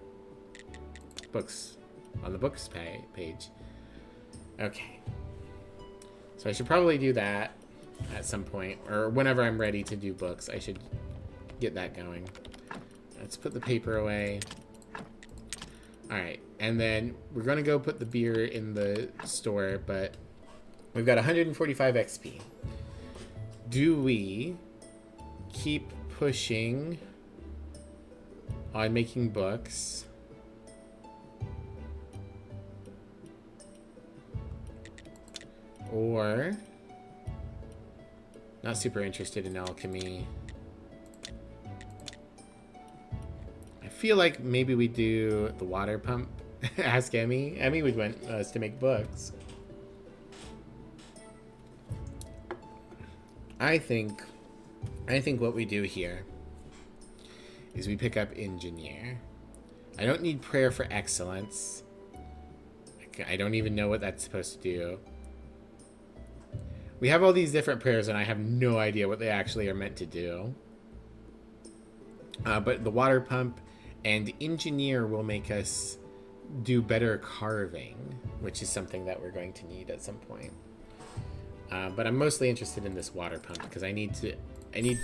Books. On the books page. Okay. So I should probably do that at some point. Or whenever I'm ready to do books, I should get that going. Let's put the paper away. Alright, and then we're going to go put the beer in the store, but we've got 145 XP. Do we keep pushing on making books? Or not super interested in alchemy. I feel like maybe we do the water pump. Ask Emmy. Emmy would want us to make books. I think what we do here is we pick up engineer. I don't need prayer for excellence. I don't even know what that's supposed to do. We have all these different prayers, and I have no idea what they actually are meant to do. But the water pump and engineer will make us do better carving, which is something that we're going to need at some point. But I'm mostly interested in this water pump because I need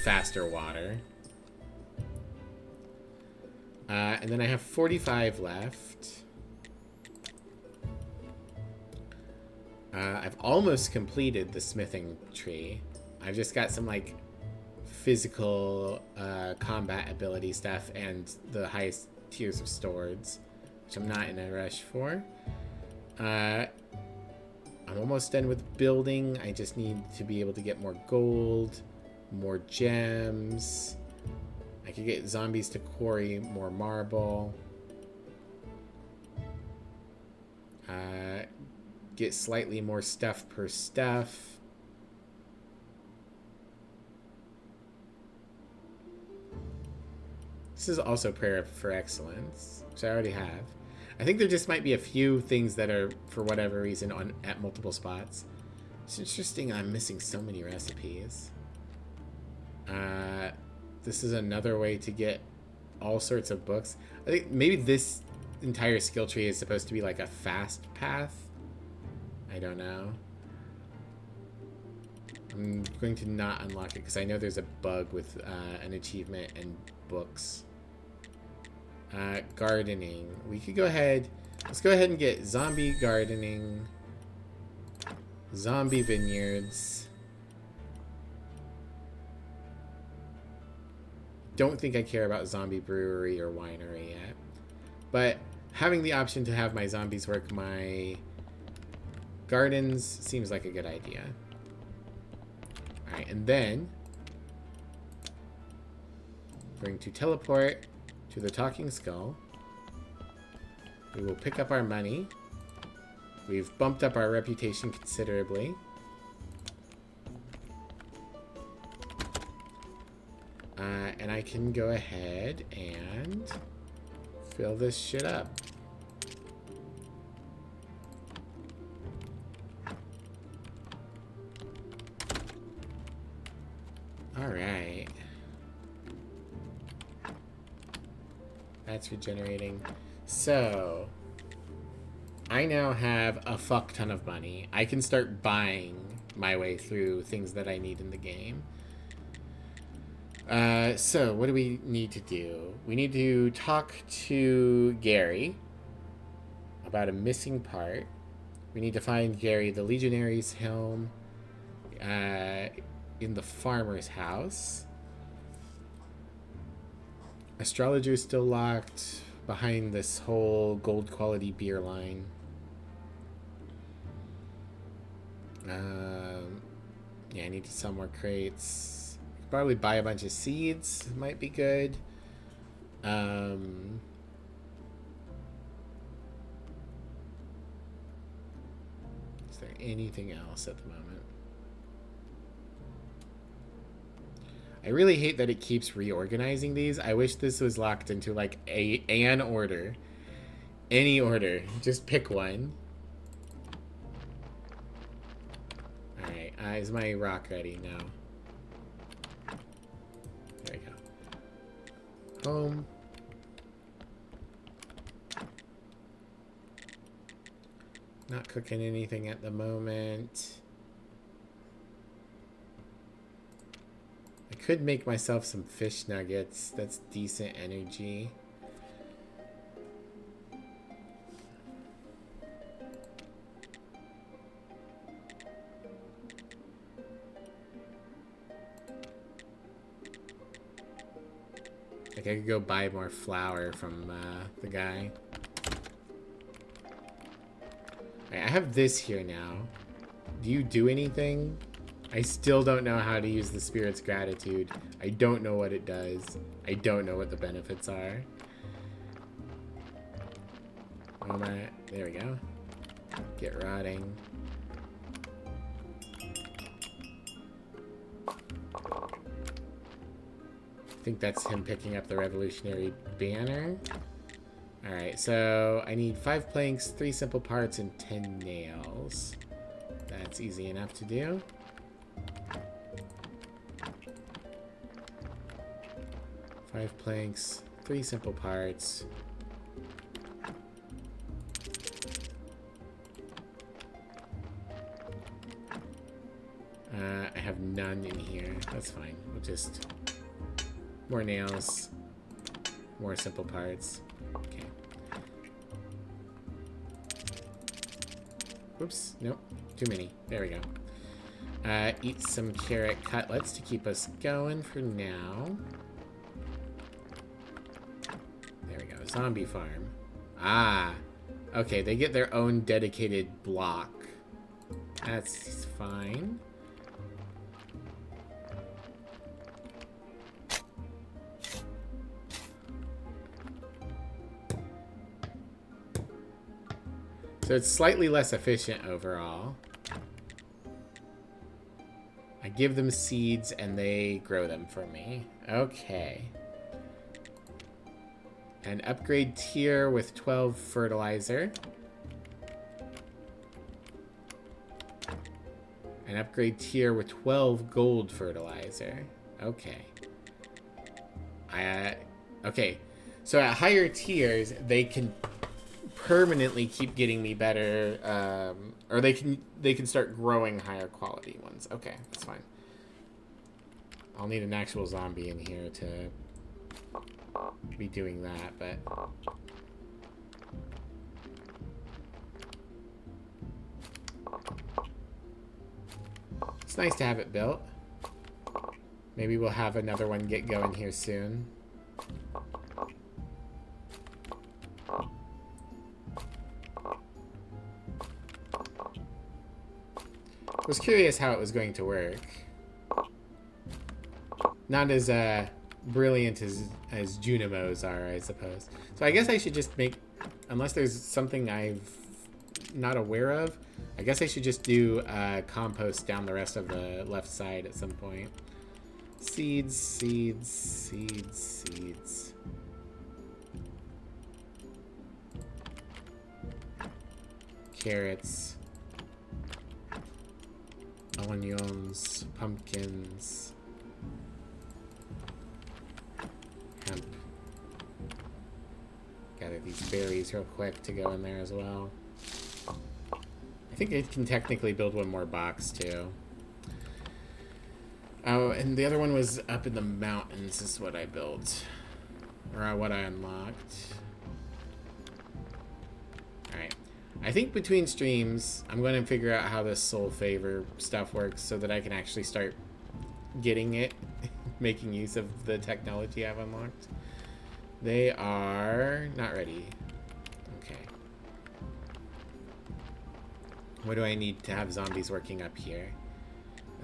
faster water. And then I have 45 left. I've almost completed the smithing tree. I've just got some like physical combat ability stuff and the highest tiers of swords, which I'm not in a rush for. I'm almost done with building. I just need to be able to get more gold, more gems. I could get zombies to quarry more marble. Get slightly more stuff per stuff. This is also prayer for excellence, which I already have. I think there just might be a few things that are, for whatever reason, at multiple spots. It's interesting I'm missing so many recipes. This is another way to get all sorts of books. I think maybe this entire skill tree is supposed to be like a fast path. I don't know. I'm going to not unlock it because I know there's a bug with an achievement and books. Gardening. We could go ahead. Let's go ahead and get zombie gardening. Zombie vineyards. Don't think I care about zombie brewery or winery yet. But having the option to have my zombies work my gardens seems like a good idea. Alright, and then we're going to teleport to the Talking Skull. We will pick up our money. We've bumped up our reputation considerably. And I can go ahead and fill this shit up. Alright. That's regenerating. So, I now have a fuck ton of money. I can start buying my way through things that I need in the game. So, what do we need to do? We need to talk to Gary about a missing part. We need to find Gary the Legionary's helm in the farmer's house. Astrologer is still locked behind this whole gold quality beer line. Yeah, I need to sell more crates. Probably buy a bunch of seeds. Might be good. Is there anything else at the moment? I really hate that it keeps reorganizing these. I wish this was locked into like an order. Any order. Just pick one. Alright, is my rock ready? No. There we go. Home. Not cooking anything at the moment. I could make myself some fish nuggets. That's decent energy. Like I could go buy more flour from the guy. Right, I have this here now. Do you do anything? I still don't know how to use the Spirit's Gratitude. I don't know what it does. I don't know what the benefits are. There we go. Get rotting. I think that's him picking up the Revolutionary Banner. Alright, so I need 5 planks, 3 simple parts, and 10 nails. That's easy enough to do. Five planks, 3 simple parts. I have none in here. That's fine. We'll just... More nails. More simple parts. Okay. Oops. Nope. Too many. There we go. Eat some carrot cutlets to keep us going for now. There we go. Zombie farm. Ah. Okay, they get their own dedicated block. That's fine. So it's slightly less efficient overall. I give them seeds and they grow them for me. Okay. An upgrade tier with 12 fertilizer. An upgrade tier with 12 gold fertilizer. Okay. Okay. So at higher tiers, they can permanently keep getting me better, or they can start growing higher quality ones. Okay, that's fine. I'll need an actual zombie in here to be doing that, but it's nice to have it built. Maybe we'll have another one get going here soon. I was curious how it was going to work. Not as brilliant as Junimos are, I suppose. So I guess I should just make, unless there's something I'm not aware of, I guess I should just do compost down the rest of the left side at some point. Seeds, seeds, seeds, seeds. Carrots. Onions, pumpkins, hemp. Gather these berries real quick to go in there as well. I think I can technically build one more box too. Oh, and the other one was up in the mountains is what I built. Or what I unlocked. Alright. I think between streams, I'm going to figure out how this soul favor stuff works so that I can actually start getting it, making use of the technology I've unlocked. They are not ready. Okay. What do I need to have zombies working up here?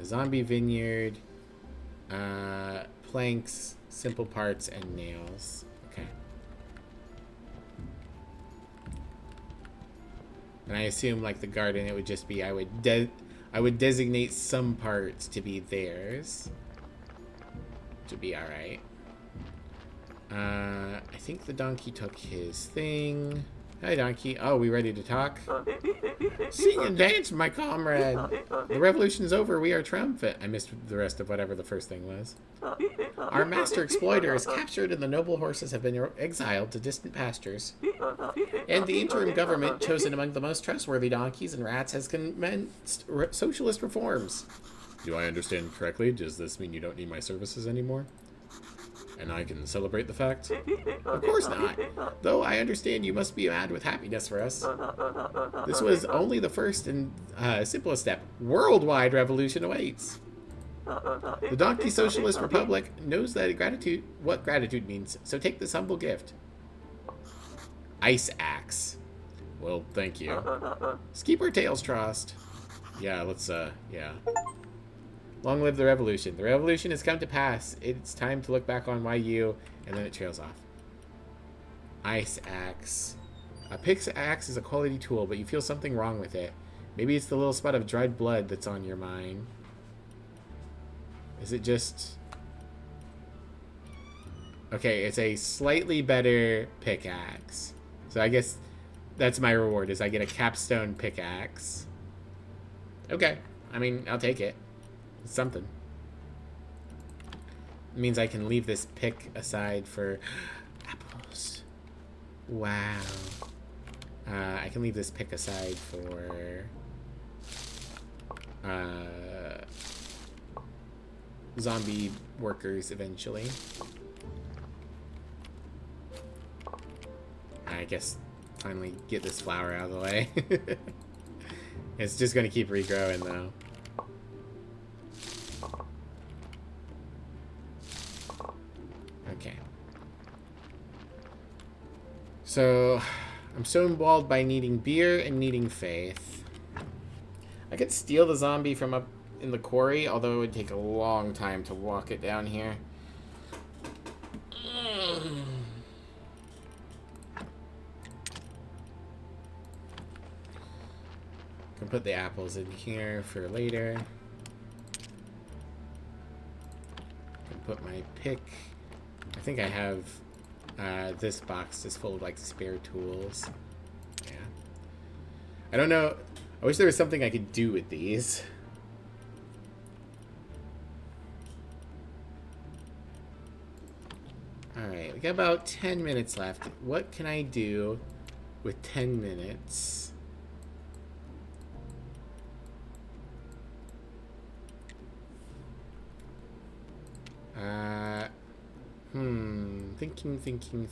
A zombie vineyard, planks, simple parts, and nails. Okay. And I assume, like the garden, it would just be I would designate some parts to be theirs. To be all right. I think the donkey took his thing. Hi, donkey. Oh, we ready to talk? Sing and dance, my comrade. The revolution is over. We are triumphant. I missed the rest of whatever the first thing was. Our master exploiter is captured and the noble horses have been exiled to distant pastures. And the interim government, chosen among the most trustworthy donkeys and rats, has commenced socialist reforms. Do I understand correctly? Does this mean you don't need my services anymore? And I can celebrate the fact? Of course not. Though I understand you must be mad with happiness for us. This was only the first and simplest step. Worldwide revolution awaits. The Donkey Socialist Republic knows that what gratitude means, so take this humble gift. Ice axe. Well, thank you. Let's keep our tails crossed. Yeah, let's, yeah. Long live the revolution. The revolution has come to pass. It's time to look back on YU, and then it trails off. Ice axe. A pickaxe is a quality tool, but you feel something wrong with it. Maybe it's the little spot of dried blood that's on your mind. Is it just... Okay, it's a slightly better pickaxe. So I guess that's my reward, is I get a capstone pickaxe. Okay. I mean, I'll take it. It's something. It means I can leave this pick aside for apples. Wow. I can leave this pick aside for zombie workers eventually. I guess finally get this flower out of the way. It's just gonna keep regrowing though. Okay. So, I'm so enthralled by needing beer and needing faith. I could steal the zombie from up in the quarry, although it would take a long time to walk it down here. Can put the apples in here for later. Can put my pick. I think I have this box is full of like spare tools. Yeah. I don't know. I wish there was something I could do with these. Alright, we got about 10 minutes left. What can I do with 10 minutes?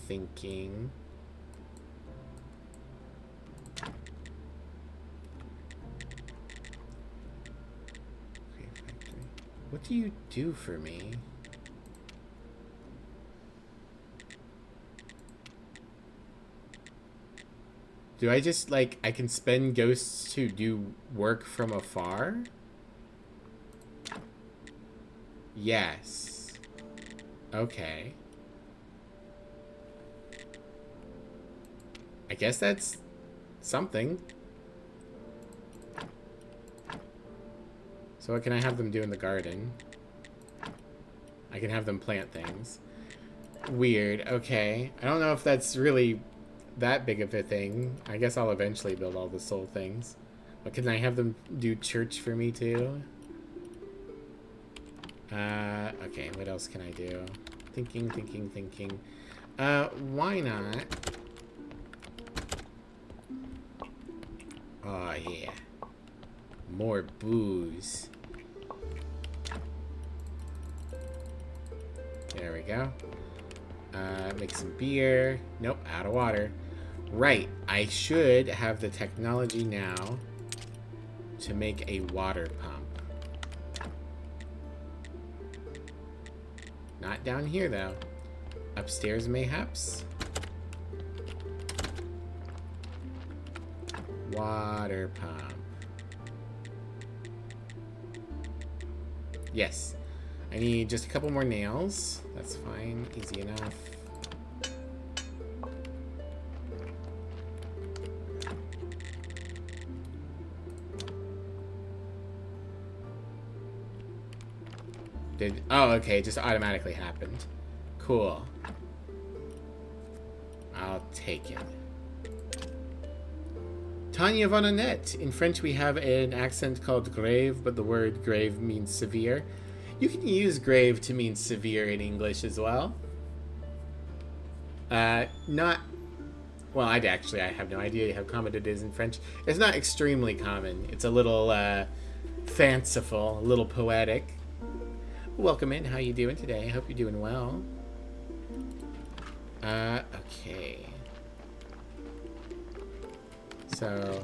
Thinking. What do you do for me? Do I just, like, I can spend ghosts to do work from afar? Yes. Okay. I guess that's something. So what can I have them do in the garden? I can have them plant things. Weird. Okay. I don't know if that's really that big of a thing. I guess I'll eventually build all the soul things. But can I have them do church for me too? Okay, what else can I do? Thinking. Why not? Oh, yeah. More booze. There we go. Make some beer. Nope, out of water. Right, I should have the technology now to make a water pump. Not down here, though. Upstairs, mayhaps? Water pump. Yes. I need just a couple more nails. That's fine. Easy enough. Oh, okay. It just automatically happened. Cool. I'll take it. Tanya von Annette. In French, we have an accent called grave, but the word grave means severe. You can use grave to mean severe in English as well. Not... Well, I have no idea how common it is in French. It's not extremely common. It's a little fanciful, a little poetic. Welcome in. How you doing today? I hope you're doing well. Okay. So...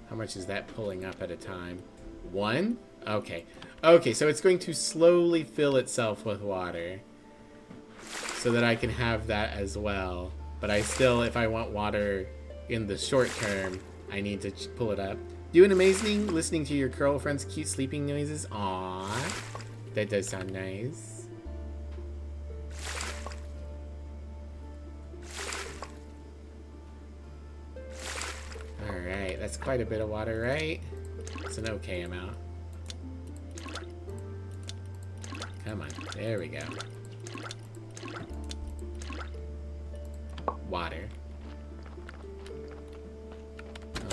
How much is that pulling up at a time? 1? Okay. Okay, so it's going to slowly fill itself with water. So that I can have that as well. But I still, if I want water in the short term, I need to pull it up. Doing amazing, listening to your girlfriend's cute sleeping noises. Aww. That does sound nice. Alright, that's quite a bit of water, right? It's an okay amount. Come on, there we go. Water.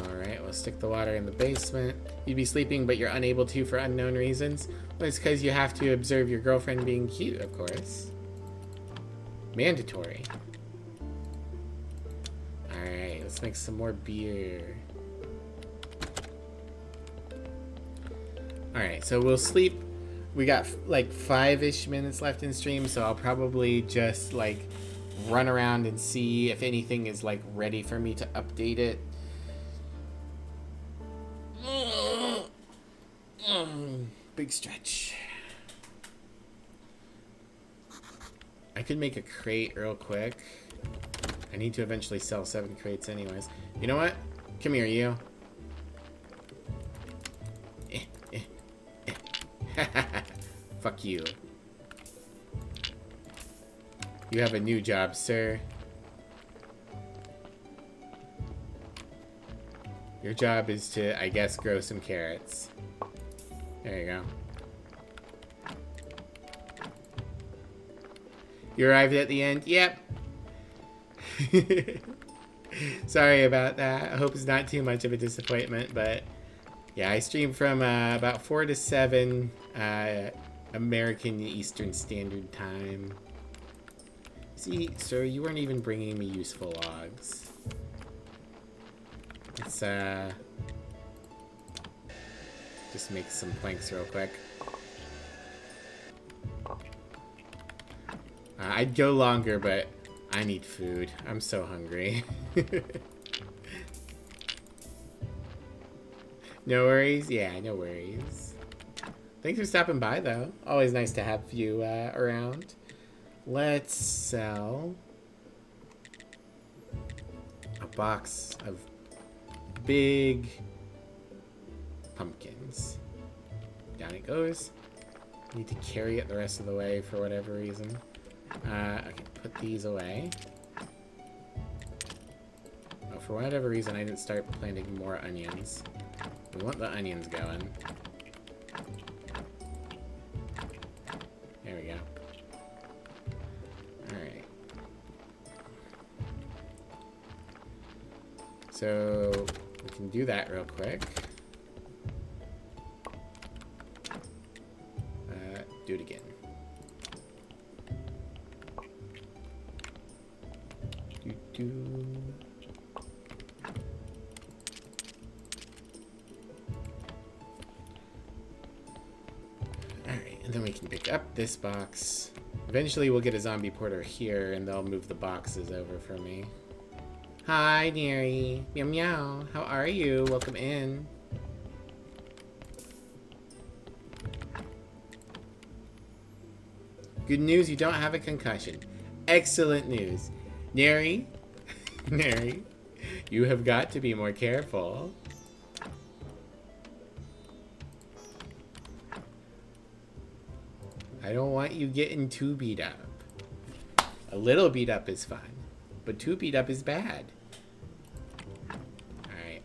Alright, we'll stick the water in the basement. You'd be sleeping, but you're unable to for unknown reasons. Well, it's because you have to observe your girlfriend being cute, of course. Mandatory. Alright, let's make some more beer. Alright, so we'll sleep. We got like 5-ish minutes left in stream, so I'll probably just like run around and see if anything is like ready for me to update it. Big stretch. I could make a crate real quick. I need to eventually sell 7 crates anyways. You know what? Come here, you. Fuck you. You have a new job, sir. Your job is to, I guess, grow some carrots. There you go. You arrived at the end? Yep. Sorry about that. I hope it's not too much of a disappointment, but yeah, I stream from about 4 to 7 American Eastern Standard Time. See, sir, you weren't even bringing me useful logs. Let's just make some planks real quick. I'd go longer, but I need food. I'm so hungry. No worries? Yeah, no worries. Thanks for stopping by, though. Always nice to have you around. Let's sell a box of big pumpkins. Down it goes. Need to carry it the rest of the way for whatever reason. I can put these away. Oh, for whatever reason, I didn't start planting more onions. We want the onions going. There we go. Alright. So, we can do that real quick. Do it again. Alright, and then we can pick up this box. Eventually we'll get a zombie porter here and they'll move the boxes over for me. Hi, Neri. Meow meow. How are you? Welcome in. Good news, you don't have a concussion. Excellent news. Neri, Neri, you have got to be more careful. I don't want you getting too beat up. A little beat up is fun, but too beat up is bad. Alright,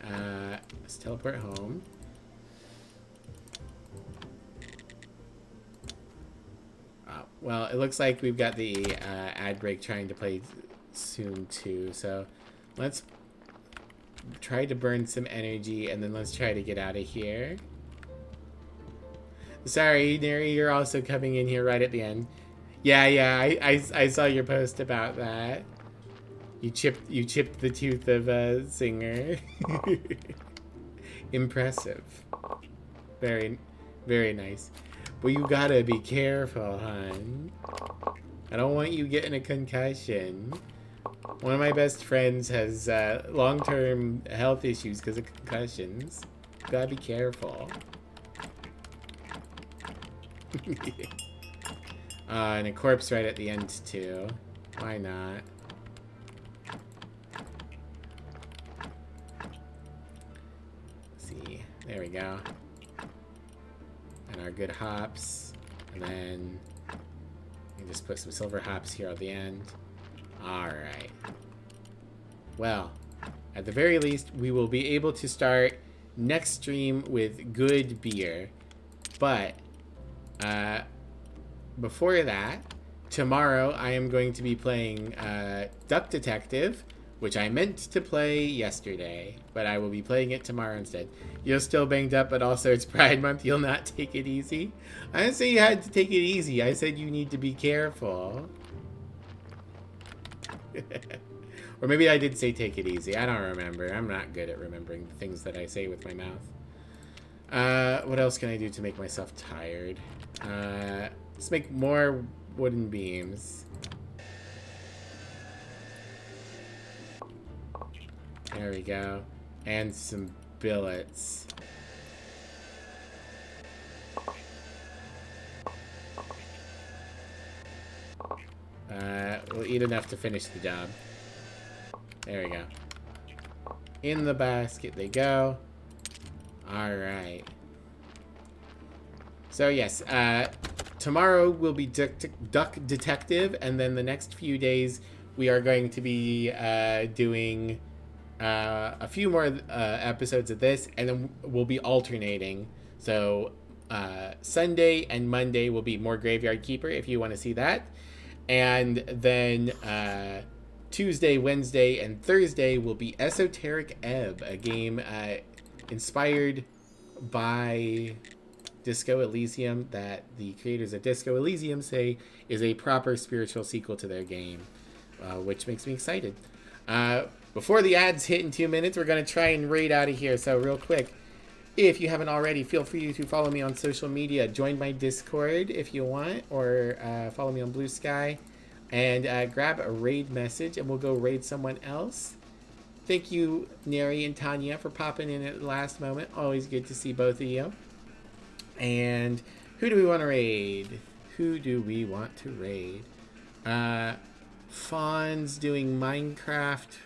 let's teleport home. Well, it looks like we've got the ad break trying to play soon too, so let's try to burn some energy and then let's try to get out of here. Sorry, Neri, you're also coming in here right at the end. Yeah, I saw your post about that. You chipped the tooth of a singer. Impressive. Very, very nice. But you gotta be careful, hon. I don't want you getting a concussion. One of my best friends has long-term health issues because of concussions. You gotta be careful. And a corpse right at the end, too. Why not? Let's see. There we go. And our good hops. And then we can just put some silver hops here at the end. Alright. Well, at the very least, we will be able to start next stream with good beer. But, before that, tomorrow I am going to be playing Duck Detective, which I meant to play yesterday, but I will be playing it tomorrow instead. You're still banged up, but also it's Pride Month. You'll not take it easy. I didn't say you had to take it easy. I said you need to be careful. Or maybe I did say take it easy. I don't remember. I'm not good at remembering the things that I say with my mouth. What else can I do to make myself tired? Let's make more wooden beams. There we go. And some billets. We'll eat enough to finish the job. There we go. In the basket they go. Alright. So yes, tomorrow will be Duck Detective, and then the next few days we are going to be doing a few more episodes of this, and then we'll be alternating. So Sunday and Monday will be more Graveyard Keeper if you want to see that, and then Tuesday, Wednesday, and Thursday will be Esoteric Ebb, a game inspired by Disco Elysium that the creators of Disco Elysium say is a proper spiritual sequel to their game, which makes me excited. Before the ads hit in 2 minutes, we're going to try and raid out of here. So real quick, if you haven't already, feel free to follow me on social media. Join my Discord if you want, or follow me on Blue Sky. And grab a raid message, and we'll go raid someone else. Thank you, Neri and Tanya, for popping in at the last moment. Always good to see both of you. And who do we want to raid? Who do we want to raid? Fawn's doing Minecraft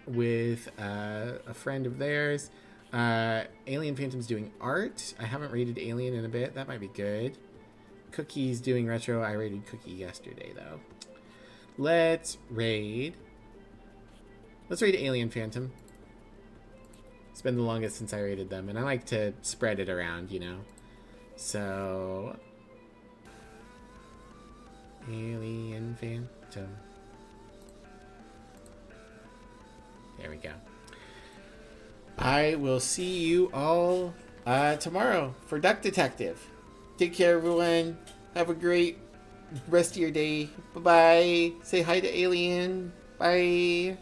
with a friend of theirs. Alien Phantom's doing art. I haven't raided Alien in a bit. That might be good. Cookie's doing retro. I raided Cookie yesterday, though. Let's raid Alien Phantom. It's been the longest since I raided them, and I like to spread it around, you know. So, Alien Phantom. There we go. I will see you all tomorrow for Duck Detective. Take care, everyone. Have a great rest of your day. Bye-bye. Say hi to Alien. Bye.